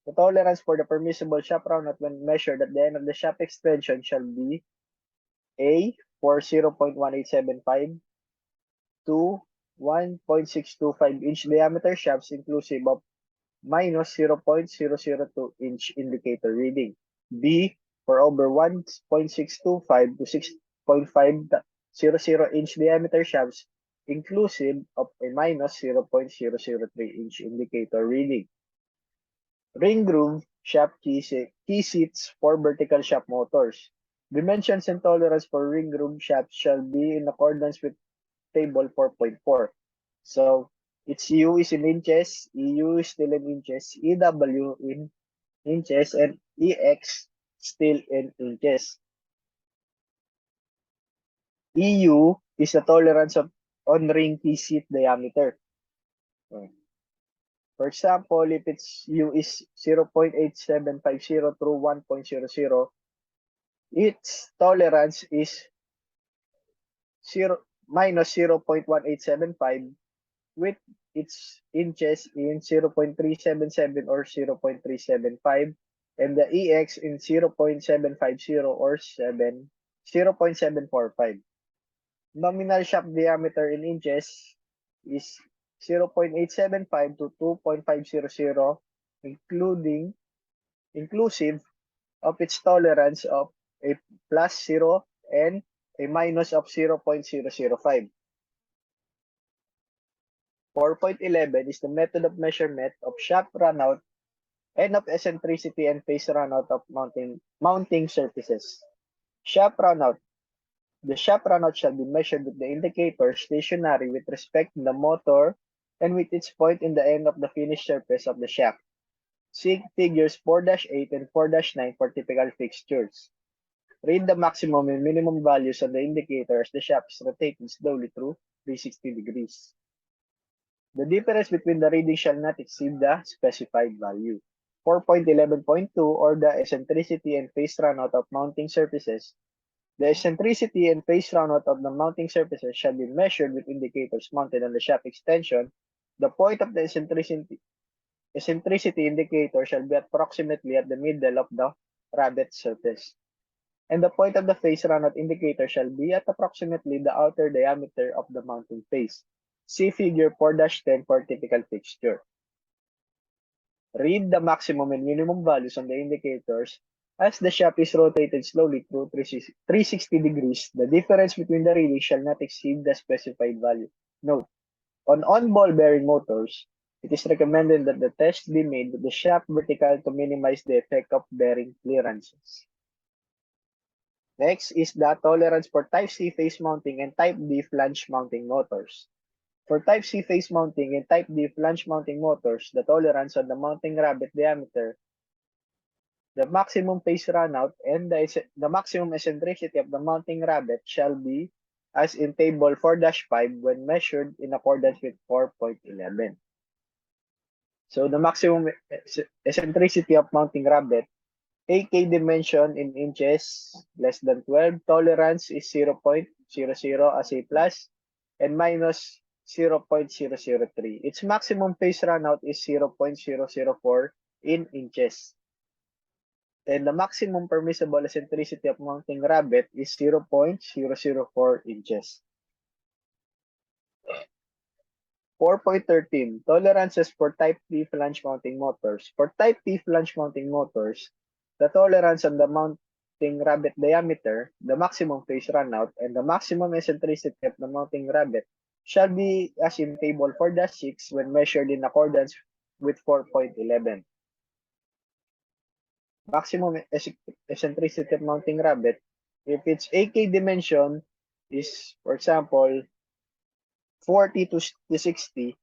The tolerance for the permissible shaft runout when measured at the end of the shaft extension shall be A for 0.1875 to 1.625 inch diameter shafts inclusive of minus 0.002 inch indicator reading. B for over 1.625 to 6.500 inch diameter shafts inclusive of a minus 0.003 inch indicator reading. Ring groove shaft key seats for vertical shaft motors. Dimensions and tolerance for ring groove shafts shall be in accordance with table 4.4. So its U is in inches, EU is still in inches, EW in inches, and EX still in inches. EU is the tolerance of on-ring key seat diameter. For example, if its U is 0.8750 through 1.00, its tolerance is minus 0.1875 with its inches in 0.377 or 0.375 and the EX in 0.750 or 0.745. Nominal shaft diameter in inches is 0.875 to 2.500 inclusive of its tolerance of a plus 0 and a minus of 0.005. 4.11 is the method of measurement of shaft runout and of eccentricity and phase runout of mounting surfaces. Shaft runout. The shaft runout shall be measured with the indicator stationary with respect to the motor and with its point in the end of the finished surface of the shaft. See figures 4-8 and 4-9 for typical fixtures. Read the maximum and minimum values on the indicator as the shaft is rotating slowly through 360 degrees. The difference between the reading shall not exceed the specified value. 4.11.2 or the eccentricity and phase runout of mounting surfaces. The eccentricity and phase runout of the mounting surfaces shall be measured with indicators mounted on the shaft extension. The point of the eccentricity indicator shall be approximately at the middle of the rabbet surface. And the point of the phase runout indicator shall be at approximately the outer diameter of the mounting face. See figure 4-10 for typical fixture. Read the maximum and minimum values on the indicators as the shaft is rotated slowly through 360 degrees. The difference between the readings shall not exceed the specified value. Note, on ball bearing motors, it is recommended that the test be made with the shaft vertical to minimize the effect of bearing clearances. Next is the tolerance for Type C phase mounting and Type D flange mounting motors. For Type C phase mounting and Type D flange mounting motors, the tolerance on the mounting rabbet diameter, the maximum phase runout, and the maximum eccentricity of the mounting rabbet shall be as in table 4-5 when measured in accordance with 4.11. So the maximum eccentricity of mounting rabbet AK dimension in inches less than 12. Tolerance is 0.00 as a plus and minus 0.003. Its maximum phase runout is 0.004 in inches. And the maximum permissible eccentricity of mounting rabbet is 0.004 inches. 4.13 Tolerances for Type T flange mounting motors. For Type T flange mounting motors, the tolerance on the mounting rabbet diameter, the maximum phase runout, and the maximum eccentricity of the mounting rabbet shall be as in table 4-6 when measured in accordance with 4.11. Maximum eccentricity of mounting rabbet, if its AK dimension is, for example, 40 to 60,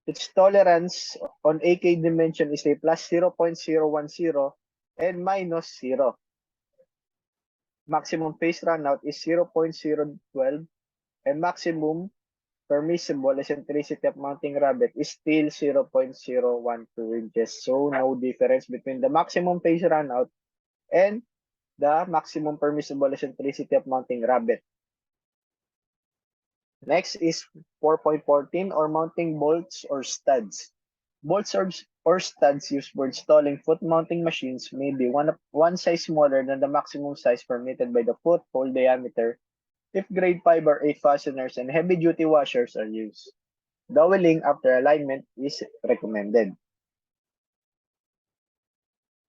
its tolerance on AK dimension is a plus 0.010 and minus 0. Maximum phase runout is 0.012 and maximum permissible eccentricity of mounting rabbet is still 0.012 inches. So no difference between the maximum phase runout and the maximum permissible eccentricity of mounting rabbet. Next is 4.14 or mounting bolts or studs. Bolts or studs used for installing foot mounting machines may be one size smaller than the maximum size permitted by the foot hole diameter if grade 5 or 8 fasteners and heavy-duty washers are used. Doweling after alignment is recommended.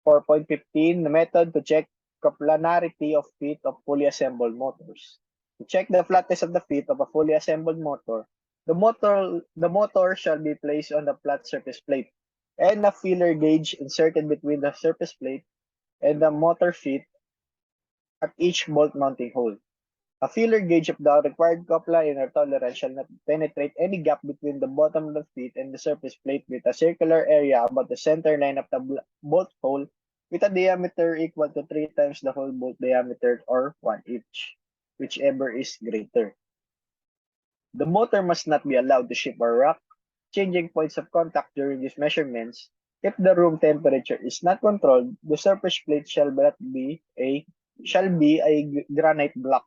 4.15 The method to check coplanarity of feet of fully assembled motors. To check the flatness of the feet of a fully assembled motor, the motor shall be placed on the flat surface plate and a feeler gauge inserted between the surface plate and the motor feet at each bolt mounting hole. A feeler gauge of the required coplanar tolerance shall not penetrate any gap between the bottom of the feet and the surface plate with a circular area about the center line of the bolt hole with a diameter equal to 3 times the whole bolt diameter or 1 each, whichever is greater. The motor must not be allowed to shift or rock, changing points of contact during these measurements. If the room temperature is not controlled, the surface plate shall be a granite block.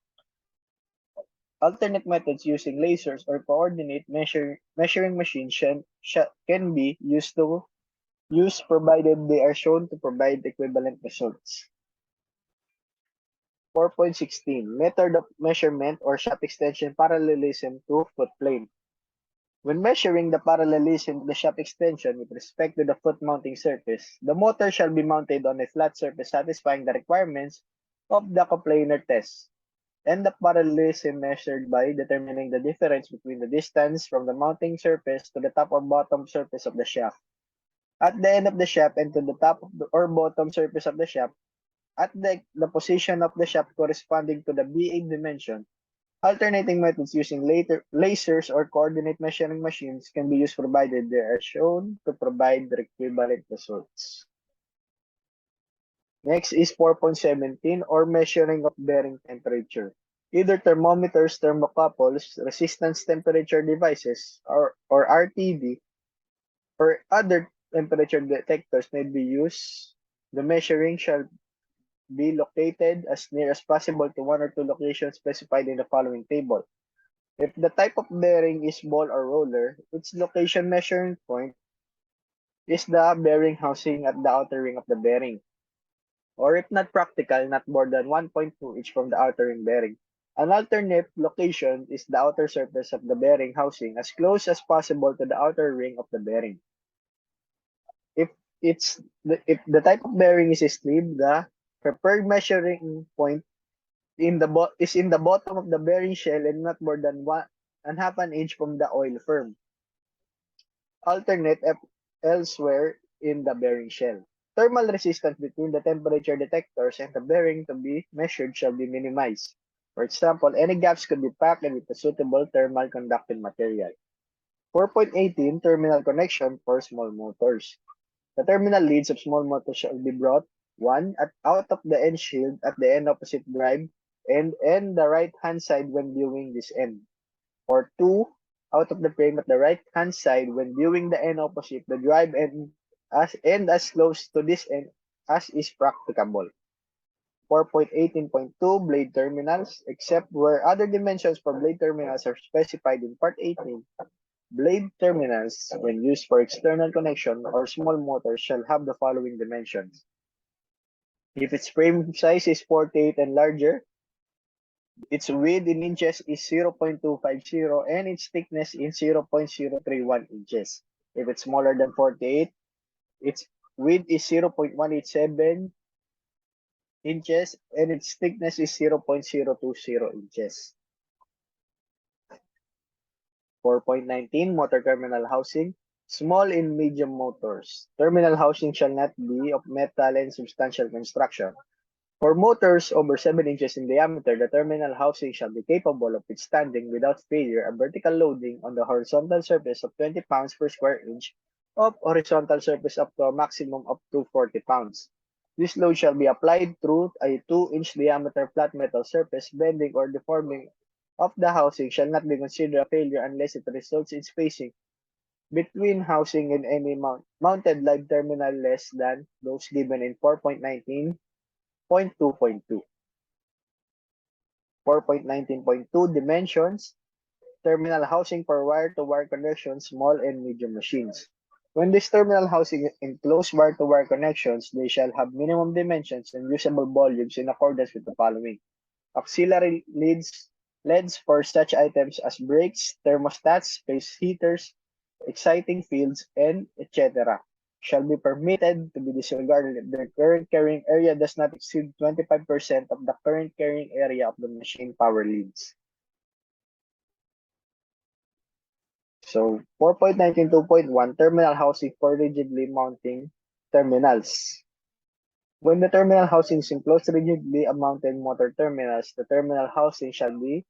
Alternate methods using lasers or coordinate measuring machines can be used provided they are shown to provide equivalent results. 4.16 Method of measurement or shaft extension parallelism to foot plane. When measuring the parallelism of the shaft extension with respect to the foot mounting surface, the motor shall be mounted on a flat surface satisfying the requirements of the coplanar test, and the parallelism measured by determining the difference between the distance from the mounting surface to the top or bottom surface of the shaft, at the end of the shaft, and to the top or bottom surface of the shaft, at the position of the shaft corresponding to the BA dimension. Alternating methods using lasers or coordinate measuring machines can be used provided they are shown to provide the equivalent results. Next is 4.17 or measuring of bearing temperature. Either thermometers, thermocouples, resistance temperature devices, or RTD, or other temperature detectors may be used. The measuring shall be located as near as possible to one or two locations specified in the following table. If the type of bearing is ball or roller, its location measuring point is the bearing housing at the outer ring of the bearing. Or if not practical, not more than 1.2 each from the outer ring bearing. An alternate location is the outer surface of the bearing housing as close as possible to the outer ring of the bearing. If the type of bearing is a sleeve, the preferred measuring point is in the bottom of the bearing shell and not more than 1.5 inch from the oil firm. Alternate elsewhere in the bearing shell. Thermal resistance between the temperature detectors and the bearing to be measured shall be minimized. For example, any gaps could be packed with a suitable thermal conducting material. 4.18 Terminal connection for small motors. The terminal leads of small motors shall be brought 1. Out of the end shield at the end opposite drive and the right-hand side when viewing this end. Or 2. Out of the frame at the right-hand side when viewing the end opposite the drive and as close to this end as is practicable. 4.18.2 blade terminals, except where other dimensions for blade terminals are specified in Part 18. Blade terminals, when used for external connection or small motors, shall have the following dimensions. If its frame size is 48 and larger, its width in inches is 0.250 and its thickness is 0.031 inches. If it's smaller than 48, its width is 0.187 inches and its thickness is 0.020 inches. 4.19 Motor terminal housing. Small and medium motors. Terminal housing shall not be of metal and substantial construction. For motors over 7 inches in diameter, the terminal housing shall be capable of withstanding without failure a vertical loading on the horizontal surface of 20 pounds per square inch of horizontal surface up to a maximum of 240 pounds. This load shall be applied through a 2-inch diameter flat metal surface. Bending or deforming of the housing shall not be considered a failure unless it results in spacing between housing and any mounted live terminal less than those given in 4.19.2.2. 4.19.2 Dimensions. Terminal housing for wire-to-wire connections, small and medium machines. When this terminal housing enclose wire-to-wire connections, they shall have minimum dimensions and usable volumes in accordance with the following. Auxiliary leads for such items as brakes, thermostats, space heaters, exciting fields, and etc. shall be permitted to be disregarded if their current carrying area does not exceed 25% of the current carrying area of the machine power leads. So 4.19.2.1 Terminal housing for rigidly mounting terminals. When the terminal housing is enclosed rigidly mounted motor terminals, the terminal housing shall be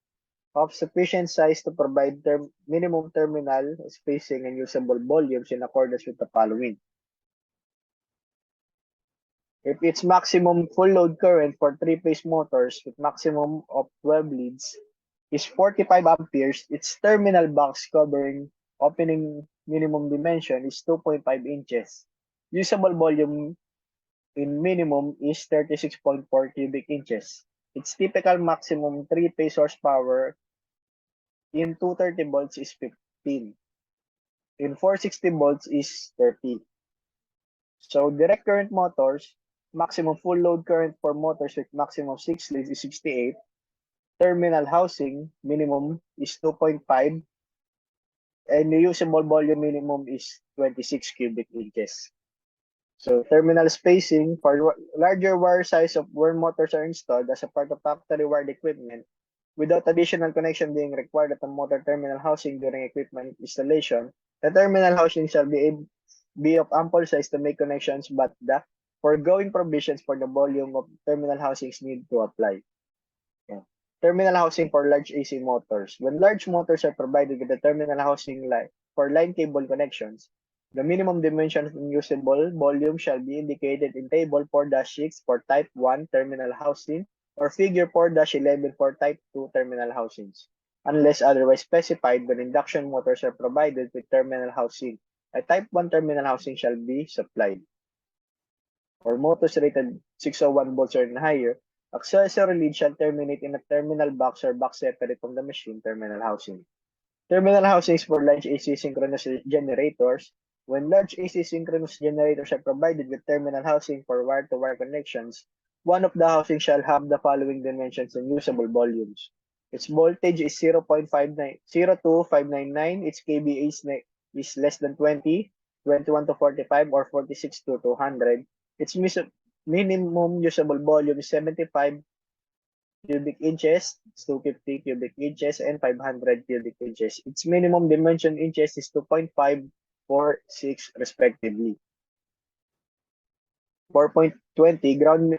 of sufficient size to provide minimum terminal spacing and usable volumes in accordance with the following. If its maximum full load current for 3-phase motors with maximum of 12 leads is 45 amperes, its terminal box covering opening minimum dimension is 2.5 inches. Usable volume in minimum is 36.4 cubic inches. Its typical maximum 3-phase horsepower in 230 volts is 15. In 460 volts is 30. So direct current motors, maximum full load current for motors with maximum 6 leads is 68. Terminal housing minimum is 2.5 and the usable volume minimum is 26 cubic inches. So terminal spacing for larger wire size of where motors are installed as a part of factory wired equipment without additional connection being required at the motor terminal housing during equipment installation. The terminal housing shall be of ample size to make connections, but the foregoing provisions for the volume of terminal housings need to apply. Yeah. Terminal housing for large AC motors. When large motors are provided with the terminal housing for line cable connections, the minimum dimensions and usable volume shall be indicated in Table 4-6 for Type 1 terminal housing or Figure 4-11 for Type 2 terminal housings. Unless otherwise specified, when induction motors are provided with terminal housing, a Type 1 terminal housing shall be supplied. For motors rated 601 volts or higher, accessory lead shall terminate in a terminal box or box separate from the machine terminal housing. Terminal housings for large AC synchronous generators. When large AC synchronous generators are provided with terminal housing for wire-to-wire connections, one of the housings shall have the following dimensions and usable volumes. Its voltage is 0.599, its kVA is less than 20, 21 to 45, or 46 to 200. Its minimum usable volume is 75 cubic inches, 250 cubic inches, and 500 cubic inches. Its minimum dimension inches is 2.546 respectively. 4.20 Ground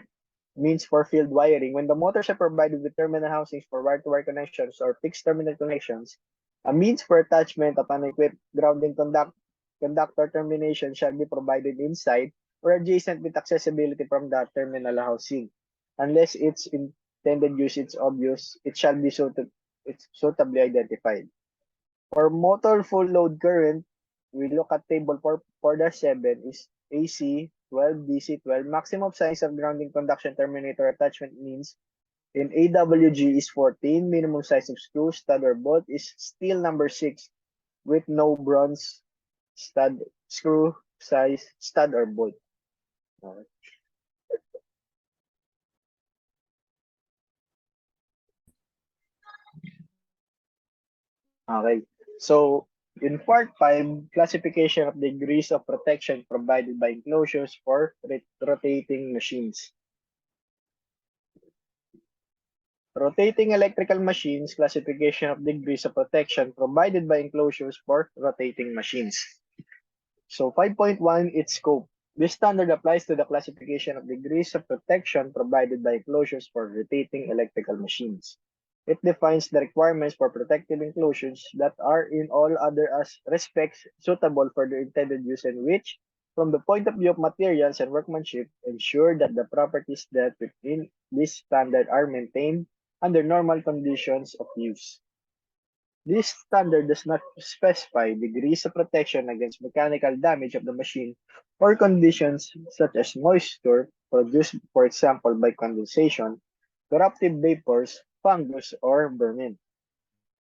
means for field wiring. When the motors are provided with terminal housings for wire-to-wire connections or fixed terminal connections, a means for attachment of an equipped grounding conductor termination shall be provided inside or adjacent with accessibility from the terminal housing. Unless its intended use is obvious, it shall be suitably identified. For motor full load current, we look at table 4.7 is AC 12, DC12. Maximum size of grounding conduction terminator attachment means in AWG is 14. Minimum size of screw, stud, or bolt is still number 6 with no bronze stud, screw size, stud, or bolt. Okay. Okay. So, in part 5, classification of degrees of protection provided by enclosures for rotating machines. Rotating electrical machines, classification of degrees of protection provided by enclosures for rotating machines. So 5.1, its scope. This standard applies to the classification of degrees of protection provided by enclosures for rotating electrical machines. It defines the requirements for protective enclosures that are in all other respects suitable for their intended use and which, from the point of view of materials and workmanship, ensure that the properties that within this standard are maintained under normal conditions of use. This standard does not specify degrees of protection against mechanical damage of the machine or conditions such as moisture produced, for example, by condensation, corruptive vapors, fungus, or vermin.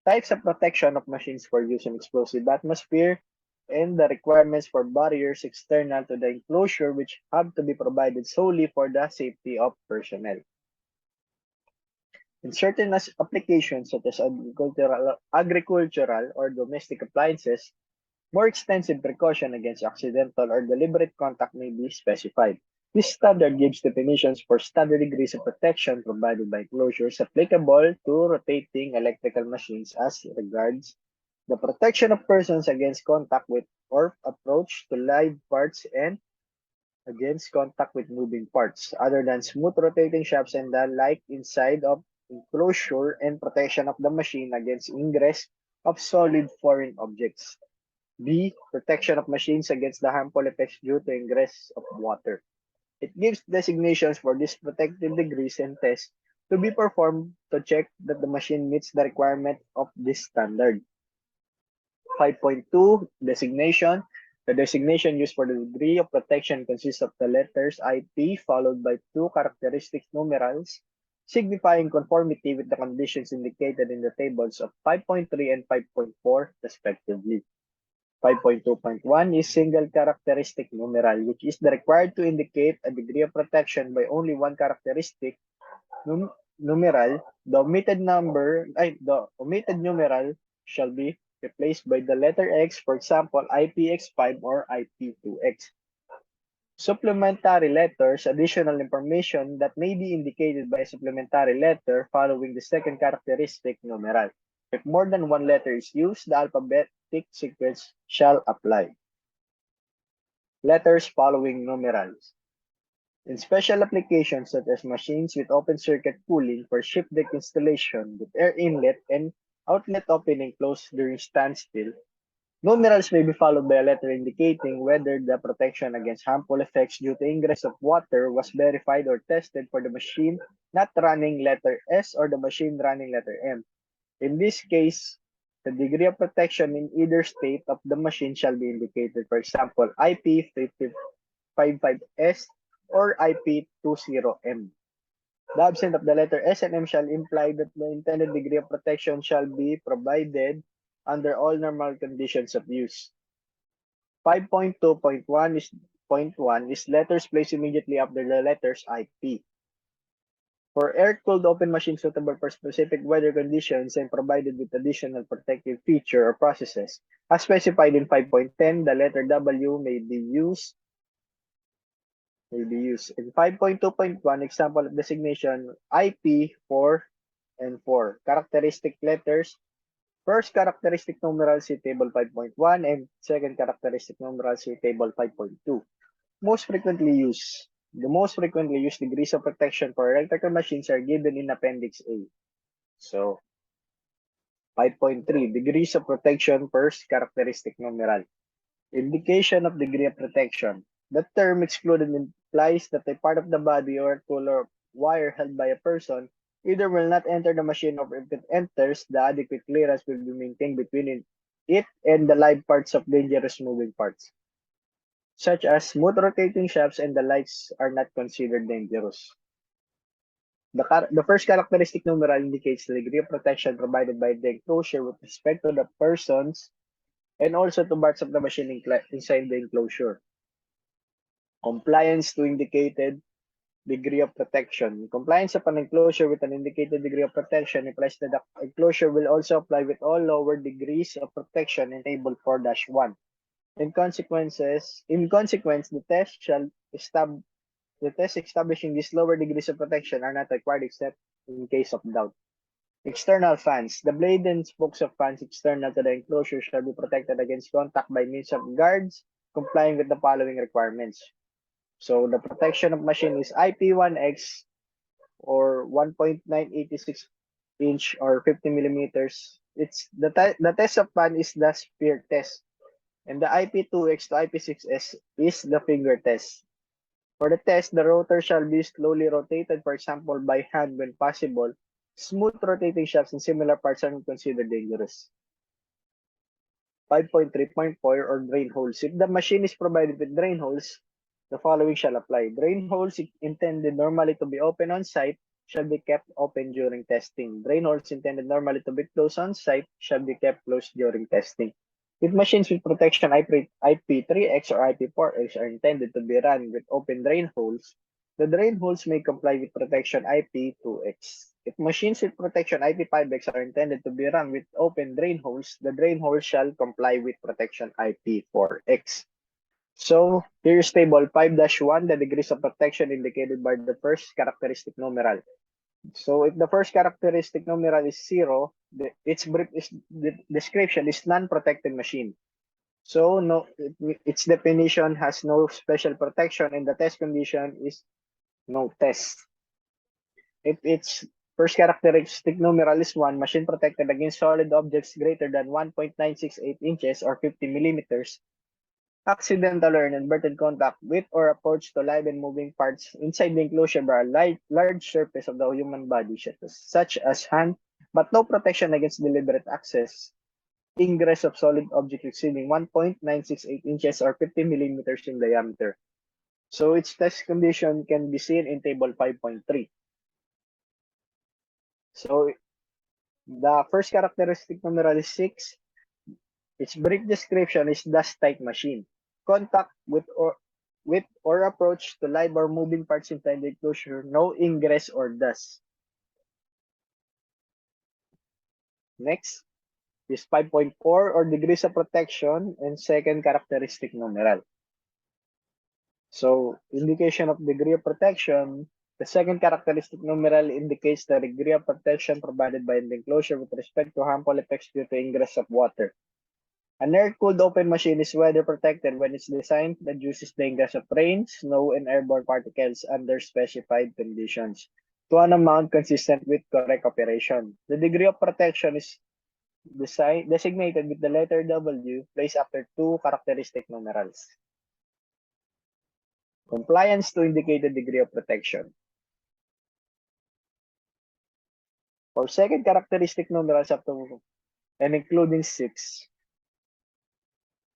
Types of protection of machines for use in explosive atmosphere, and the requirements for barriers external to the enclosure which have to be provided solely for the safety of personnel. In certain applications such as agricultural or domestic appliances, more extensive precaution against accidental or deliberate contact may be specified. This standard gives definitions for standard degrees of protection provided by enclosures applicable to rotating electrical machines as regards the protection of persons against contact with or approach to live parts and against contact with moving parts other than smooth rotating shafts and the like inside of enclosure, and protection of the machine against ingress of solid foreign objects. B. Protection of machines against the harmful effects due to ingress of water. It gives designations for these protective degrees and tests to be performed to check that the machine meets the requirement of this standard. 5.2 Designation. The designation used for the degree of protection consists of the letters IP followed by two characteristic numerals signifying conformity with the conditions indicated in the tables of 5.3 and 5.4 respectively. 5.2.1 is single characteristic numeral, which is required to indicate a degree of protection by only one characteristic numeral. The omitted numeral shall be replaced by the letter X, for example, IPX5 or IP2X. Supplementary letters, additional information that may be indicated by a supplementary letter following the second characteristic numeral. If more than one letter is used, the alphabetic sequence shall apply. Letters following numerals. In special applications such as machines with open circuit cooling for ship deck installation with air inlet and outlet opening closed during standstill, numerals may be followed by a letter indicating whether the protection against harmful effects due to ingress of water was verified or tested for the machine not running letter S or the machine running letter M. In this case, the degree of protection in either state of the machine shall be indicated. For example, IP55S or IP20M. The absence of the letter S and M shall imply that the intended degree of protection shall be provided under all normal conditions of use. 5.2.1 is letters placed immediately after the letters IP. For air-cooled open machines suitable for specific weather conditions and provided with additional protective feature or processes, as specified in 5.10, the letter W may be used. In 5.2.1, example of designation IP 4 and 4. Characteristic letters. First characteristic numeral, see table 5.1, and second characteristic numeral, see table 5.2. The most frequently used degrees of protection for electrical machines are given in Appendix A. So, 5.3, degrees of protection per characteristic numeral. Indication of degree of protection. The term excluded implies that a part of the body or tool or wire held by a person either will not enter the machine or if it enters, the adequate clearance will be maintained between it and the live parts of dangerous moving parts. such as smooth rotating shafts and the lights are not considered dangerous. The first characteristic numeral indicates the degree of protection provided by the enclosure with respect to the persons and also to parts of the machine inside the enclosure. Compliance to indicated degree of protection. Compliance of an enclosure with an indicated degree of protection implies that the enclosure will also apply with all lower degrees of protection in Table 4-1. In consequence, the tests establishing these lower degrees of protection are not required except in case of doubt. External fans. The blade and spokes of fans external to the enclosure shall be protected against contact by means of guards complying with the following requirements. So the protection of machine is IP1X or 1.986 inch or 50 millimeters. It's the test of fan is the spear test. And the IP2X to IP6S is the finger test. For the test, the rotor shall be slowly rotated, for example, by hand when possible. Smooth rotating shafts in similar parts are not considered dangerous. 5.3.4 or drain holes. If the machine is provided with drain holes, the following shall apply. Drain holes intended normally to be open on site shall be kept open during testing. Drain holes intended normally to be closed on site shall be kept closed during testing. If machines with protection IP3X or IP4X are intended to be run with open drain holes, the drain holes may comply with protection IP2X. If machines with protection IP5X are intended to be run with open drain holes, the drain holes shall comply with protection IP4X. So, here's table 5-1, the degrees of protection indicated by the first characteristic numeral. So, if the first characteristic numeral is 0, its description is non-protected machine. So, its definition has no special protection and the test condition is no test. If its first characteristic numeral is 1, machine protected against solid objects greater than 1.968 inches or 50 millimeters, accidental or inadvertent contact with or approach to live and moving parts inside the enclosure by a large surface of the human body, such as hand, but no protection against deliberate access, ingress of solid object exceeding 1.968 inches or 50 millimeters in diameter. So its test condition can be seen in table 5.3. So the first characteristic numeral is 6. Its brief description is dust-tight machine. Contact with or approach to live or moving parts inside the enclosure, no ingress or dust. Next is 5.4 or degrees of protection and second characteristic numeral. So, indication of degree of protection, the second characteristic numeral indicates the degree of protection provided by the enclosure with respect to harmful effects due to ingress of water. An air-cooled open machine is weather protected when it's designed to reduce the ingress of rain, snow, and airborne particles under specified conditions to an amount consistent with correct operation. The degree of protection is designated with the letter W placed after two characteristic numerals. Compliance to indicated degree of protection. For second characteristic numerals up to and including 6,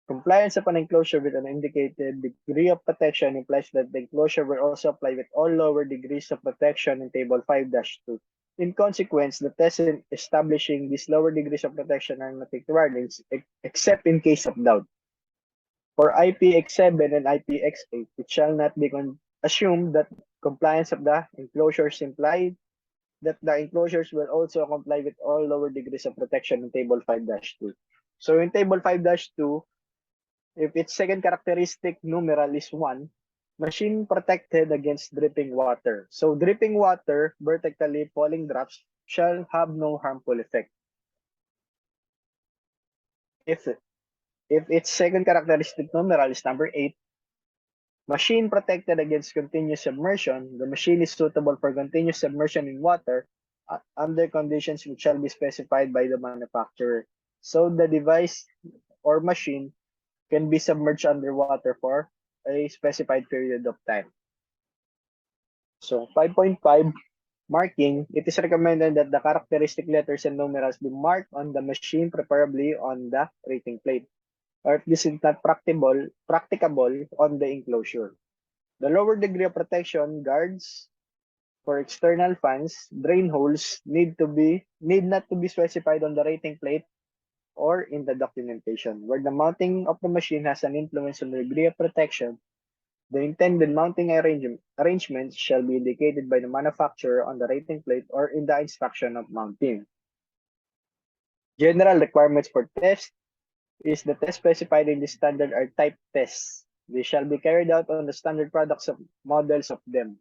compliance of an enclosure with an indicated degree of protection implies that the enclosure will also apply with all lower degrees of protection in table 5-2. In consequence, the tests in establishing these lower degrees of protection are not required except in case of doubt. For IPX7 and IPX8, it shall not be assumed that compliance of the enclosures implied that the enclosures will also comply with all lower degrees of protection in table 5-2. So in table 5-2, if its second characteristic numeral is 1, machine protected against dripping water. So dripping water, vertically falling drops, shall have no harmful effect. If its second characteristic numeral is number 8, machine protected against continuous submersion, the machine is suitable for continuous submersion in water under conditions which shall be specified by the manufacturer. So the device or machine can be submerged underwater for a specified period of time. So 5.5, marking. It is recommended that the characteristic letters and numerals be marked on the machine, preferably on the rating plate. or if this is not practicable on the enclosure. The lower degree of protection guards for external fans, drain holes need not to be specified on the rating plate or in the documentation. Where the mounting of the machine has an influence on the degree of protection, the intended mounting arrangements shall be indicated by the manufacturer on the rating plate or in the instruction of mounting. General requirements for test is the test specified in the standard are type tests. They shall be carried out on the standard products of models of them,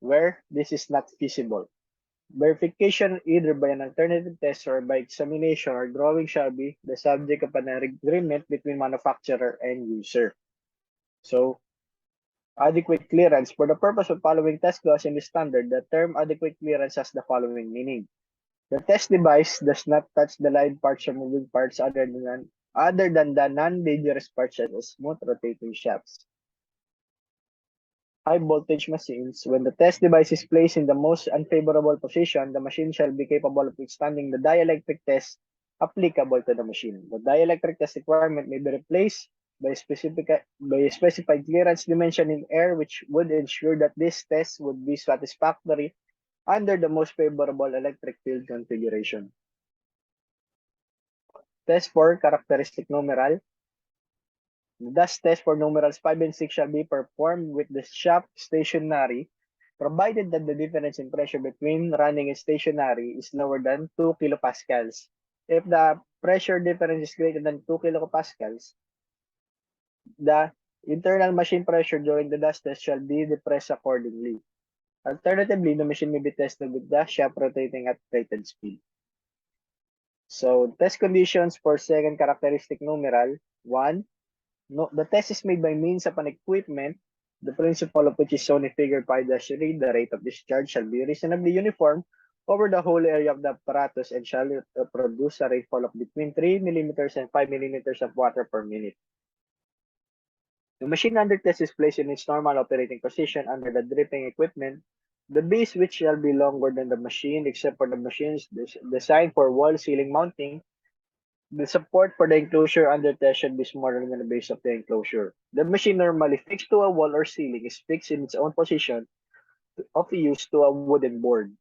where this is not feasible. Verification either by an alternative test or by examination or drawing shall be the subject of an agreement between manufacturer and user. So, adequate clearance. For the purpose of following test clause in the standard, the term adequate clearance has the following meaning. The test device does not touch the live parts or moving parts other than the non-dangerous parts such as smooth rotating shafts. High voltage machines. When the test device is placed in the most unfavorable position, the machine shall be capable of withstanding the dielectric test applicable to the machine. The dielectric test requirement may be replaced by a specified clearance dimension in air, which would ensure that this test would be satisfactory under the most favorable electric field configuration. Test for characteristic numeral. The dust test for numerals 5 and 6 shall be performed with the shaft stationary, provided that the difference in pressure between running and stationary is lower than 2 kilopascals. If the pressure difference is greater than 2 kilopascals, the internal machine pressure during the dust test shall be depressed accordingly. Alternatively, the machine may be tested with the shaft rotating at rated speed. So, test conditions for second characteristic numeral. 1. No, the test is made by means of an equipment, the principle of which is shown in figure 5-3. The rate of discharge shall be reasonably uniform over the whole area of the apparatus and shall produce a rainfall of between 3 millimeters and 5 millimeters of water per minute. The machine under test is placed in its normal operating position under the dripping equipment. The base, which shall be longer than the machine, except for the machines designed for wall ceiling mounting. The support for the enclosure under test should be smaller than the base of the enclosure. The machine normally fixed to a wall or ceiling is fixed in its own position of use to a wooden board,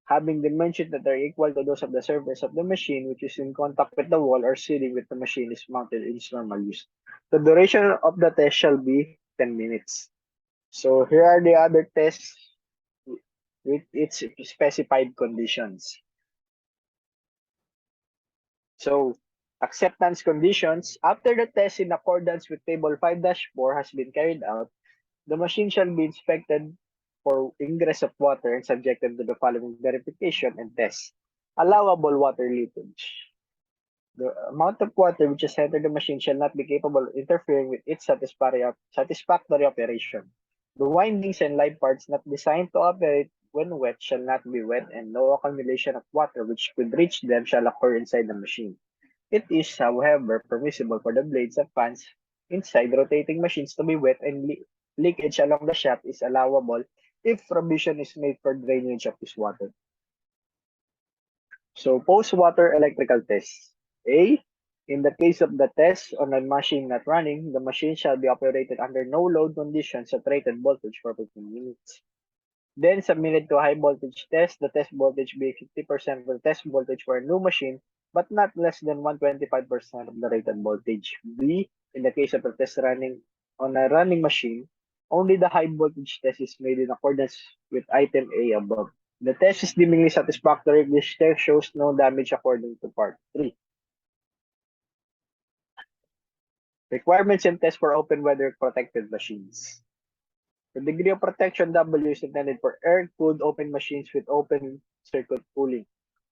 having dimensions that are equal to those of the surface of the machine, which is in contact with the wall or ceiling with the machine is mounted in its normal use. The duration of the test shall be 10 minutes. So here are the other tests with its specified conditions. So, acceptance conditions. After the test in accordance with Table 5-4 has been carried out, the machine shall be inspected for ingress of water and subjected to the following verification and test. Allowable water leakage. The amount of water which has entered the machine shall not be capable of interfering with its satisfactory operation. The windings and live parts not designed to operate when wet shall not be wet, and no accumulation of water which could reach them shall occur inside the machine. It is, however, permissible for the blades of fans inside rotating machines to be wet, and leakage along the shaft is allowable if provision is made for drainage of this water. So, post-water electrical tests. A. In the case of the test on a machine not running, the machine shall be operated under no load conditions at rated voltage for 15 minutes. Then submitted to a high voltage test, the test voltage be 50% of the test voltage for a new machine, but not less than 125% of the rated voltage. B. In the case of a test running on a running machine, only the high voltage test is made in accordance with item A above. The test is deemingly satisfactory if this test shows no damage according to part 3. Requirements and tests for open weather protected machines. The degree of protection W is intended for air-cooled open machines with open circuit cooling.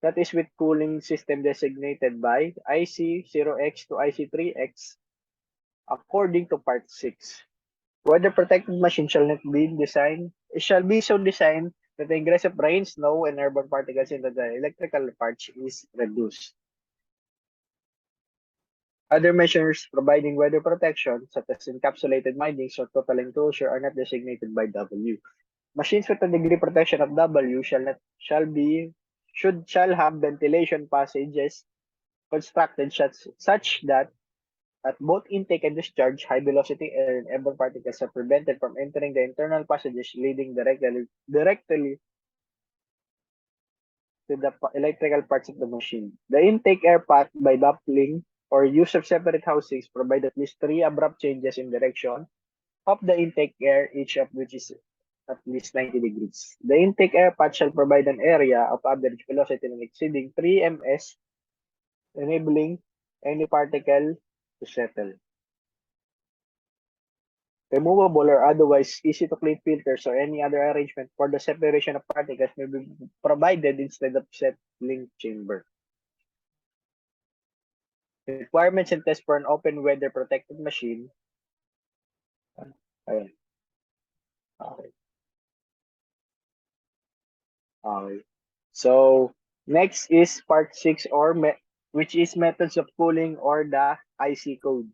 That is with cooling system designated by IC0X to IC3X according to part 6. Weather protected machine shall be so designed that the ingress of rain, snow, and airborne particles into the electrical parts is reduced. Other measures providing weather protection, such as encapsulated windings or total enclosure, are not designated by W. Machines with a degree protection of W shall have ventilation passages constructed such that At both intake and discharge, high velocity air and airborne particles are prevented from entering the internal passages, leading directly to the electrical parts of the machine. The intake air path by baffling or use of separate housings provide at least 3 abrupt changes in direction of the intake air, each of which is at least 90 degrees. The intake air path shall provide an area of average velocity exceeding 3 ms, enabling any particle to settle. Removable or otherwise easy to clean filters or any other arrangement for the separation of particles may be provided instead of settling chamber. Requirements and tests for an open weather protected machine. Ayan. Okay. Okay. So next is part 6 which is methods of cooling or the IC code.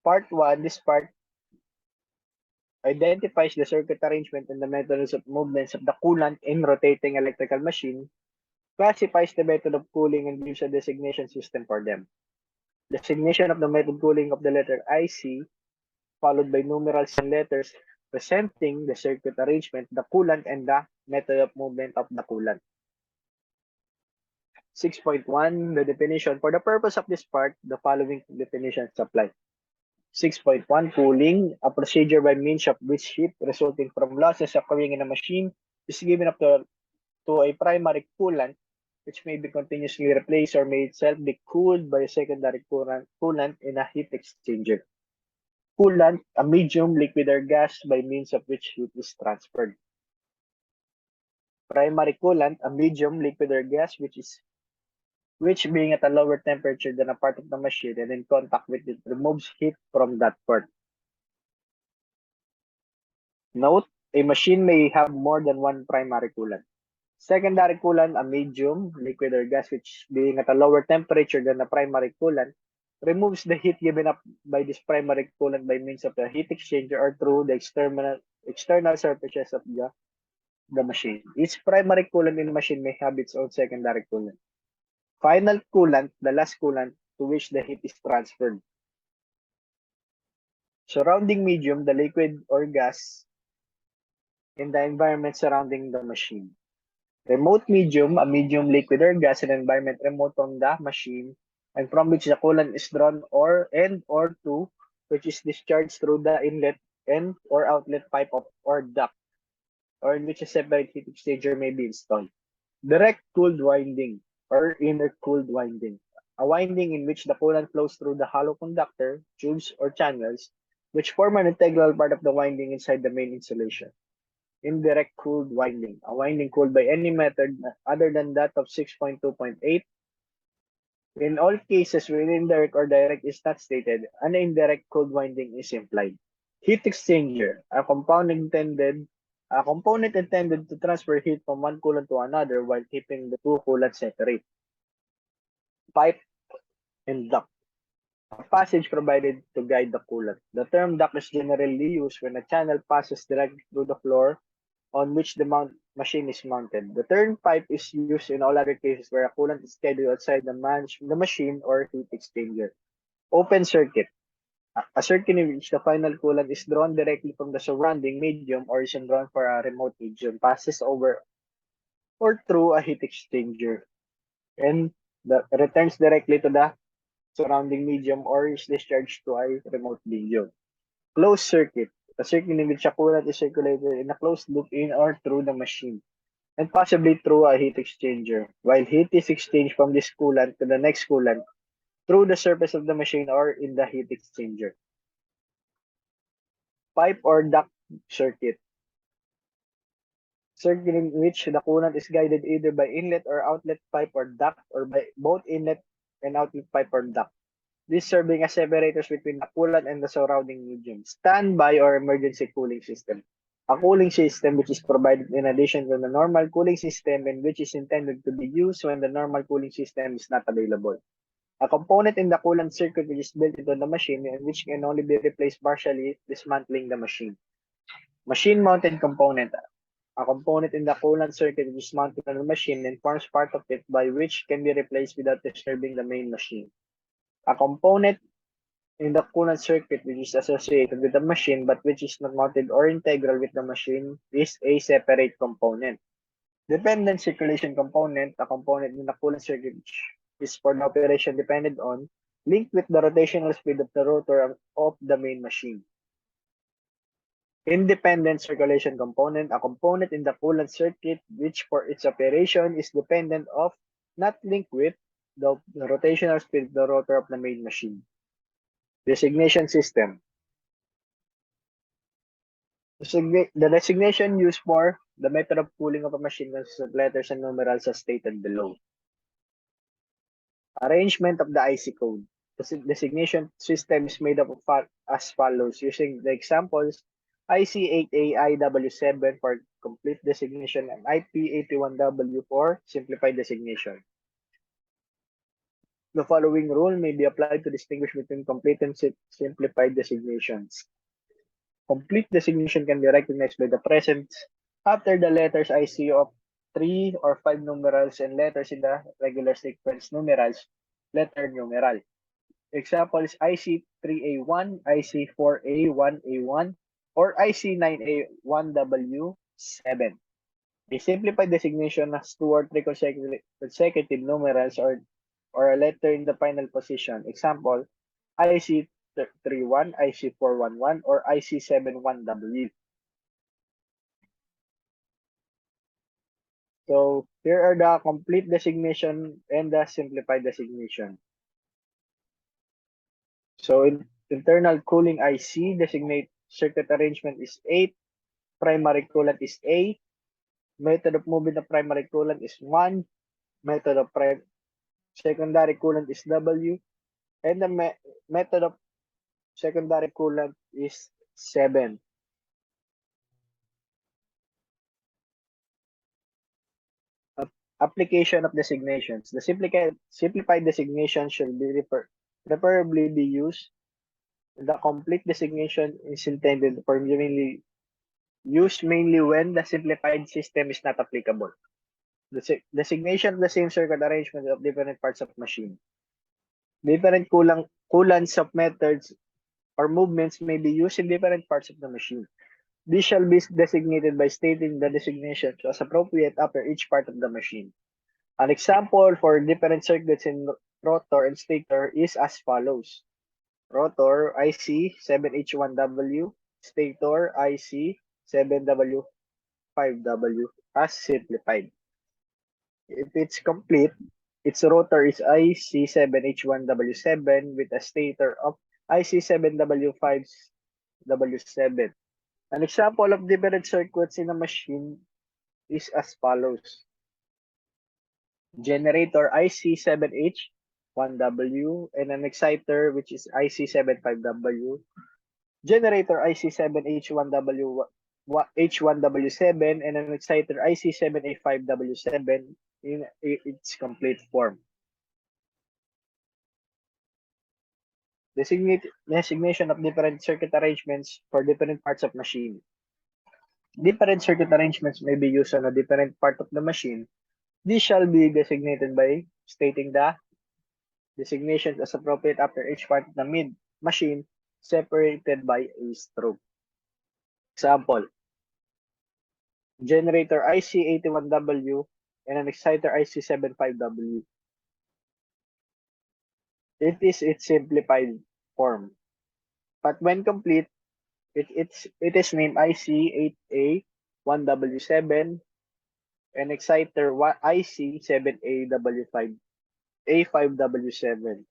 Part 1, this part identifies the circuit arrangement and the methods of movements of the coolant in rotating electrical machine, classifies the method of cooling and gives a designation system for them. Designation of the method cooling of the letter IC, followed by numerals and letters presenting the circuit arrangement, the coolant, and the method of movement of the coolant. 6.1, the definition. For the purpose of this part, the following definitions apply. 6.1, cooling, a procedure by means of which heat resulting from losses occurring in a machine is given up to a primary coolant, which may be continuously replaced or may itself be cooled by a secondary coolant in a heat exchanger. Coolant, a medium, liquid, or gas by means of which heat is transferred. Primary coolant, a medium, liquid, or gas which being at a lower temperature than a part of the machine and in contact with it removes heat from that part. Note, a machine may have more than one primary coolant. Secondary coolant, a medium, liquid, or gas which being at a lower temperature than the primary coolant, removes the heat given up by this primary coolant by means of the heat exchanger or through the external surfaces of the machine. Each primary coolant in the machine may have its own secondary coolant. Final coolant, the last coolant to which the heat is transferred. Surrounding medium, the liquid or gas in the environment surrounding the machine. Remote medium, a medium, liquid, or gas in an environment remote from the machine and from which the coolant is drawn or to which is discharged through the inlet and or outlet pipe or duct, or in which a separate heat exchanger may be installed. Direct cooled winding or intercooled winding, a winding in which the coolant flows through the hollow conductor, tubes, or channels, which form an integral part of the winding inside the main insulation. Indirect cooled winding, a winding cooled by any method other than that of 6.2.8. In all cases where indirect or direct is not stated, an indirect cooled winding is implied. Heat exchanger, a component intended to transfer heat from one coolant to another while keeping the two coolants separate. Pipe and duct, a passage provided to guide the coolant. The term duct is generally used when a channel passes directly through the floor on which the machine is mounted. The term pipe is used in all other cases where a coolant is scheduled outside the machine or heat exchanger. Open circuit, a circuit in which the final coolant is drawn directly from the surrounding medium or is drawn for a remote medium, passes over or through a heat exchanger, and returns directly to the surrounding medium or is discharged to a remote medium. Closed circuit, a circuit in which a coolant is circulated in a closed loop in or through the machine, and possibly through a heat exchanger, while heat is exchanged from this coolant to the next coolant through the surface of the machine or in the heat exchanger. Pipe or duct circuit, circuit in which the coolant is guided either by inlet or outlet pipe or duct or by both inlet and outlet pipe or duct. This serving as separators between the coolant and the surrounding medium. Standby or emergency cooling system, a cooling system which is provided in addition to the normal cooling system and which is intended to be used when the normal cooling system is not available. A component in the coolant circuit which is built into the machine and which can only be replaced partially dismantling the machine. Machine-mounted component, a component in the coolant circuit which is mounted on the machine and forms part of it by which can be replaced without disturbing the main machine. A component in the coolant circuit which is associated with the machine but which is not mounted or integral with the machine is a separate component. Dependent circulation component, a component in the coolant circuit which is for the operation dependent on, linked with the rotational speed of the rotor of the main machine. Independent circulation component, a component in the coolant circuit which for its operation is dependent of, not linked with, the rotational speed of the rotor of the main machine. Designation system. The designation used for the method of cooling of a machine consists of letters and numerals as stated below. Arrangement of the IC code. The designation system is made up of as follows, using the examples IC8A-IW7 for complete designation and IP81W for simplified designation. The following rule may be applied to distinguish between complete and simplified designations. Complete designation can be recognized by the presence after the letters IC of 3 or 5 numerals and letters in the regular sequence numerals, letter numeral. Example is IC3A1, IC4A1A1, or IC9A1W7. A simplified designation has 2 or 3 consecutive numerals or a letter in the final position. Example, IC31, IC411, or IC71W. So here are the complete designation and the simplified designation. So internal cooling IC designate circuit arrangement is 8, primary coolant is A, method of moving the primary coolant is 1, method of secondary coolant is W, and the method of secondary coolant is 7. Application of designations. The simplified designation should be preferably be used. The complete designation is intended for used mainly when the simplified system is not applicable. The designation of the same circuit arrangement of different parts of machine. Different coolants of methods or movements may be used in different parts of the machine. These shall be designated by stating the designations as appropriate after each part of the machine. An example for different circuits in rotor and stator is as follows. Rotor IC7H1W, stator IC7W5W as simplified. If it's complete, its rotor is IC7H1W7 with a stator of IC7W5W7. An example of different circuits in a machine is as follows. Generator IC7H1W and an exciter which is IC75W. Generator IC7H1W H1W7 and an exciter IC7A5W7 in its complete form. Designation of different circuit arrangements for different parts of machine. Different circuit arrangements may be used on a different part of the machine. These shall be designated by stating the designations as appropriate after each part of the machine separated by a stroke. Example, generator IC81W and an exciter IC75W. It is its simplified form. But when complete, it is named IC8A1W7 and exciter IC7A5W7.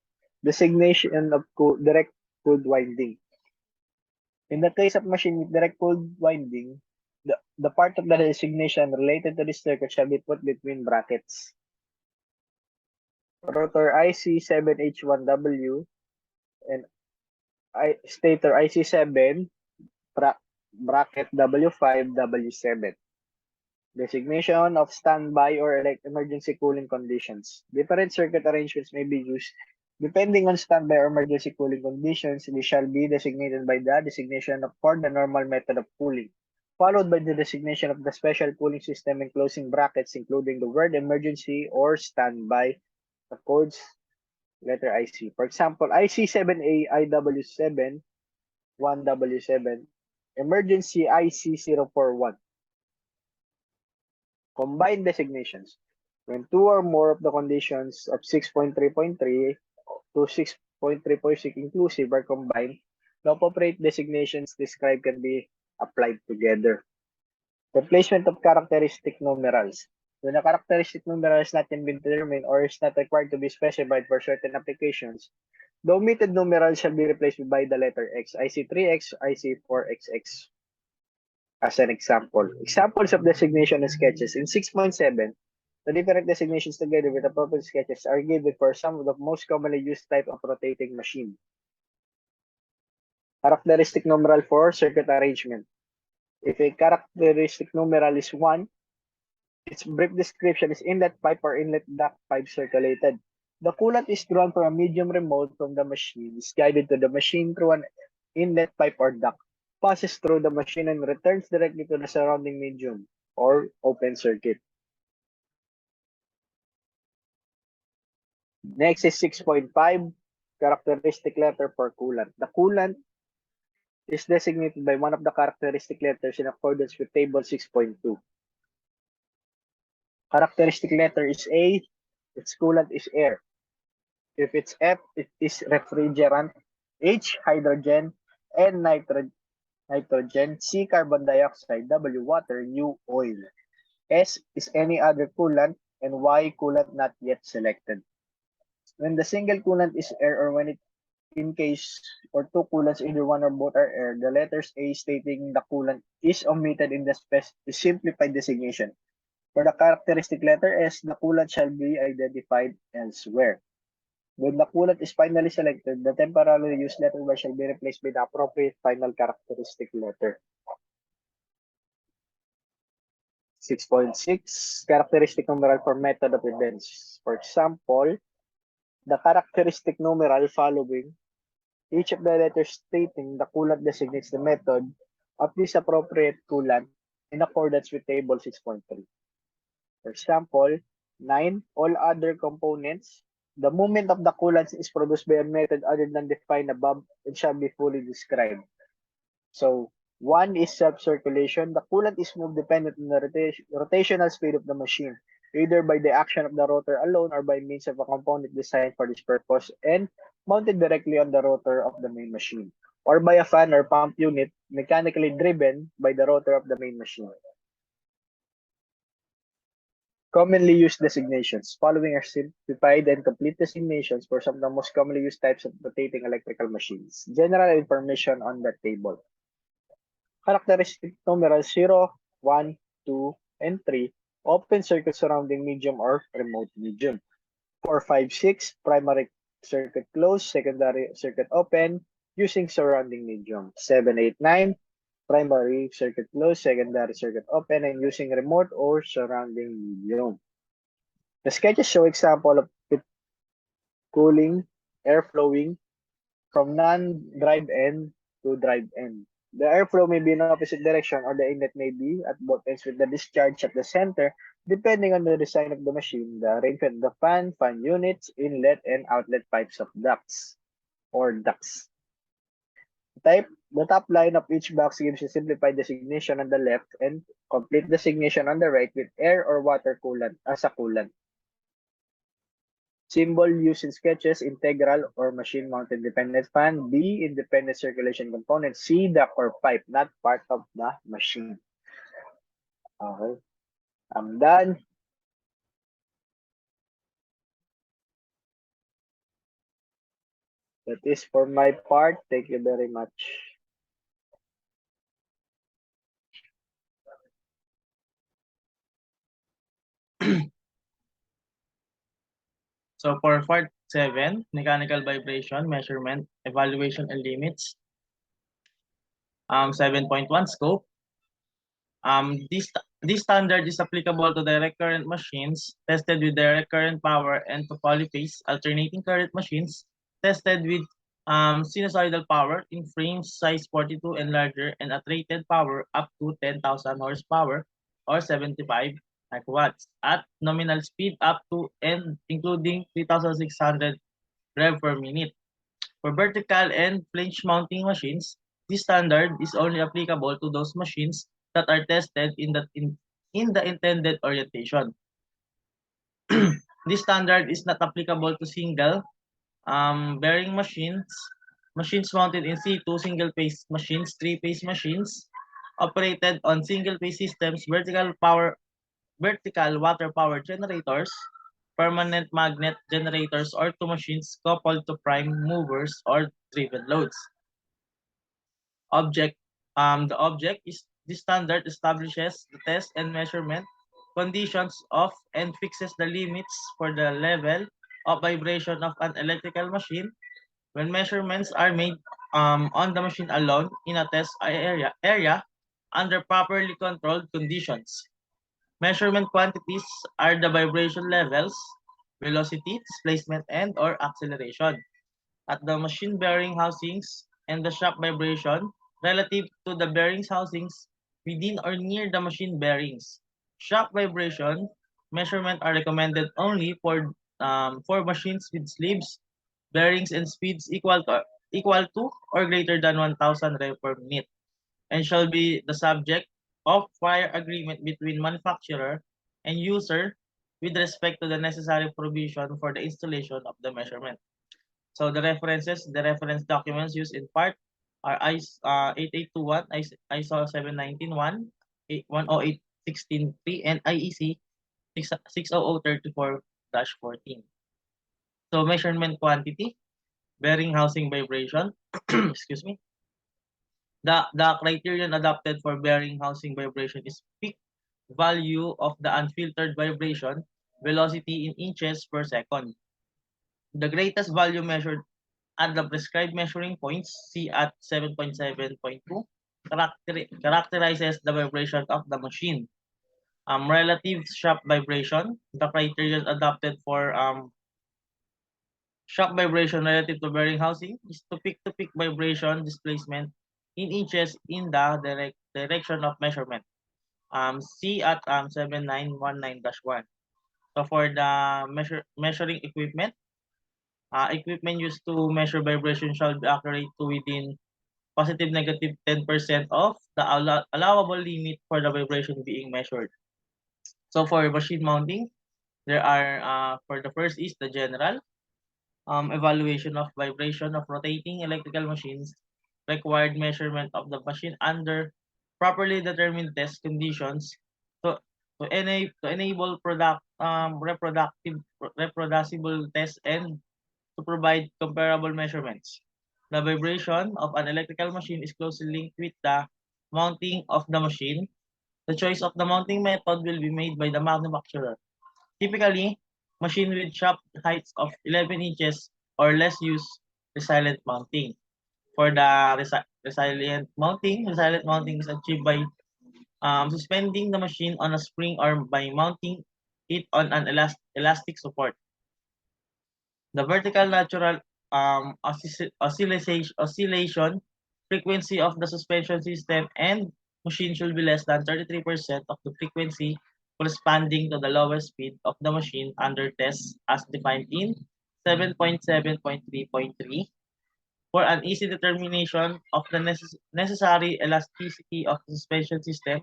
Designation of direct cooled winding. In the case of machine with direct cooled winding, the part of the designation related to this circuit shall be put between brackets. Rotor IC7H1W and stator IC7 bracket W5W7. Designation of standby or emergency cooling conditions. Different circuit arrangements may be used depending on standby or emergency cooling conditions. They shall be designated by the designation for the normal method of cooling, followed by the designation of the special cooling system and closing brackets, including the word emergency or standby. The codes letter IC. For example, IC7A, IW7, 1W7, emergency IC041. Combined designations. When two or more of the conditions of 6.3.3 to 6.3.6 inclusive are combined, the appropriate designations described can be applied together. Replacement of characteristic numerals. When a characteristic numeral has not yet been determined or is not required to be specified for certain applications, the omitted numeral shall be replaced by the letter X, IC3X, IC4XX. As an example, examples of designation and sketches. In 6.7, the different designations together with appropriate sketches are given for some of the most commonly used type of rotating machine. Characteristic numeral for circuit arrangement. If a characteristic numeral is 1, its brief description is inlet pipe or inlet duct pipe circulated. The coolant is drawn from a medium remote from the machine, is guided to the machine through an inlet pipe or duct, passes through the machine and returns directly to the surrounding medium or open circuit. Next is 6.5, characteristic letter for coolant. The coolant is designated by one of the characteristic letters in accordance with table 6.2. Characteristic letter is A, its coolant is air. If it's F, it is refrigerant. H, hydrogen. N, nitrogen. C, carbon dioxide. W, water. U, oil. S is any other coolant. And Y, coolant not yet selected. When the single coolant is air or when it in case or two coolants, either one or both are air, the letters A stating the coolant is omitted in the simplified designation. For the characteristic letter S, the coolant shall be identified elsewhere. When the coolant is finally selected, the temporarily used letter Y shall be replaced by the appropriate final characteristic letter. 6.6, characteristic numeral for method of events. For example, the characteristic numeral following each of the letters stating the coolant designates the method of this appropriate coolant in accordance with table 6.3. For example, 9, all other components. The movement of the coolant is produced by a method other than defined above and shall be fully described. So, 1 is self-circulation. The coolant is moved dependent on the rotational speed of the machine, either by the action of the rotor alone or by means of a component designed for this purpose and mounted directly on the rotor of the main machine, or by a fan or pump unit mechanically driven by the rotor of the main machine. Commonly used designations. Following are simplified and complete designations for some of the most commonly used types of rotating electrical machines. General information on the table. Characteristic numerals 0, 1, 2, and 3. Open circuit surrounding medium or remote medium. 4, 5, 6. Primary circuit closed, secondary circuit open using surrounding medium. 7, 8, 9. Primary circuit closed, secondary circuit open, and using remote or surrounding medium. The sketches show example of cooling, air flowing from non-drive end to drive end. The airflow may be in opposite direction or the inlet may be at both ends with the discharge at the center, depending on the design of the machine, the arrangement of the fan, fan units, inlet, and outlet pipes of ducts or ducts. The top line of each box gives a simplified designation on the left and complete designation on the right with air or water coolant as a coolant. Symbol used in sketches, integral or machine-mounted dependent fan. B, independent circulation component. C, duct or pipe, not part of the machine. Okay. I'm done. That is for my part. Thank you very much. So for part 7, mechanical vibration, measurement, evaluation, and limits. 7.1 scope. This standard is applicable to direct current machines tested with direct current power and to polyphase alternating current machines tested with sinusoidal power in frames size 42 and larger and at rated power up to 10,000 horsepower or 75 megawatts at nominal speed up to and including 3,600 rev per minute. For vertical and flange mounting machines, this standard is only applicable to those machines that are tested in the intended orientation. This standard is not applicable to single bearing machines mounted in situ, single-phase machines, three-phase machines, operated on single-phase systems, vertical water power generators, permanent magnet generators, or to machines coupled to prime movers or driven loads. The object is this standard establishes the test and measurement conditions of and fixes the limits for the level of vibration of an electrical machine when measurements are made on the machine alone in a test area under properly controlled conditions. Measurement quantities are the vibration levels, velocity, displacement, and or acceleration at the machine bearing housings and the shaft vibration relative to the bearings housings within or near the machine bearings. Shaft vibration measurement are recommended only for machines with sleeves, bearings, and speeds equal to or greater than 1,000 rev per minute, and shall be the subject of prior agreement between manufacturer and user with respect to the necessary provision for the installation of the measurement. So the reference documents used in part are ISO 8821, ISO 719-1, 108-16-3, and IEC 60034-14. So measurement quantity, bearing housing vibration, excuse me. The criterion adopted for bearing housing vibration is peak value of the unfiltered vibration velocity in inches per second. The greatest value measured at the prescribed measuring points, C at 7.7.2, characterizes the vibration of the machine. Relative shaft vibration, the criterion adopted for shaft vibration relative to bearing housing is to peak vibration displacement in inches in the direction of measurement. C at 7919-1. So for the measuring equipment, equipment used to measure vibration shall be accurate to within positive negative 10% of the allowable limit for the vibration being measured. So for machine mounting, there are for the first is the general evaluation of vibration of rotating electrical machines, required measurement of the machine under properly determined test conditions to enable reproducible tests and to provide comparable measurements. The vibration of an electrical machine is closely linked with the mounting of the machine. The choice of the mounting method will be made by the manufacturer. Typically, machine with shaft heights of 11 inches or less use resilient mounting. For the resilient mounting is achieved by suspending the machine on a spring or by mounting it on an elastic support. The vertical natural oscillation frequency of the suspension system and machine should be less than 33% of the frequency corresponding to the lowest speed of the machine under test as defined in 7.7.3.3 for an easy determination of the necessary elasticity of the suspension system.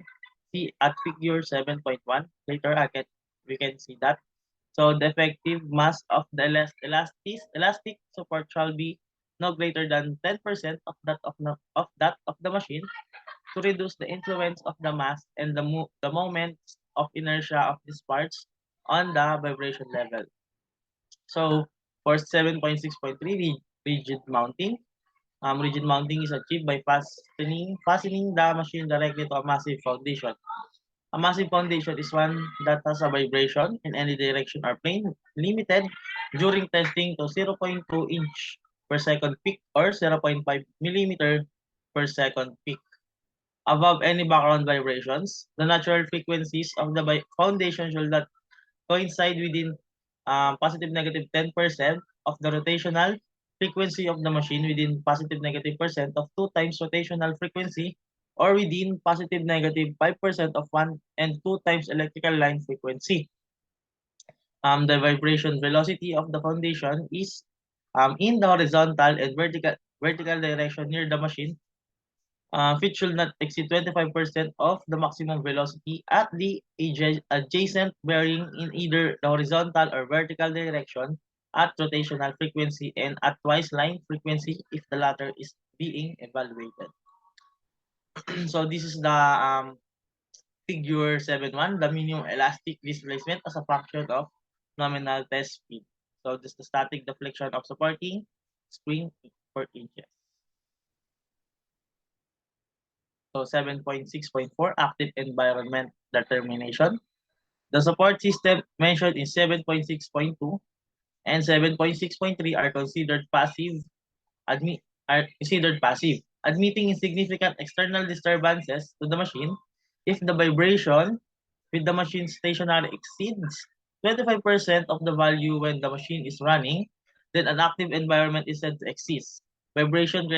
See at figure 7.1. Later we can see that. So the effective mass of the elastic support shall be no greater than 10% of that of the machine to reduce the influence of the mass and the moments of inertia of these parts on the vibration level. So for 7.6.3 rigid mounting, rigid mounting is achieved by fastening the machine directly to a massive foundation. A massive foundation is one that has a vibration in any direction or plane limited during testing to 0.2 inch per second peak or 0.5 millimeter per second peak. Above any background vibrations, the natural frequencies of the foundation should not coincide within positive negative 10% of the rotational frequency of the machine within positive negative percent of 2 times rotational frequency or within positive negative 5% of 1 and 2 times electrical line frequency. The vibration velocity of the foundation is in the horizontal and vertical direction near the machine, which should not exceed 25% of the maximum velocity at the adjacent bearing in either the horizontal or vertical direction at rotational frequency and at twice line frequency if the latter is being evaluated. So this is the figure 7.1, the minimum elastic displacement as a function of nominal test speed. So this is the static deflection of supporting spring per inches. So 7.6.4, active environment determination. The support system mentioned in 7.6.2 and 7.6.3 are considered passive, admitting insignificant external disturbances to the machine if the vibration with the machine stationary exceeds 25% of the value when the machine is running, then an active environment is said to exist. Vibration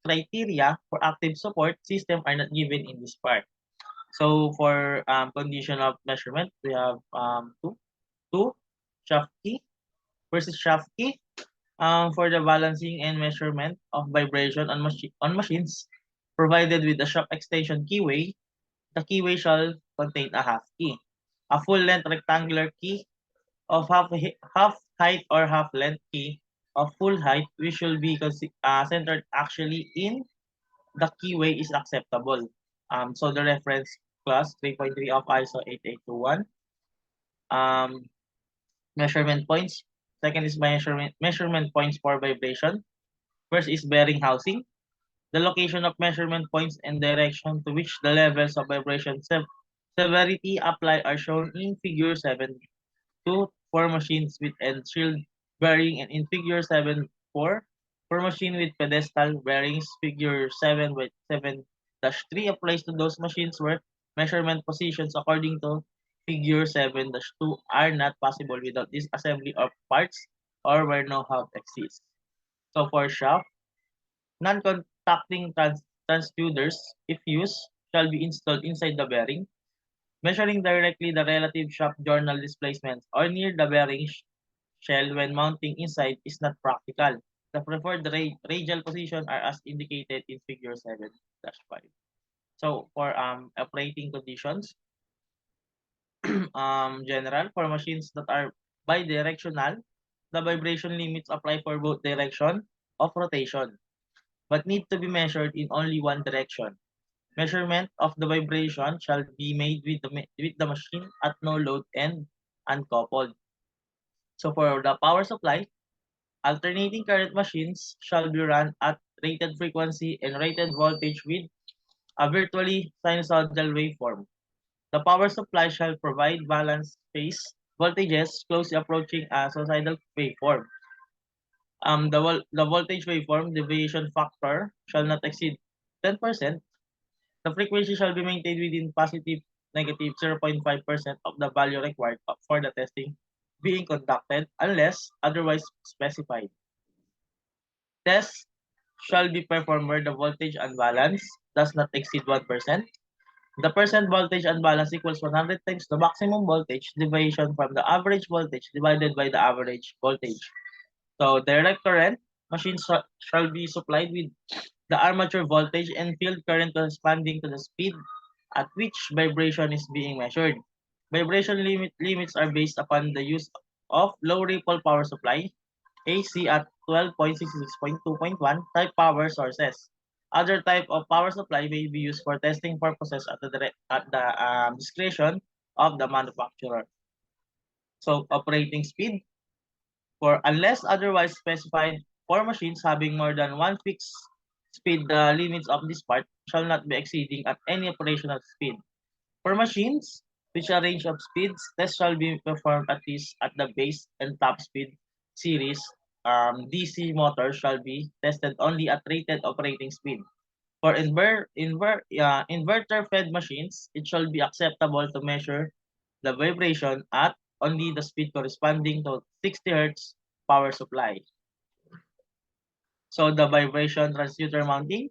criteria for active support system are not given in this part. So for condition of measurement, we have two shaft key versus shaft key. For the balancing and measurement of vibration on machines provided with the shaft extension keyway, the keyway shall contain a half key. A full-length rectangular key of half height or half length key of full height, which will be centered actually in the keyway, is acceptable. So the reference class 3.3 of ISO 8821. Measurement points. Second is measurement points for vibration. First is bearing housing. The location of measurement points and direction to which the levels of vibration severity apply are shown in Figure 7.2 for machines with end shield bearing, and in Figure 7.4 for machine with pedestal bearings. Figure 7.7-3 applies to those machines where measurement positions according to Figure 7-2 are not possible without disassembly of parts or where no hub exists. So for shaft, non-contacting transducers, if used, shall be installed inside the bearing. Measuring directly the relative shaft journal displacements or near the bearing shell when mounting inside is not practical. The preferred radial position are as indicated in Figure 7-5. So for operating conditions, general, for machines that are bidirectional, the vibration limits apply for both direction of rotation, but need to be measured in only one direction. Measurement of the vibration shall be made with the machine at no load and uncoupled. So for the power supply, alternating current machines shall be run at rated frequency and rated voltage with a virtually sinusoidal waveform. The power supply shall provide balanced phase voltages closely approaching a sinusoidal waveform. The voltage waveform deviation factor shall not exceed 10%. The frequency shall be maintained within positive negative 0.5% of the value required for the testing being conducted unless otherwise specified. Tests shall be performed where the voltage unbalance does not exceed 1%. The percent voltage unbalance equals 100 times the maximum voltage deviation from the average voltage divided by the average voltage. So direct current machines shall be supplied with the armature voltage and field current corresponding to the speed at which vibration is being measured. Vibration limits are based upon the use of low ripple power supply, AC at 12.66.2.1 type power sources. Other type of power supply may be used for testing purposes at the discretion of the manufacturer. So operating speed, for unless otherwise specified, for machines having more than one fixed speed, the limits of this part shall not be exceeding at any operational speed. For machines which a range of speeds, tests shall be performed at least at the base and top speed series. DC motors shall be tested only at rated operating speed. For inverter-fed machines, it shall be acceptable to measure the vibration at only the speed corresponding to 60 Hz power supply. So the vibration transducer mounting,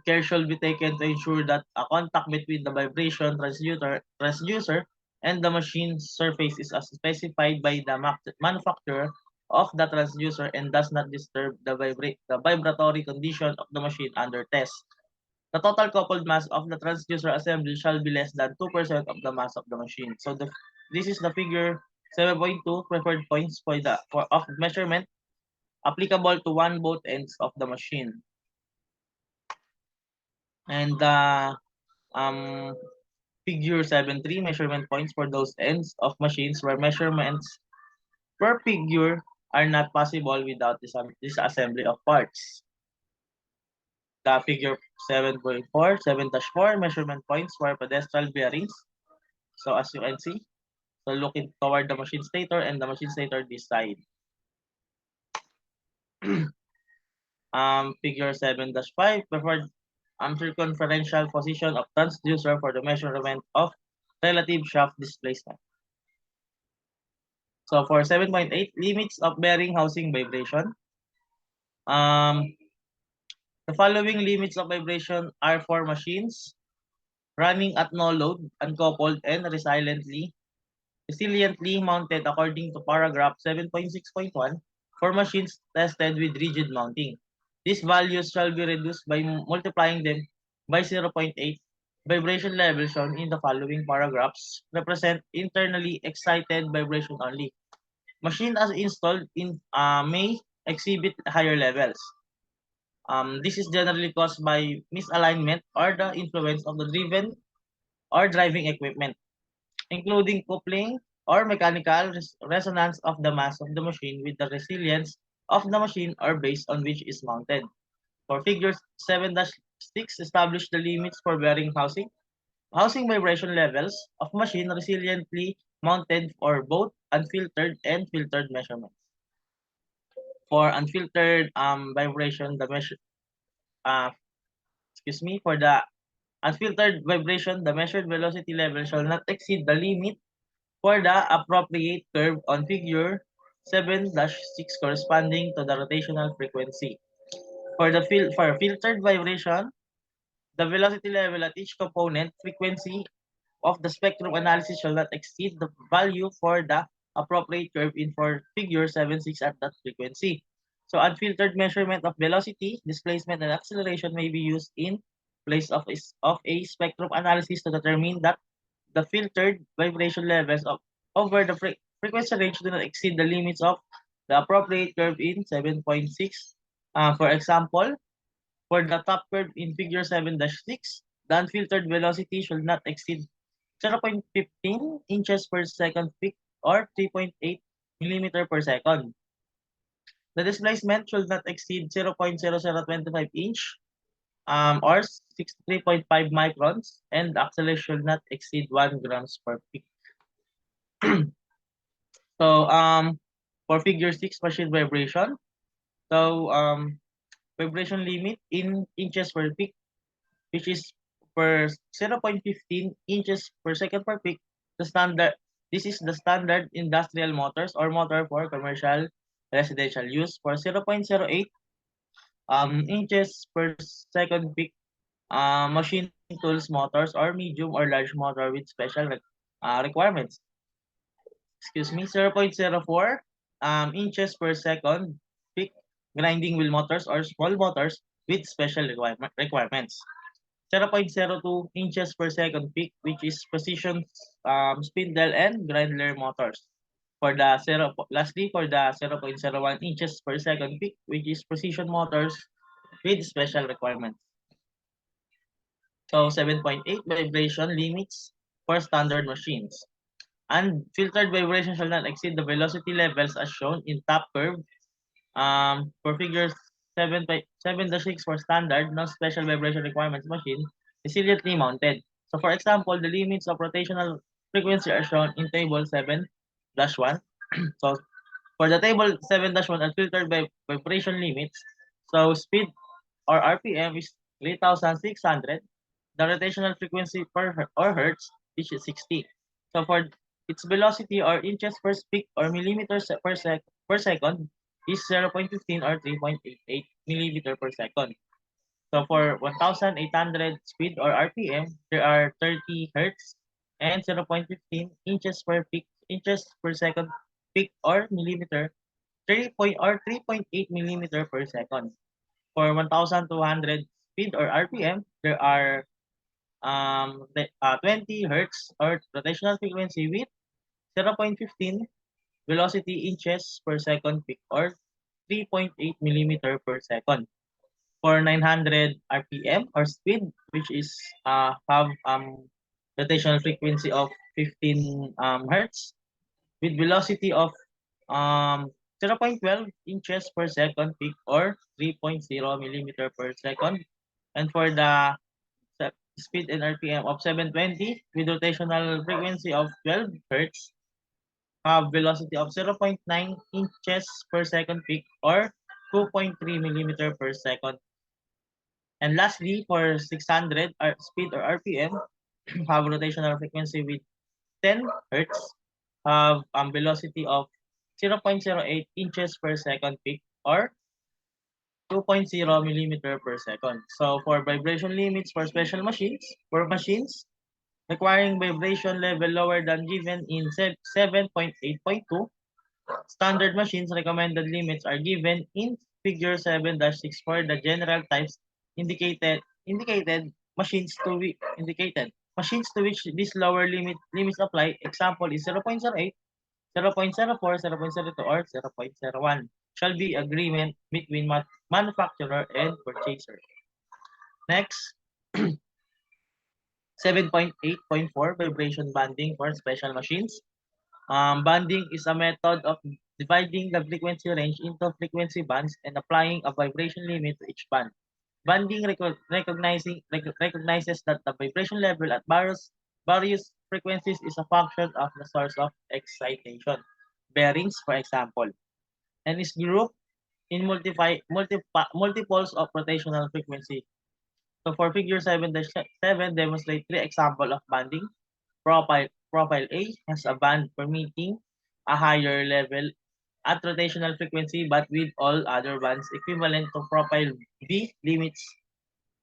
care shall be taken to ensure that a contact between the vibration transducer and the machine surface is as specified by the manufacturer of the transducer and does not disturb the vibratory condition of the machine under test. The total coupled mass of the transducer assembly shall be less than 2% of the mass of the machine. So this is the figure 7.2 preferred points of measurement applicable to both ends of the machine. And figure 7.3 measurement points for those ends of machines where measurements per figure are not possible without this assembly of parts. The figure 7.4, 7-4 measurement points for pedestal bearings. So as you can see, so looking toward the machine stator and the machine stator this side. Figure 7-5 preferred circumferential position of transducer for the measurement of relative shaft displacement. So for 7.8, limits of bearing housing vibration. The following limits of vibration are for machines running at no load, uncoupled, and resiliently mounted according to paragraph 7.6.1 for machines tested with rigid mounting. These values shall be reduced by multiplying them by 0.8. Vibration levels shown in the following paragraphs represent internally excited vibration only. Machine as installed in may exhibit higher levels. This is generally caused by misalignment or the influence of the driven or driving equipment, including coupling or mechanical resonance of the mass of the machine with the resilience of the machine or base on which is mounted. For figure 7-6, establish the limits for bearing housing vibration levels of machine resiliently mounted for both unfiltered and filtered measurements. For unfiltered vibration, for the unfiltered vibration, the measured velocity level shall not exceed the limit for the appropriate curve on figure 7-6 corresponding to the rotational frequency. For filtered vibration, the velocity level at each component frequency of the spectrum analysis shall not exceed the value for the appropriate curve in for figure 7-6 at that frequency. So unfiltered measurement of velocity, displacement, and acceleration may be used in place of a spectrum analysis to determine that the filtered vibration levels over the frequency range do not exceed the limits of the appropriate curve in 7.6. For example, for the top curve in figure 7-6, the unfiltered velocity should not exceed 0.15 inches per second peak or 3.8 millimeter per second. The displacement should not exceed 0.0025 inch or 63.5 microns, and the acceleration should not exceed 1 grams per peak. So for figure 6, machine vibration. So vibration limit in inches per peak, which is per 0.15 inches per second per peak. This is the standard industrial motors or motor for commercial residential use. For 0.08 inches per second peak, machine tools motors or medium or large motor with special requirements. 0.04 inches per second peak grinding wheel motors or small motors with special requirements. 0.02 inches per second peak, which is precision spindle and grinder motors. Lastly, for the 0.01 inches per second peak, which is precision motors with special requirements. So 7.8 vibration limits for standard machines. Unfiltered vibration shall not exceed the velocity levels as shown in top curve. For figure 7-6 for standard, no special vibration requirements machine, resiliently mounted. So for example, the limits of rotational frequency are shown in table 7-1. So for the table 7-1 unfiltered vibration limits, so speed or RPM is 3,600. The rotational frequency or hertz is 60. So for its velocity or inches per peak or millimeters per second is 0.15 or 3.88 millimeter per second. So for 1,800 speed or RPM, there are 30 hertz and 0.15 inches per second peak or millimeter 3.8 millimeter per second. For 1,200 speed or RPM, there are 20 hertz or rotational frequency with 0.15 velocity inches per second peak or 3.8 millimeter per second. For 900 RPM or speed, which is have rotational frequency of 15 hertz with velocity of 0.12 inches per second peak or 3.0 millimeter per second. And for the speed and RPM of 720 with rotational frequency of 12 hertz, have velocity of 0.9 inches per second peak or 2.3 millimeter per second. And lastly, for 600 speed or RPM, have rotational frequency with 10 hertz, have velocity of 0.08 inches per second peak or 2.0 millimeter per second. So for vibration limits for special machines, for machines requiring vibration level lower than given in 7.8.2, standard machines recommended limits are given in figure 7-6 for the general types indicated machines to which this lower limits apply. Example is 0.08, 0.04, 0.02, or 0.01 shall be agreement between manufacturer and purchaser. Next, 7.8.4 vibration banding for special machines. Banding is a method of dividing the frequency range into frequency bands and applying a vibration limit to each band. Banding recognizes that the vibration level at various frequencies is a function of the source of excitation, bearings, for example, and is grouped in multiples of rotational frequency. So for figure 7-7 demonstrate three examples of banding. Profile A has a band permitting a higher level at rotational frequency but with all other bands equivalent to profile B limits.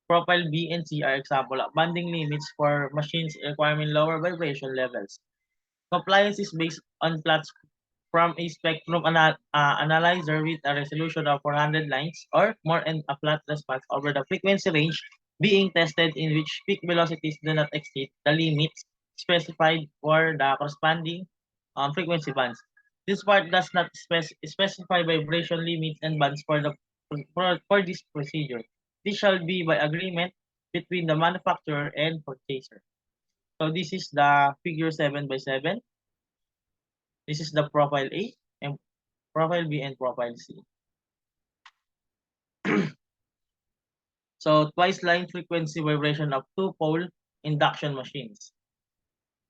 Profile B and C are example of banding limits for machines requiring lower vibration levels. Compliance is based on plots from a spectrum analyzer with a resolution of 400 lines or more and a flat response over the frequency range being tested in which peak velocities do not exceed the limits specified for the corresponding frequency bands. This part does not specify vibration limits and bands for this procedure. This shall be by agreement between the manufacturer and purchaser. So this is the figure 7x7. This is the profile A and profile B and profile C. So twice line frequency vibration of two-pole induction machines.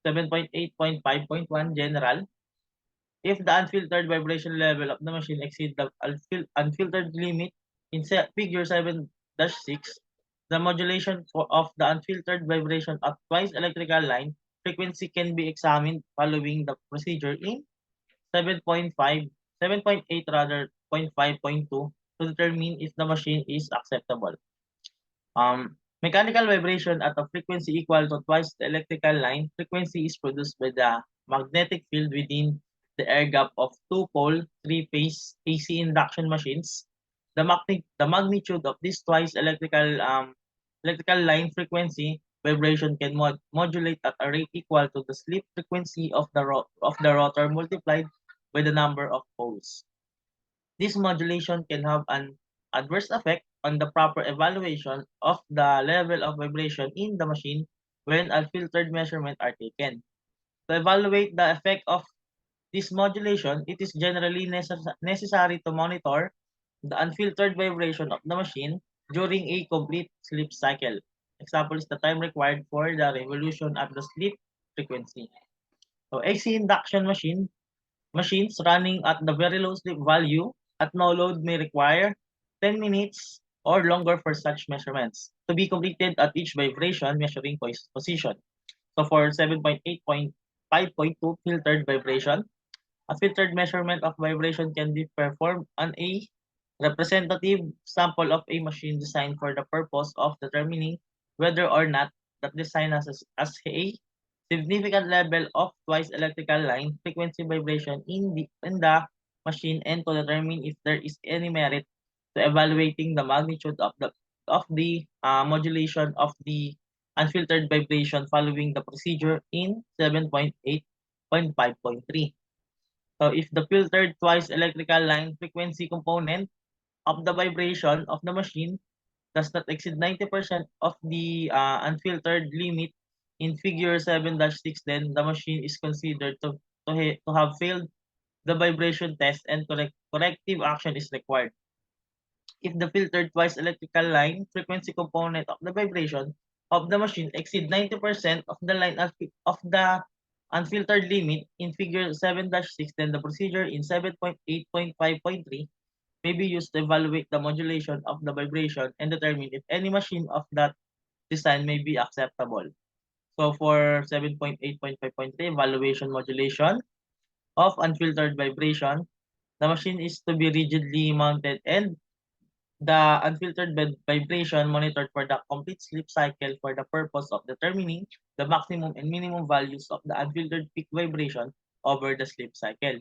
7.8.5.1 general. If the unfiltered vibration level of the machine exceeds the unfiltered limit in figure 7-6, the modulation of the unfiltered vibration of twice electrical line frequency can be examined following the procedure in 7.5, 7.8 rather 0.5.2 to determine if the machine is acceptable. Mechanical vibration at a frequency equal to twice the electrical line frequency is produced by the magnetic field within the air gap of two-pole, three-phase AC induction machines. The magnitude of this twice electrical line frequency vibration can modulate at a rate equal to the slip frequency of the rotor multiplied by the number of poles. This modulation can have an adverse effect on the proper evaluation of the level of vibration in the machine when unfiltered measurements are taken. To evaluate the effect of this modulation, it is generally necessary to monitor the unfiltered vibration of the machine during a complete sleep cycle. Example is the time required for the revolution at the sleep frequency. So AC induction machines running at the very low sleep value at no load may require 10 minutes or longer for such measurements to be completed at each vibration measuring position. So for 7.8.5.2 filtered vibration, a filtered measurement of vibration can be performed on a representative sample of a machine designed for the purpose of determining whether or not that design has a significant level of twice electrical line frequency vibration in the machine and to determine if there is any merit to evaluating the magnitude of the modulation of the unfiltered vibration following the procedure in 7.8.5.3. So if the filtered twice electrical line frequency component of the vibration of the machine does not exceed 90% of the unfiltered limit in figure 7-6, then the machine is considered to have failed the vibration test and corrective action is required. If the filtered twice electrical line frequency component of the vibration of the machine exceed 90% of the line of the unfiltered limit in figure 7-6, then the procedure in 7.8.5.3 may be used to evaluate the modulation of the vibration and determine if any machine of that design may be acceptable. So for 7.8.5.3, evaluation modulation of unfiltered vibration, the machine is to be rigidly mounted and the unfiltered vibration monitored for the complete sleep cycle for the purpose of determining the maximum and minimum values of the unfiltered peak vibration over the sleep cycle.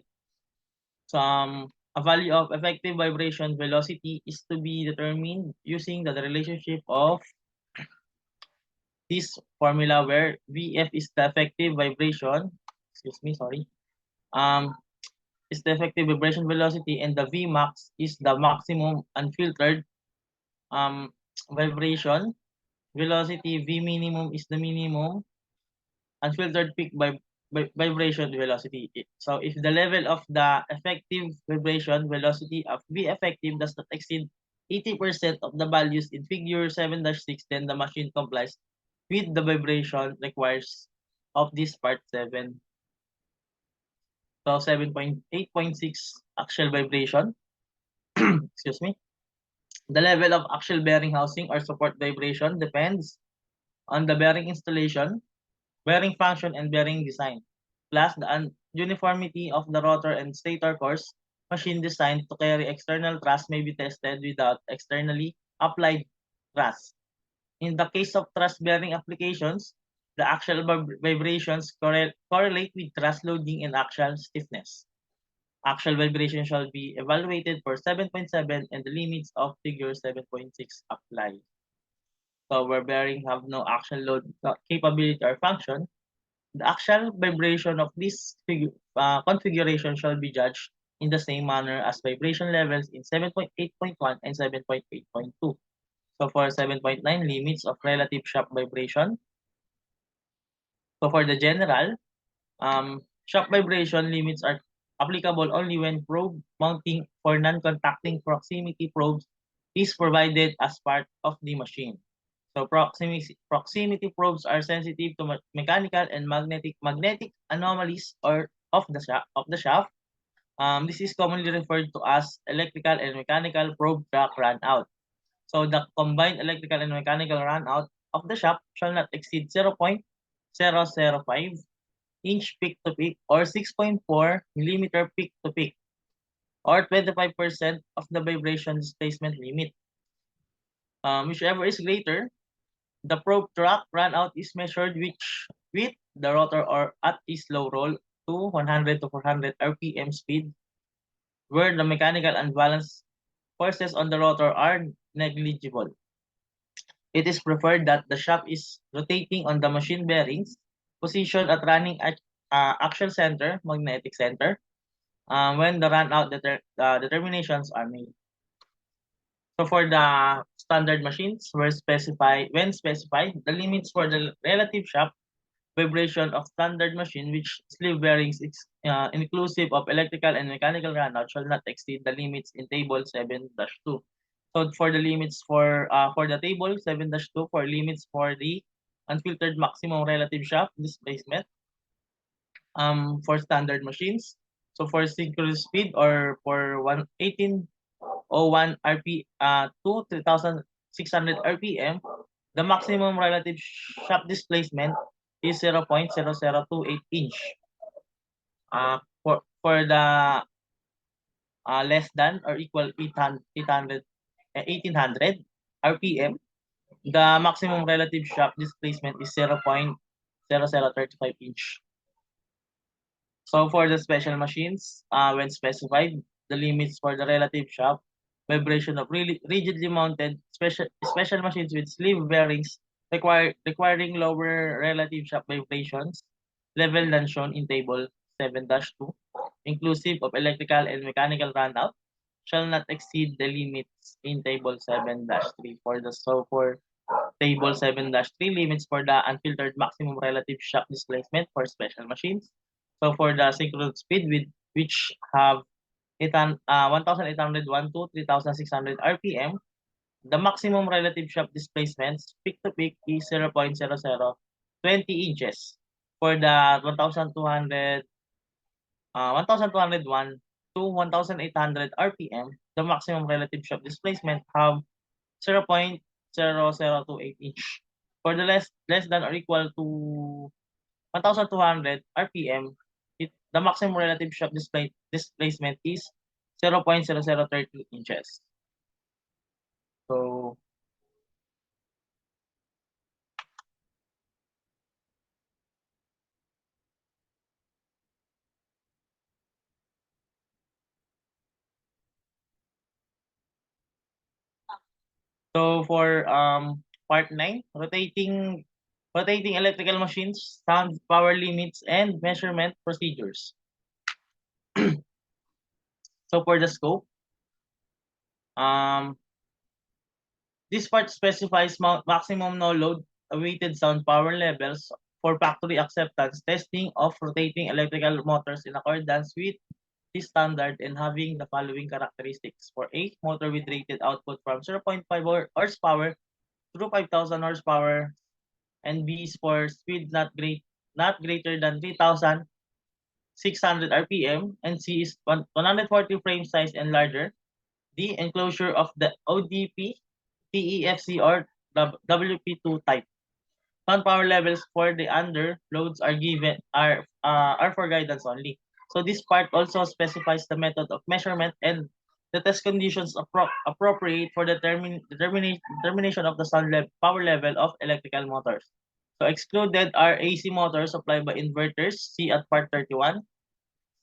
So, a value of effective vibration velocity is to be determined using the relationship of this formula where Vf is the effective vibration, excuse me, sorry, um, is the effective vibration velocity and the Vmax is the maximum unfiltered um, vibration velocity. V minimum is the minimum unfiltered peak vibration velocity. So if the level of the effective vibration velocity of V effective does not exceed 80% of the values in figure 7-6, then the machine complies with the vibration requires of this part 7. So 7.8.6 axial vibration. Excuse me. The level of axial bearing housing or support vibration depends on the bearing installation, bearing function, and bearing design, plus the uniformity of the rotor and stator cores. Machine designed to carry external thrust may be tested without externally applied thrust. In the case of thrust-bearing applications, the axial vibrations correlate with thrust loading and axial stiffness. Axial vibration shall be evaluated for 7.7 and the limits of figure 7.6 apply. So where bearing have no axial load capability or function, the axial vibration of this configuration shall be judged in the same manner as vibration levels in 7.8.1 and 7.8.2. So for 7.9, limits of relative shaft vibration. So for the general, shaft vibration limits are applicable only when probe mounting for non-contacting proximity probes is provided as part of the machine. So proximity probes are sensitive to mechanical and magnetic anomalies or of the shaft. This is commonly referred to as electrical and mechanical probe track run out. So the combined electrical and mechanical run out of the shaft shall not exceed 0.005 inch peak to peak or 6.4 millimeter peak to peak or 25% of the vibration displacement limit. Whichever is greater, the probe track run out is measured with the rotor or at a slow roll to 100 to 400 RPM speed, where the mechanical unbalance forces on the rotor are negligible. It is preferred that the shaft is rotating on the machine bearings, positioned at running axial center, magnetic center, when the run out determinations are made. So for the standard machines, when specified, the limits for the relative shaft vibration of standard machine, which sleeve bearings is inclusive of electrical and mechanical runout, shall not exceed the limits in table 7-2. So for the limits for the table 7-2, for limits for the unfiltered maximum relative shaft displacement for standard machines. So for synchronous speed or for 1801 RP to 3600 RPM, the maximum relative shaft displacement is 0.0028 inch. For the less than or equal 1800 RPM, the maximum relative shaft displacement is 0.0035 inch. So for the special machines, when specified, the limits for the relative shock vibration of rigidly mounted special machines with sleeve bearings requiring lower relative shock vibrations level than shown in table 7-2, inclusive of electrical and mechanical runout, shall not exceed the limits in table 7-3. For table 7-3 limits for the unfiltered maximum relative shock displacement for special machines. So for the synchronous speed with which have 1,801 to 3,600 RPM, the maximum relative shock displacement peak to peak is 0.0020 inches. For the 1,201 to 1,800 RPM, the maximum relative shock displacement have 0.0028 inch. For the less than or equal to 1,200 RPM, the maximum relative shock displacement is 0.0030 inches. So for part 9, rotating electrical machines, sound power limits and measurement procedures. So for the scope, this part specifies maximum no load awaited sound power levels for factory acceptance testing of rotating electrical motors in accordance with this standard and having the following characteristics. For A, motor with rated output from 0.5 horsepower through 5,000 horsepower, and B is for speed not greater than 3,600 RPM, and C is 140 frame size and larger. D, enclosure of the ODP, TEFC, or WP2 type. Sound power levels for the under loads are for guidance only. So this part also specifies the method of measurement and the test conditions appropriate for the determination of the power level of electrical motors. So excluded are AC motors supplied by inverters, see at part 31,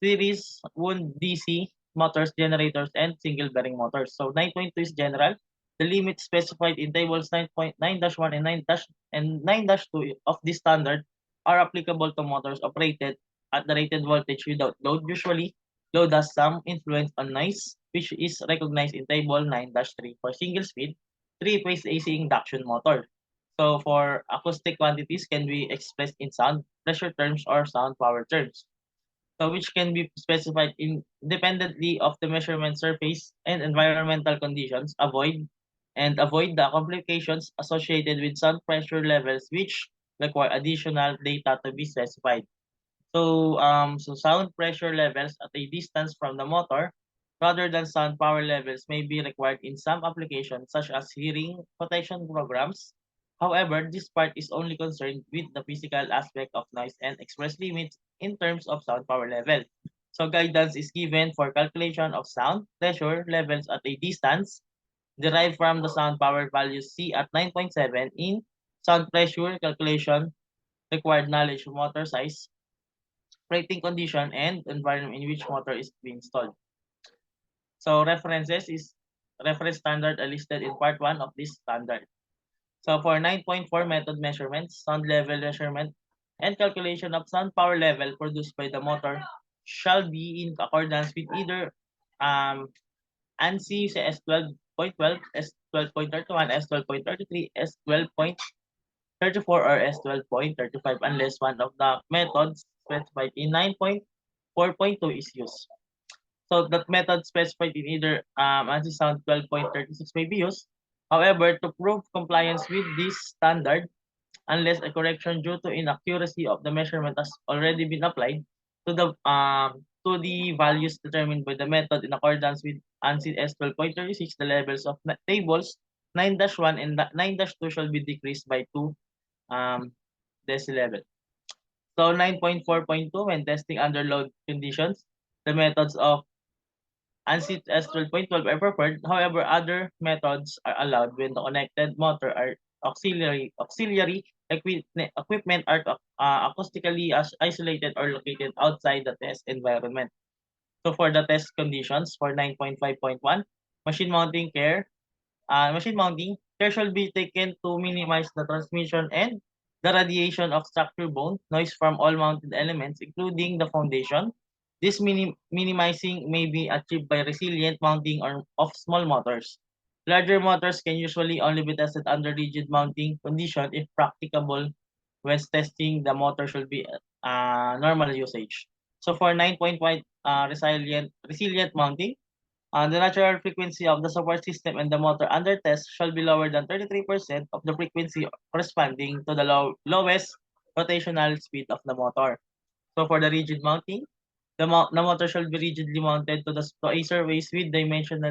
series wound DC motors, generators, and single bearing motors. So 9.2 is general. The limits specified in tables 9.9-1 and 9-2 of this standard are applicable to motors operated at the rated voltage without load. Usually, load has some influence on noise, which is recognized in table 9-3 for single speed, three-phase AC induction motor. So for acoustic quantities can be expressed in sound pressure terms or sound power terms. So which can be specified independently of the measurement surface and environmental conditions, avoid the complications associated with sound pressure levels which require additional data to be specified. So sound pressure levels at a distance from the motor rather than sound power levels may be required in some applications such as hearing protection programs. However, this part is only concerned with the physical aspect of noise and express limits in terms of sound power level. So guidance is given for calculation of sound pressure levels at a distance derived from the sound power values C at 9.7 in sound pressure calculation, required knowledge of motor size, operating condition, and environment in which motor is being installed. So reference standard are listed in part 1 of this standard. So for 9.4 method measurements, sound level measurement, and calculation of sound power level produced by the motor shall be in accordance with either ANSI S12.12, S12.31, S12.33, S12.34, or S12.35 unless one of the methods specified in 9.4.2 is used. So that method specified in either ANSI sound 12.36 may be used. However, to prove compliance with this standard, unless a correction due to inaccuracy of the measurement has already been applied to the values determined by the method in accordance with ANSI S12.36, the levels of tables 9-1 and 9-2 shall be decreased by 2 decibel. So 9.4.2, when testing under load conditions, the methods of ANSI S12.12 are preferred. However, other methods are allowed when the connected motor or auxiliary equipment are acoustically isolated or located outside the test environment. So for the test conditions for 9.5.1, machine mounting care, machine mounting care should be taken to minimize the transmission and the radiation of structure bone noise from all mounted elements, including the foundation. This minimizing may be achieved by resilient mounting or of small motors. Larger motors can usually only be tested under rigid mounting condition if practicable. When testing, the motor should be normal usage. So for 9.1 resilient mounting, the natural frequency of the support system and the motor under test shall be lower than 33% of the frequency corresponding to the lowest rotational speed of the motor. So for the rigid mounting, the motor shall be rigidly mounted to a surface with dimension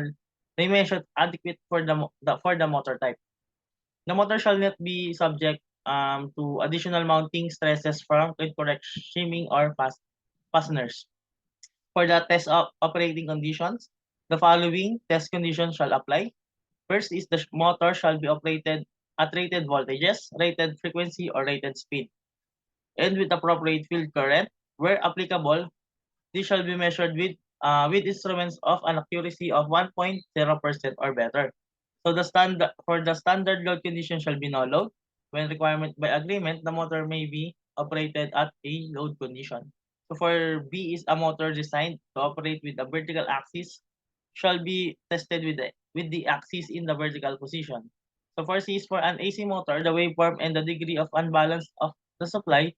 adequate for the motor type. The motor shall not be subject to additional mounting stresses from incorrect shimming or fasteners. For the test of operating conditions, the following test conditions shall apply. First is the motor shall be operated at rated voltages, rated frequency, or rated speed, and with appropriate field current. Where applicable, this shall be measured with instruments of an accuracy of 1.0% or better. So the standard load condition shall be no load. When requirement by agreement, the motor may be operated at a load condition. So for B is a motor designed to operate with the vertical axis shall be tested with the axis in the vertical position. So for C is for an AC motor, the waveform and the degree of unbalance of the supply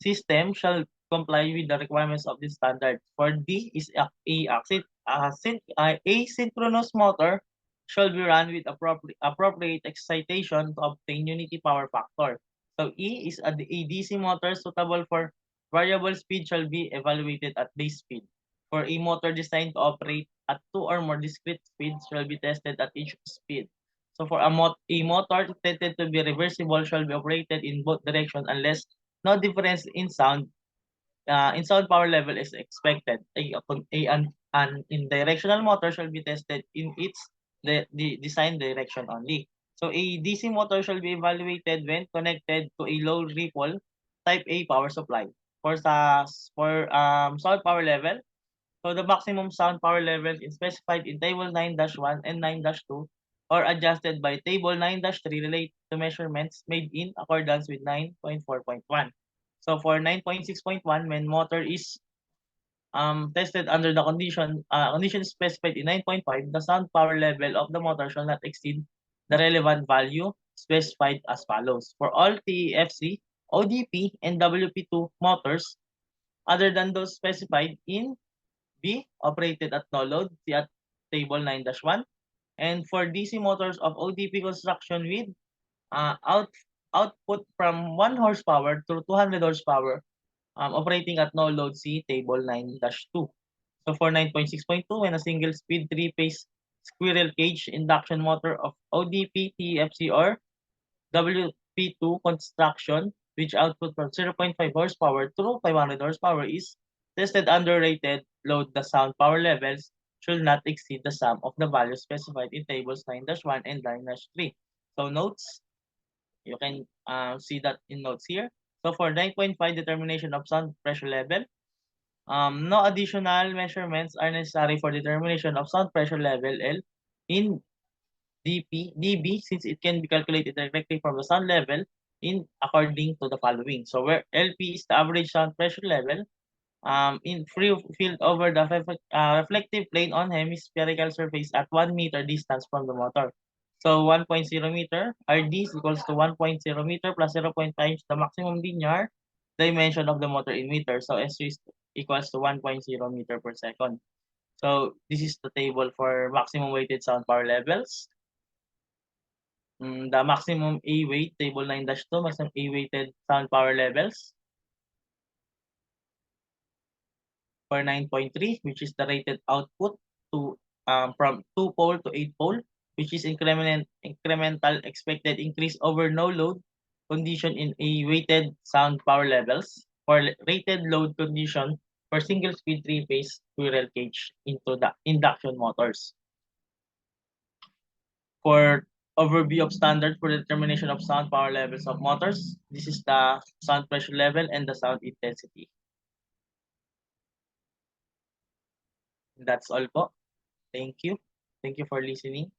system shall comply with the requirements of this standard. For D is asynchronous motor shall be run with appropriate excitation to obtain unity power factor. So E is a DC motor suitable for variable speed shall be evaluated at base speed. For a motor designed to operate at two or more discrete speeds shall be tested at each speed. So for a motor intended to be reversible shall be operated in both directions unless no difference in sound power level is expected. An indirectional motor shall be tested in its the design direction only. So a DC motor shall be evaluated when connected to a low ripple type A power supply. For sound power level, so the maximum sound power level is specified in Table 9-1 and 9-2 or adjusted by Table 9-3 related to measurements made in accordance with 9.4.1. So for 9.6.1, when motor is tested under the condition specified in 9.5, the sound power level of the motor shall not exceed the relevant value specified as follows. For all TEFC, ODP, and WP2 motors, other than those specified in B, operated at no load, see at table 9-1. And for DC motors of ODP construction with uh, out, output from 1 horsepower to 200 horsepower, operating at no load, see table 9-2. So for 9.6.2, when a single speed 3-phase squirrel cage induction motor of ODP, TFC, or WP2 construction, which output from 0.5 horsepower to 500 horsepower is tested under rated load, the sound power levels should not exceed the sum of the values specified in tables 9-1 and 9-3. So notes, you can see that in notes here. So for 9.5 determination of sound pressure level, no additional measurements are necessary for determination of sound pressure level L in dB, since it can be calculated directly from the sound level in according to the following. So where LP is the average sound pressure level in free field over the reflective plane on hemispherical surface at 1 meter distance from the motor. So 1.0 meter RD is equals to 1.0 meter plus 0.5 times the maximum linear dimension of the motor in meters. So S is equals to 1.0 meter per second. So this is the table for maximum weighted sound power levels. The maximum A weight, table 9-2, maximum A weighted sound power levels. For 9.3, which is the rated output to from 2-pole to 8-pole, which is incremental expected increase over no load condition in a weighted sound power levels. For rated load condition for single speed 3-phase squirrel cage into the induction motors. For overview of standard for determination of sound power levels of motors, this is the sound pressure level and the sound intensity. That's all po. Thank you. Thank you for listening.